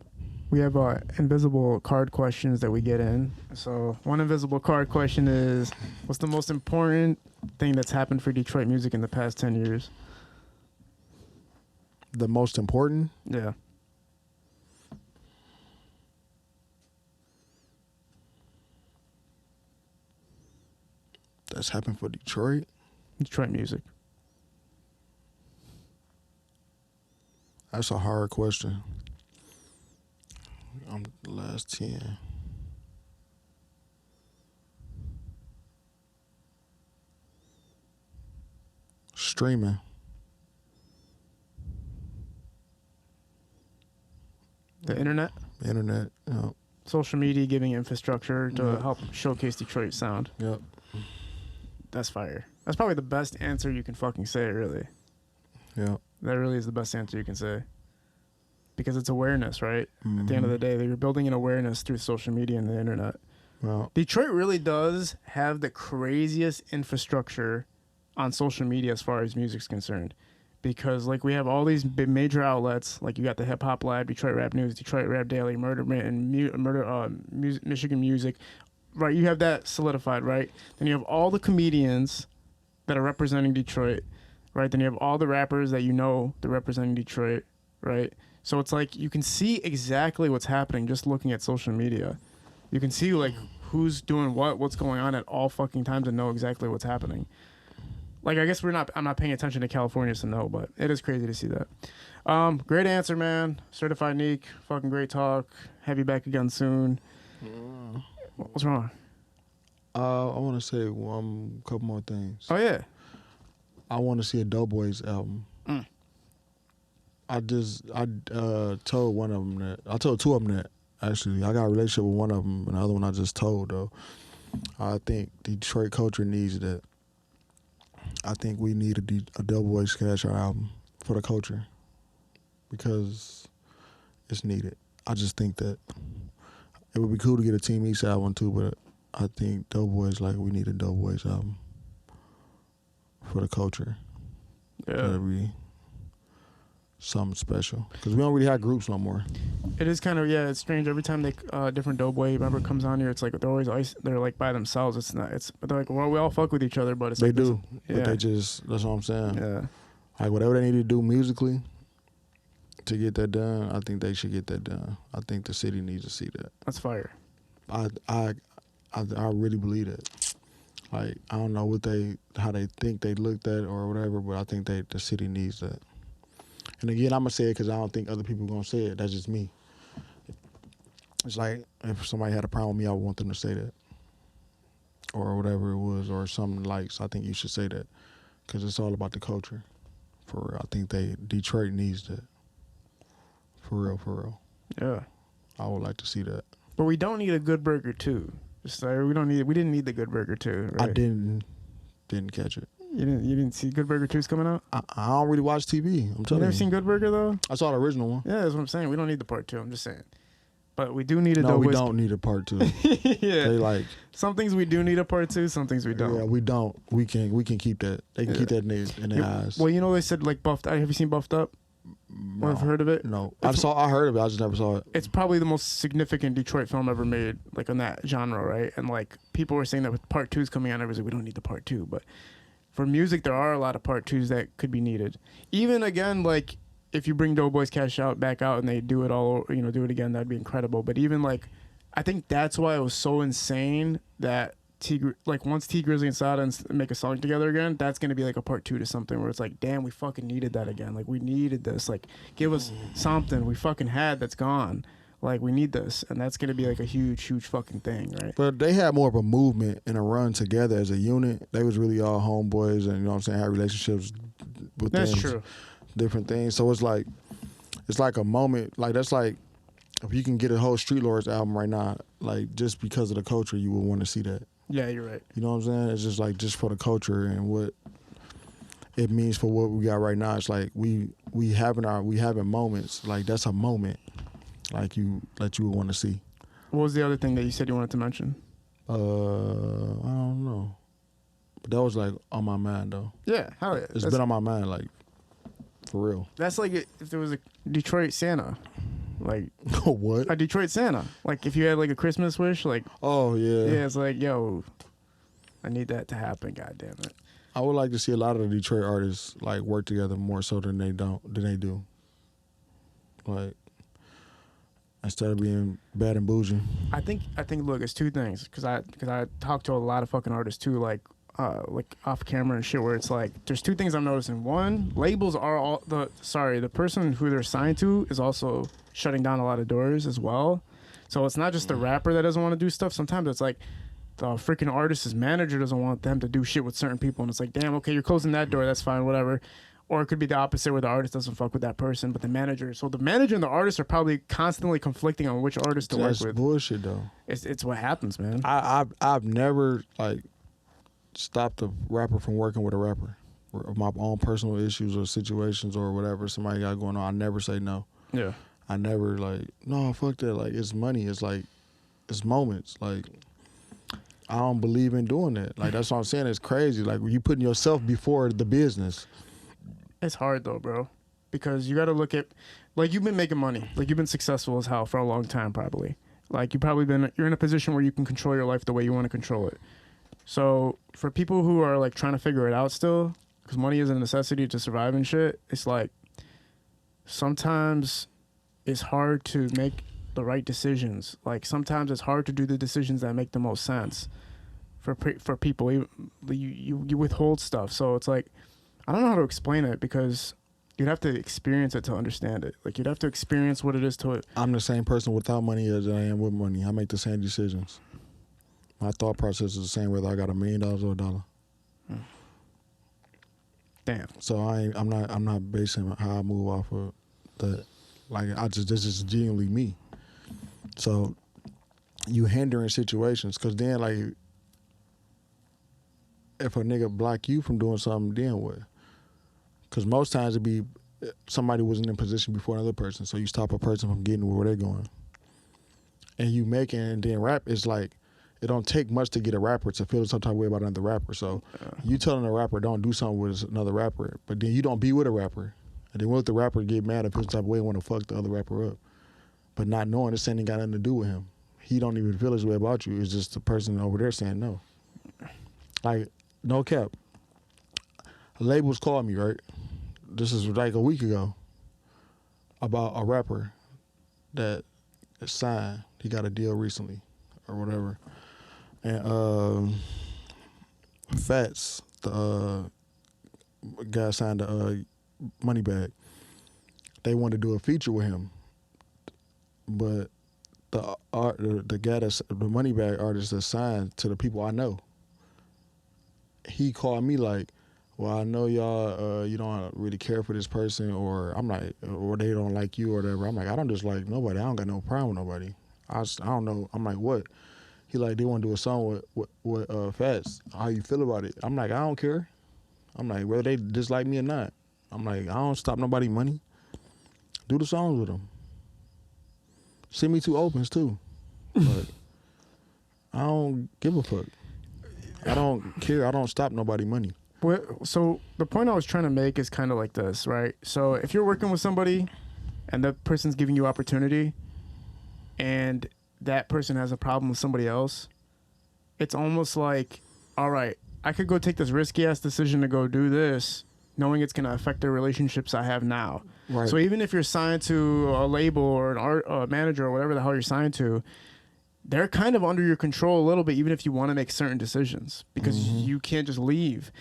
We have invisible card questions that we get in. So one invisible card question is, what's the most important thing that's happened for Detroit music in the past 10 years? The most important? Yeah. That's happened for Detroit? Detroit music. That's a hard question. I'm the last 10. Streaming. The internet? The internet, yep. Social media giving infrastructure to help showcase Detroit sound. Yep. That's fire. That's probably the best answer you can fucking say, really. Yeah. That really is the best answer you can say. Because it's awareness, right? Mm-hmm. At the end of the day, you're building an awareness through social media and the internet. Well, Detroit really does have the craziest infrastructure on social media as far as music's concerned. Because like we have all these big major outlets, like you got the Hip Hop Lab, Detroit Rap News, Detroit Rap Daily, Michigan Music, right? You have that solidified, right? Then you have all the comedians that are representing Detroit, right? Then you have all the rappers that you know they're representing Detroit, right? So it's like you can see exactly what's happening just looking at social media. You can see like who's doing what's going on at all fucking times and know exactly what's happening. Like, I guess I'm not paying attention to California, so no, but it is crazy to see that. Great answer, man. Certified Nique. Fucking great talk. Have you back again soon. What's wrong? I want to say couple more things. Oh, yeah. I want to see a Doughboyz album. I told one of them that. I told two of them that, actually. I got a relationship with one of them, and the other one I just told, though. I think Detroit culture needs that. I think we need a Doughboyz Cash Out album for the culture because it's needed. I just think that it would be cool to get a Team East album too, but I think Doughboyz, like, we need a Doughboyz album for the culture. Yeah. That'd be something special because we don't really have groups no more. It is kind of, yeah, it's strange. Every time they different Doughboy member comes on here, it's like they're always they're like by themselves. It's not. But they're like, well, we all fuck with each other, but it's They like do, yeah. but they just, that's what I'm saying. Yeah. Like whatever they need to do musically to get that done, I think they should get that done. I think the city needs to see that. That's fire. I really believe that. Like, I don't know how they think they looked at or whatever, but I think the city needs that. And again, I'm gonna say it because I don't think other people are gonna say it. That's just me. It's like if somebody had a problem with me, I would want them to say that, or whatever it was, or something like. So I think you should say that because it's all about the culture. For real, I think Detroit needs that. For real. Yeah. I would like to see that. But we don't need a Good Burger too. Just like, we didn't need the Good Burger too. Right? I didn't catch it. You didn't see Good Burger 2's coming out? I don't really watch TV. I'm telling you. You never seen Good Burger though? I saw the original one. Yeah, that's what I'm saying. We don't need the part 2. I'm just saying. But we do need a Doughboyz. No, we don't need a part 2. Yeah. They like some things we do need a part 2, some things we don't. Yeah, we don't. We can keep that. They can keep that in their eyes. Well, you know they said like Buffed. Have you seen Buffed Up? No, Or have heard of it? No. I heard of it. I just never saw it. It's probably the most significant Detroit film ever made, like in that genre, right? And like people were saying that with part 2's coming out, everyone's like, we don't need the part 2, but for music, there are a lot of part 2s that could be needed. Even again, like if you bring Doughboyz Cash Out back out and they do it all, do it again, that'd be incredible. But even like, I think that's why it was so insane that once T Grizzly and Sada make a song together again, that's gonna be like a part 2 to something where it's like, damn, we fucking needed that again. Like we needed this. Like give us something we fucking had that's gone. Like we need this, and that's gonna be like a huge fucking thing, right? But they had more of a movement and a run together as a unit. They was really all homeboys, and you know what I'm saying, had relationships with That's them, true. different things. So it's like a moment. Like that's like if you can get a whole Street Lords album right now, like just because of the culture, you would want to see that. Yeah, you're right. You know what I'm saying? It's just like just for the culture and what it means for what we got right now. It's like we having moments. Like that's a moment. Like you would want to see. What was the other thing that you said you wanted to mention? I don't know. But that was like on my mind though. Yeah, hell yeah. It's been on my mind, like, for real. That's like if there was a Detroit Santa. Like what? A Detroit Santa. Like if you had like a Christmas wish, like oh yeah. Yeah, it's like, yo, I need that to happen, god damn it. I would like to see a lot of the Detroit artists like work together more so than they do. Like instead of being bad and bougie. I think look, it's two things because I talk to a lot of fucking artists too, like off camera and shit, where it's like there's two things I'm noticing. One, labels are the person who they're signed to is also shutting down a lot of doors as well. So it's not just the rapper that doesn't want to do stuff. Sometimes it's like the freaking artist's manager doesn't want them to do shit with certain people, and it's like, damn, okay, you're closing that door, that's fine, whatever. Or it could be the opposite, where the artist doesn't fuck with that person, but the manager. So the manager and the artist are probably constantly conflicting on which artist to work with. That's bullshit though. It's what happens, man. I've never like stopped a rapper from working with a rapper. Of my own personal issues or situations or whatever somebody got going on, I never say no. Yeah. I never like, no, fuck that. Like, it's money. It's like, it's moments. Like, I don't believe in doing that. Like, that's what I'm saying. It's crazy. Like, you putting yourself before the business. It's hard though, bro, because you got to look at, like, you've been making money. Like, you've been successful as hell for a long time, probably. Like, you're in a position where you can control your life the way you want to control it. So for people who are like trying to figure it out still, because money is a necessity to survive and shit, it's like sometimes it's hard to make the right decisions. Like sometimes it's hard to do the decisions that make the most sense for people. You withhold stuff. So it's like, I don't know how to explain it because you'd have to experience it to understand it. Like you'd have to experience what it is to it. I'm the same person without money as I am with money. I make the same decisions. My thought process is the same whether I got $1 million or $1. Damn. So I'm not basing how I move off of that. Like this is genuinely me. So you hindering situations, cause then like if a nigga block you from doing something, then what? Cause most times it be somebody wasn't in position before another person, so you stop a person from getting where they're going. And you making, and then rap is like, it don't take much to get a rapper to feel some type of way about another rapper. So you telling a rapper don't do something with another rapper, but then you don't be with a rapper. And then what if the rapper get mad and feel some type of way and want to fuck the other rapper up? But not knowing this ain't got nothing to do with him. He don't even feel his way about you. It's just the person over there saying no. Like, no cap. Labels called me, right? This is like a week ago, about a rapper that signed. He got a deal recently or whatever. And Fats, the guy signed a Money Bag. They wanted to do a feature with him, but the guy that's the Money Bag artist that signed to the people I know, he called me like, well, I know y'all you don't really care for this person, or I'm like, or they don't like you or whatever. I'm like, I don't dislike nobody. I don't got no problem with nobody. I don't know. I'm like, what? He like, they want to do a song with Fats. How you feel about it? I'm like, I don't care. I'm like, whether they dislike me or not. I'm like, I don't stop nobody money. Do the songs with them. Send me 2 opens too. But I don't give a fuck. I don't care. I don't stop nobody money. So the point I was trying to make is kind of like this, right? So if you're working with somebody and that person's giving you opportunity and that person has a problem with somebody else, it's almost like, all right, I could go take this risky ass decision to go do this, knowing it's going to affect the relationships I have now. Right. So even if you're signed to a label or a manager or whatever the hell you're signed to, they're kind of under your control a little bit, even if you want to make certain decisions, because you can't just leave.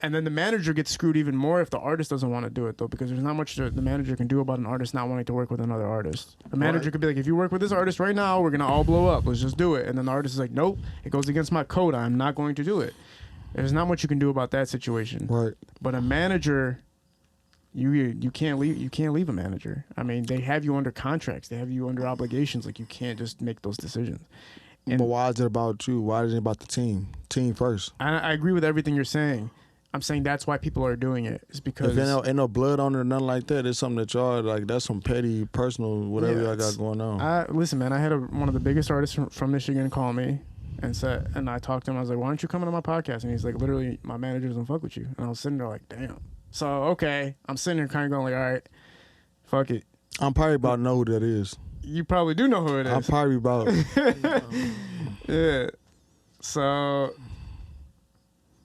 And then the manager gets screwed even more if the artist doesn't want to do it, though, because there's not much the manager can do about an artist not wanting to work with another artist. The manager could be like, if you work with this artist right now, we're going to all blow up. Let's just do it. And then the artist is like, nope, it goes against my code. I'm not going to do it. There's not much you can do about that situation. Right. But a manager, you can't leave. You can't leave a manager. I mean, they have you under contracts. They have you under obligations. Like, you can't just make those decisions. And but why is it about you? Why is it about the team? Team first. I agree with everything you're saying. I'm saying that's why people are doing it. It's because if ain't no blood on it or nothing like that. It's something that y'all like. That's some petty, personal, whatever y'all got going on. Listen, man. I had one of the biggest artists from Michigan call me, And I talked to him. I was like, why don't you come on my podcast? And he's like, literally, my manager doesn't fuck with you. And I was sitting there like, damn. So, okay. I'm sitting there kind of going like, all right, fuck it. I'm probably about to know who that is. You probably do know who it is. I'm probably about. Yeah. So,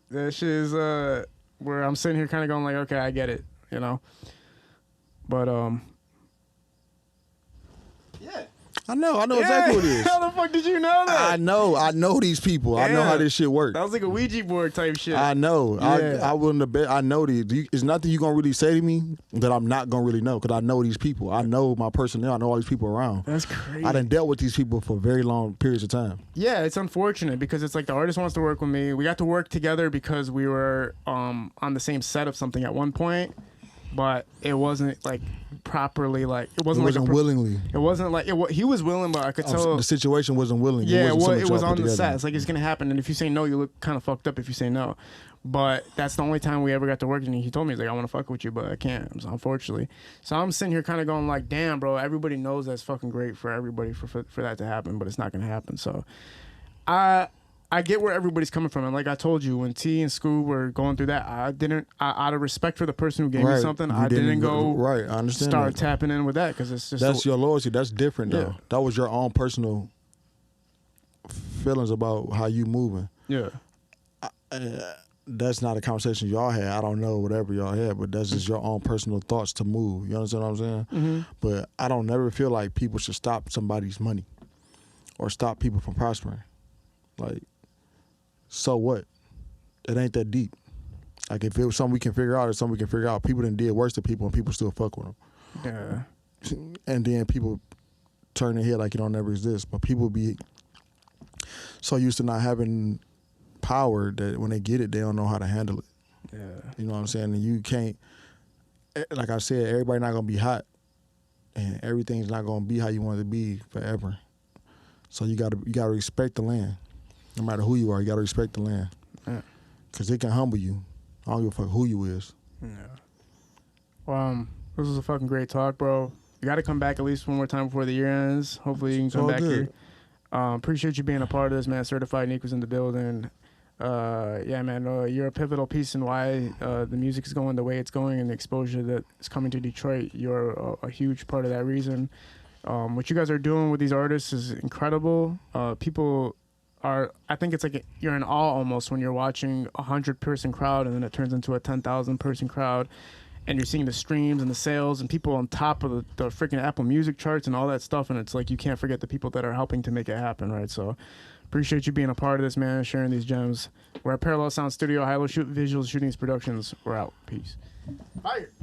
that shit is where I'm sitting here kind of going like, okay, I get it, you know? But, yeah. I know exactly what it is. How the fuck did you know that? I know these people. I know how this shit works. That was like a Ouija board type shit. I know. Yeah. I wouldn't have bet. I know these. It's nothing you gonna really say to me that I'm not gonna really know because I know these people. I know my personnel. I know all these people around. That's crazy. I done dealt with these people for very long periods of time. Yeah, it's unfortunate because it's like the artist wants to work with me. We got to work together because we were on the same set of something at one point, but it wasn't like properly like it wasn't willingly. It wasn't like he was willing, but I could tell the situation wasn't willing. Yeah, it was on the set. It's like it's gonna happen, and if you say no, you look kind of fucked up if you say no. But that's the only time we ever got to work, and he told me he's like, I want to fuck with you, but I can't, unfortunately. So I'm sitting here kind of going like, damn, bro, everybody knows that's fucking great for everybody for that to happen, but it's not gonna happen. So I get where everybody's coming from, and like I told you, when T and Scoo were going through that, out of respect for the person who gave me something, I didn't go right. I understand. Start tapping in with that because it's just that's your loyalty. That's different though. Yeah. That was your own personal feelings about how you moving. Yeah. That's not a conversation y'all had. I don't know whatever y'all had, but that's just your own personal thoughts to move. You understand what I'm saying? Mm-hmm. But I don't never feel like people should stop somebody's money or stop people from prospering. Like. So what? It ain't that deep. Like if it was something we can figure out, it's something we can figure out. People done did worse to people and people still fuck with them. Yeah. And then people turn their head like you don't ever exist. But people be so used to not having power that when they get it, they don't know how to handle it. Yeah. You know what I'm saying? And you can't, like I said, everybody not gonna be hot. And everything's not gonna be how you want it to be forever. So you gotta respect the land. No matter who you are, you gotta respect the land. Yeah. Cause it can humble you. I don't give a fuck who you is. Yeah. Well, this was a fucking great talk, bro. You gotta come back at least one more time before the year ends. Hopefully you can come back here. Appreciate you being a part of this, man. Certified Nique was in the building. Yeah, man, you're a pivotal piece in why the music is going the way it's going and the exposure that is coming to Detroit. You're a huge part of that reason. What you guys are doing with these artists is incredible. People I think it's like you're in awe almost when you're watching 100-person crowd and then it turns into a 10,000-person crowd and you're seeing the streams and the sales and people on top of the freaking Apple Music charts and all that stuff, and it's like you can't forget the people that are helping to make it happen, right? So appreciate you being a part of this, man, sharing these gems. We're at Parallel Sound Studio, Hilo Visuals Shootings Productions. We're out. Peace. Fire.